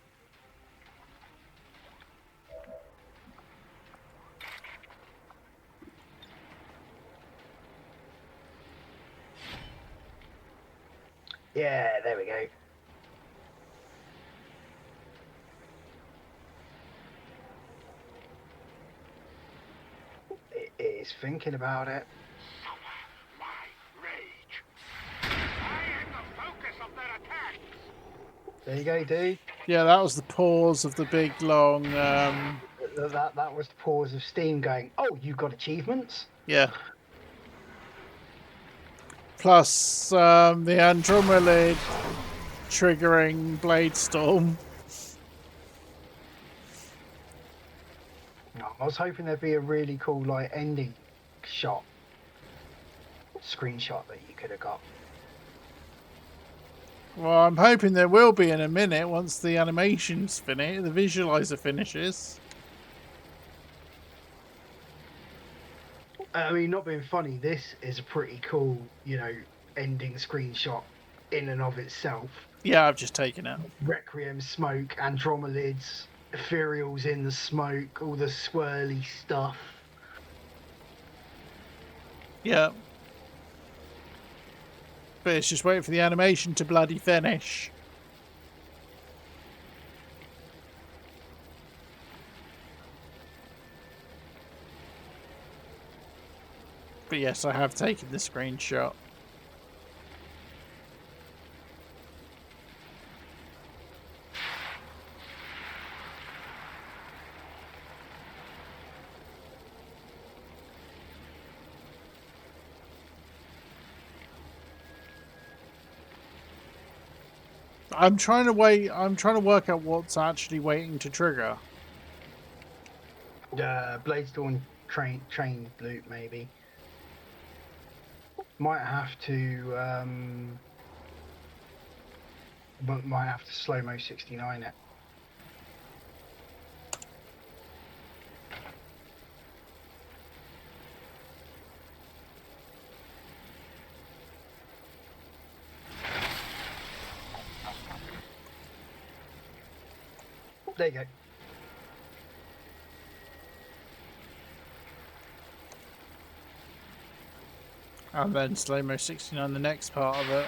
Speaker 6: Yeah, there we go. It is thinking about it.
Speaker 4: My rage. I am the focus of their attacks.
Speaker 6: There you go, dude.
Speaker 1: Yeah, that was the pause of the big long...
Speaker 6: That was the pause of Steam going, oh, you got achievements?
Speaker 1: Yeah. Plus the Andromeda triggering Blade Storm.
Speaker 6: I was hoping there'd be a really cool like ending shot, screenshot that you could have got.
Speaker 1: Well, I'm hoping there will be in a minute once the animation's finished, the visualizer finishes.
Speaker 6: I mean, not being funny, this is a pretty cool, you know, ending screenshot in and of itself.
Speaker 1: Yeah, I've just taken it.
Speaker 6: Requiem smoke, Andromelids, ethereals in the smoke, all the swirly stuff.
Speaker 1: Yeah. But it's just waiting for the animation to bloody finish. But yes, I have taken the screenshot. I'm trying to wait. I'm trying to work out what's actually waiting to trigger.
Speaker 6: Bladestorm train loop maybe. Might have to might have to slow-mo 69 it. There you go.
Speaker 1: And then slow-mo 69 the next part of it.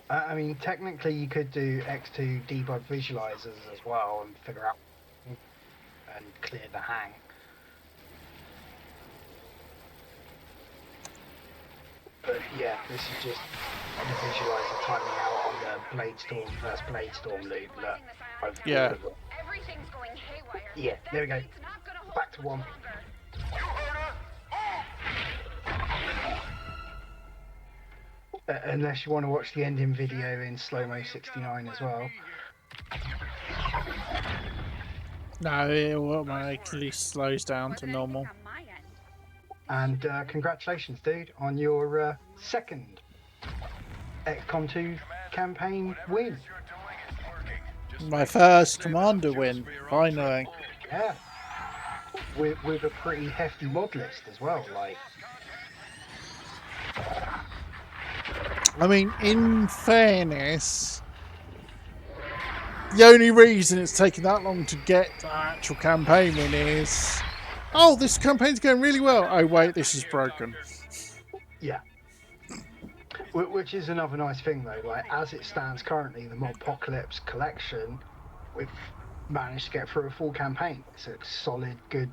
Speaker 6: I mean, technically you could do X2 debug visualizers as well and figure out and clear the hang. But yeah, this is just the visualizer timing out on the Bladestorm versus Bladestorm loop that I've
Speaker 1: Yeah.
Speaker 5: Everything's going haywire.
Speaker 6: Yeah, there we go.
Speaker 5: It's not gonna hold
Speaker 6: Back to
Speaker 5: much
Speaker 6: one.
Speaker 5: longer.
Speaker 6: Unless you want to watch the ending video in slow-mo 69 as well.
Speaker 1: No, it automatically slows down to normal.
Speaker 6: And congratulations, dude, on your second XCOM 2 campaign win.
Speaker 1: My first commander win, finally.
Speaker 6: Yeah. With a pretty hefty mod list as well, like.
Speaker 1: I mean, in fairness, the only reason it's taken that long to get the actual campaign win is, oh, this campaign's going really well. Oh, wait, this is broken.
Speaker 6: Yeah. Which is another nice thing, though. Like, as it stands currently, the Modpocalypse collection, we've managed to get through a full campaign. So it's a solid, good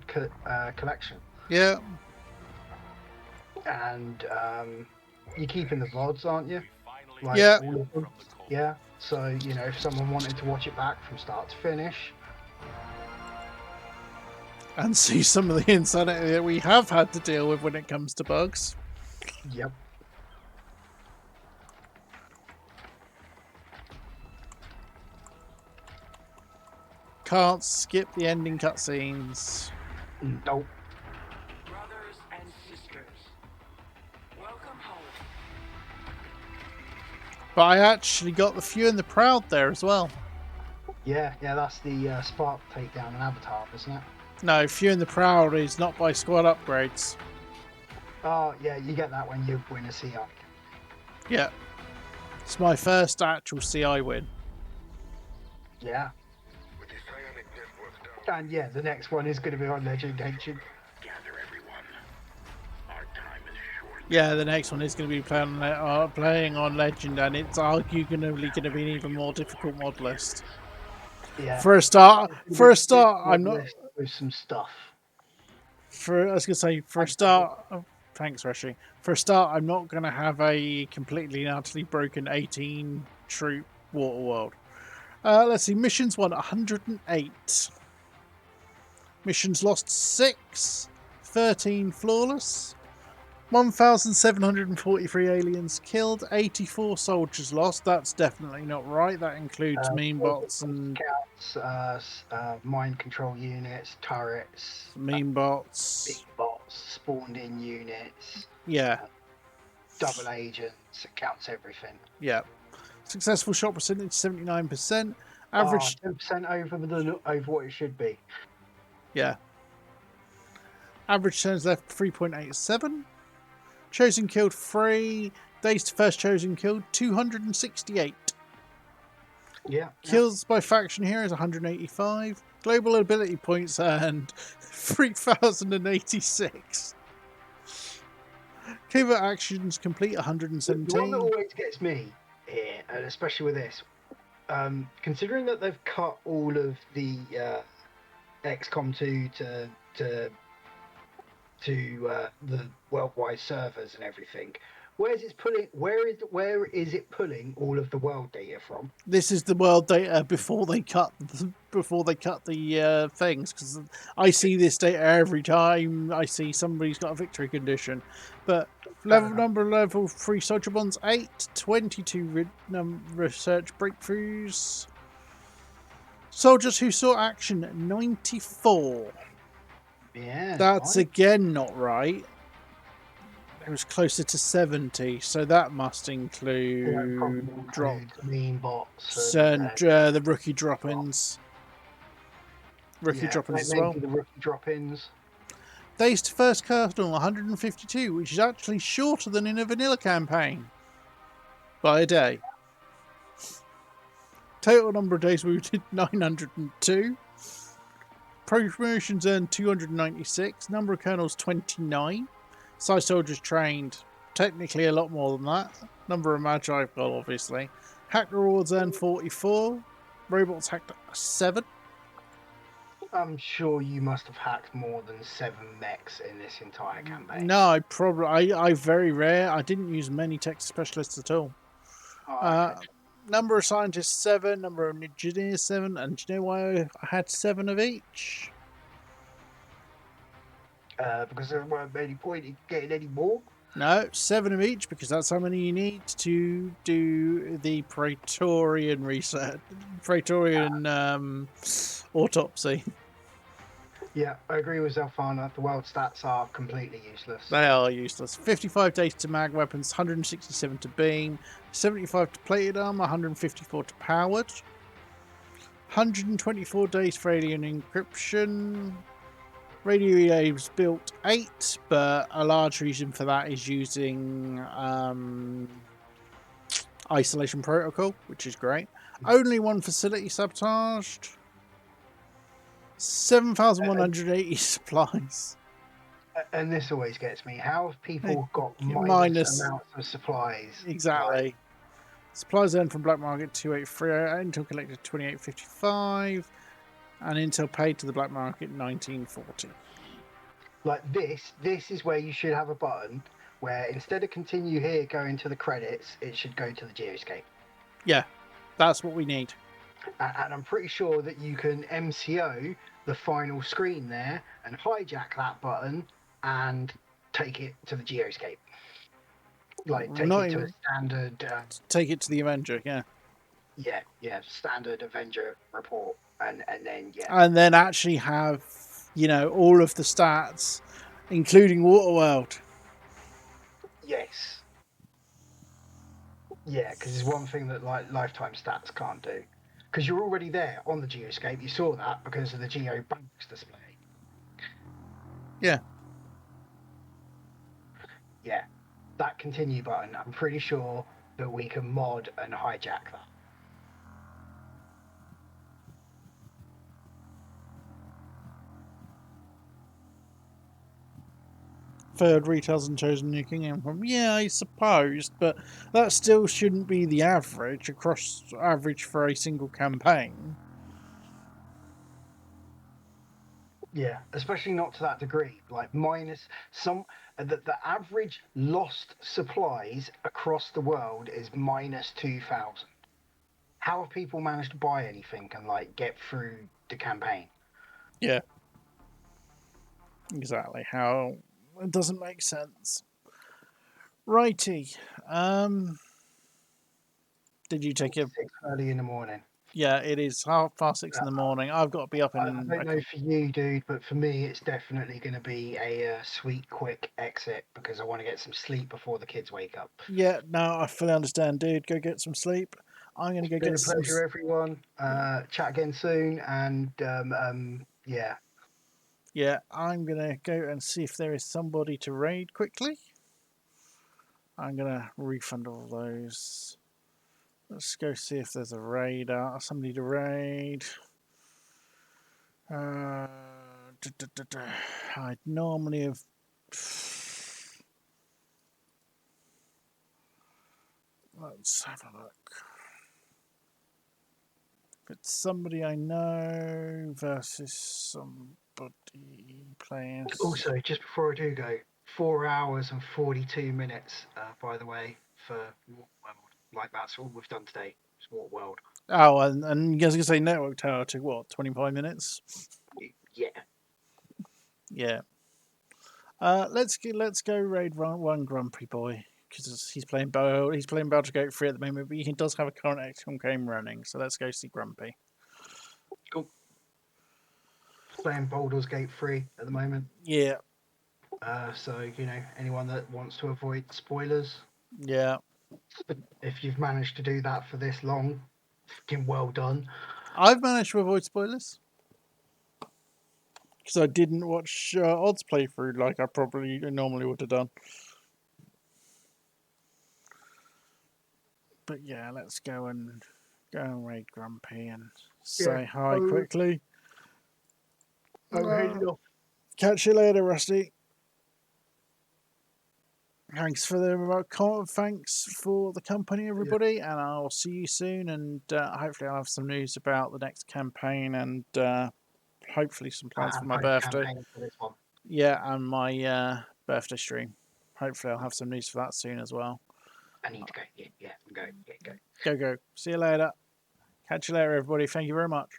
Speaker 6: collection.
Speaker 1: Yeah.
Speaker 6: And you're keeping the VODs, aren't you? Like,
Speaker 1: yeah.
Speaker 6: All of them? Yeah. So, you know, if someone wanted to watch it back from start to finish.
Speaker 1: And see some of the insanity that we have had to deal with when it comes to bugs.
Speaker 6: Yep.
Speaker 1: Can't skip the ending cutscenes.
Speaker 6: Nope.
Speaker 9: Brothers and sisters, welcome home.
Speaker 1: But I actually got the Few and the Proud there as well.
Speaker 6: Yeah, that's the Spark takedown and Avatar, isn't it?
Speaker 1: No, Few and the Proud is not by squad upgrades.
Speaker 6: Oh, yeah, you get that when you win a CI.
Speaker 1: Yeah. It's my first actual CI win.
Speaker 6: Yeah. And yeah, the next one is going to be on Legend Ancient.
Speaker 4: Gather everyone. Our time is short.
Speaker 1: Yeah, the next one is going to be playing on Legend, and it's arguably going to be an even more difficult mod list.
Speaker 6: Yeah.
Speaker 1: For a start, I'm not.
Speaker 6: With some stuff.
Speaker 1: I was going to say, for a start, oh, thanks, Rashi. For a start, I'm not going to have a completely and utterly broken 18 troop water world. Let's see, missions won 108. Missions lost 6, 13 flawless, 1,743 aliens killed, 84 soldiers lost. That's definitely not right. That includes meme bots and
Speaker 6: scouts, mind control units, turrets,
Speaker 1: meme bots,
Speaker 6: big bots, spawned in units.
Speaker 1: Yeah.
Speaker 6: Double agents. It counts everything.
Speaker 1: Yeah. Successful shot percentage 79%. Average
Speaker 6: 10% over what it should be.
Speaker 1: Yeah. Average turns left 3.87. Chosen killed 3. Days to first chosen killed 268.
Speaker 6: Yeah.
Speaker 1: Kills by faction heroes 185. Global ability points earned 3,086. Covert actions complete 117.
Speaker 6: The one that always gets me here, and especially with this, considering that they've cut all of the XCOM 2 to the worldwide servers and everything, Where is it pulling all of the world data from?
Speaker 1: This is the world data before they cut the things, because I see this data every time I see somebody's got a victory condition. But level 3 soldier bonds 8, 22 research breakthroughs. Soldiers who saw action 94.
Speaker 6: Yeah,
Speaker 1: That's
Speaker 6: fine.
Speaker 1: again not right. It was closer to 70, so that must include
Speaker 6: mean bots
Speaker 1: and the rookie drop-ins. Rookie drop-ins as well.
Speaker 6: Maybe the rookie drop-ins.
Speaker 1: Days to first kernel 152, which is actually shorter than in a vanilla campaign by a day. Total number of days booted 902. Promotions earned 296. Number of kernels 29. Size soldiers trained technically a lot more than that. Number of magi goal obviously. Hack rewards earned 44. Robots hacked 7.
Speaker 6: I'm sure you must have hacked more than 7 mechs in this entire campaign.
Speaker 1: No, I very rare. I didn't use many tech specialists at all.
Speaker 6: Okay.
Speaker 1: Number of scientists 7, number of engineers 7, and do you know why I had 7 of each?
Speaker 6: Because there weren't any point in getting any more.
Speaker 1: No, 7 of each, because that's how many you need to do the Praetorian research, Praetorian autopsy.
Speaker 6: Yeah, I agree with Zelfana. The world stats are completely useless.
Speaker 1: They are useless. 55 days to mag weapons, 167 to beam, 75 to plated armor, 154 to powered, 124 days for alien encryption. Radio relay was built 8, but a large reason for that is using isolation protocol, which is great. Only one facility sabotaged. 7,180 supplies.
Speaker 6: And this always gets me. How have people got
Speaker 1: Minus
Speaker 6: amounts of supplies?
Speaker 1: Exactly.
Speaker 6: Like,
Speaker 1: supplies earned from black market 2830, Intel collected 2855, and Intel paid to the black market 1940.
Speaker 6: like this is where you should have a button where instead of continue here going to the credits, it should go to the geoscape.
Speaker 1: Yeah, that's what we need.
Speaker 6: And I'm pretty sure that you can MCO the final screen there and hijack that button and take it to the geoscape. Like take it to a standard.
Speaker 1: Take it to the Avenger, yeah.
Speaker 6: Yeah, standard Avenger report, and then
Speaker 1: and then actually have all of the stats, including Waterworld.
Speaker 6: Yes. Yeah, because it's one thing that like lifetime stats can't do. Because you're already there on the geoscape. You saw that because of the geo box display.
Speaker 1: Yeah.
Speaker 6: Yeah. That continue button, I'm pretty sure that we can mod and hijack that.
Speaker 1: Third retails and chosen new kingdom from, yeah, I suppose, but that still shouldn't be the average for a single campaign.
Speaker 6: Yeah, especially not to that degree. Like minus some, the average lost supplies across the world is minus 2,000. How have people managed to buy anything and like get through the campaign?
Speaker 1: Yeah. Exactly. How it doesn't make sense. Righty. Did you take it
Speaker 6: 6:30 in the morning?
Speaker 1: Yeah, it is 6:30 in the morning. I've got to be up in.
Speaker 6: I don't know for you, dude, but for me, it's definitely going to be a sweet, quick exit because I want to get some sleep before the kids wake up.
Speaker 1: Yeah, no, I fully understand, dude. Go get some sleep. I'm going to go get some.
Speaker 6: Been a pleasure, everyone. Chat again soon, and yeah.
Speaker 1: Yeah, I'm going to go and see if there is somebody to raid quickly. I'm going to refund all those. Let's go see if there's a raid. Somebody to raid. I'd normally have. Let's have a look. If it's somebody I know versus somebody playing.
Speaker 6: Also, just before I do go, 4 hours and 42 minutes, by the way, for Walk World. Like, that's all we've done today. It's Walk World.
Speaker 1: Oh, and you guys can say network tower took what, 25 minutes?
Speaker 6: Yeah.
Speaker 1: Yeah. Let's go raid one Grumpy Boy because he's playing Baldur's Gate 3 at the moment, but he does have a current XCOM game running. So let's go see Grumpy.
Speaker 6: Cool. Playing Baldur's Gate 3 at the moment.
Speaker 1: Yeah.
Speaker 6: So, you know, anyone that wants to avoid spoilers,
Speaker 1: Yeah.
Speaker 6: if you've managed to do that for this long, fucking well done.
Speaker 1: I've managed to avoid spoilers because I didn't watch Odd's playthrough like I probably normally would have done. But yeah, let's go and raid Grumpy and say hi quickly.
Speaker 6: I'm heading off.
Speaker 1: Catch you later, Rusty. Thanks for the company, everybody, and I'll see you soon. And hopefully, I'll have some news about the next campaign, and hopefully some plans for my birthday.
Speaker 6: For this one.
Speaker 1: Yeah, and my birthday stream. Hopefully, I'll have some news for that soon as well.
Speaker 6: I need to go. Yeah, I'm going. Yeah, go.
Speaker 1: Go. See you later. Catch you later, everybody. Thank you very much.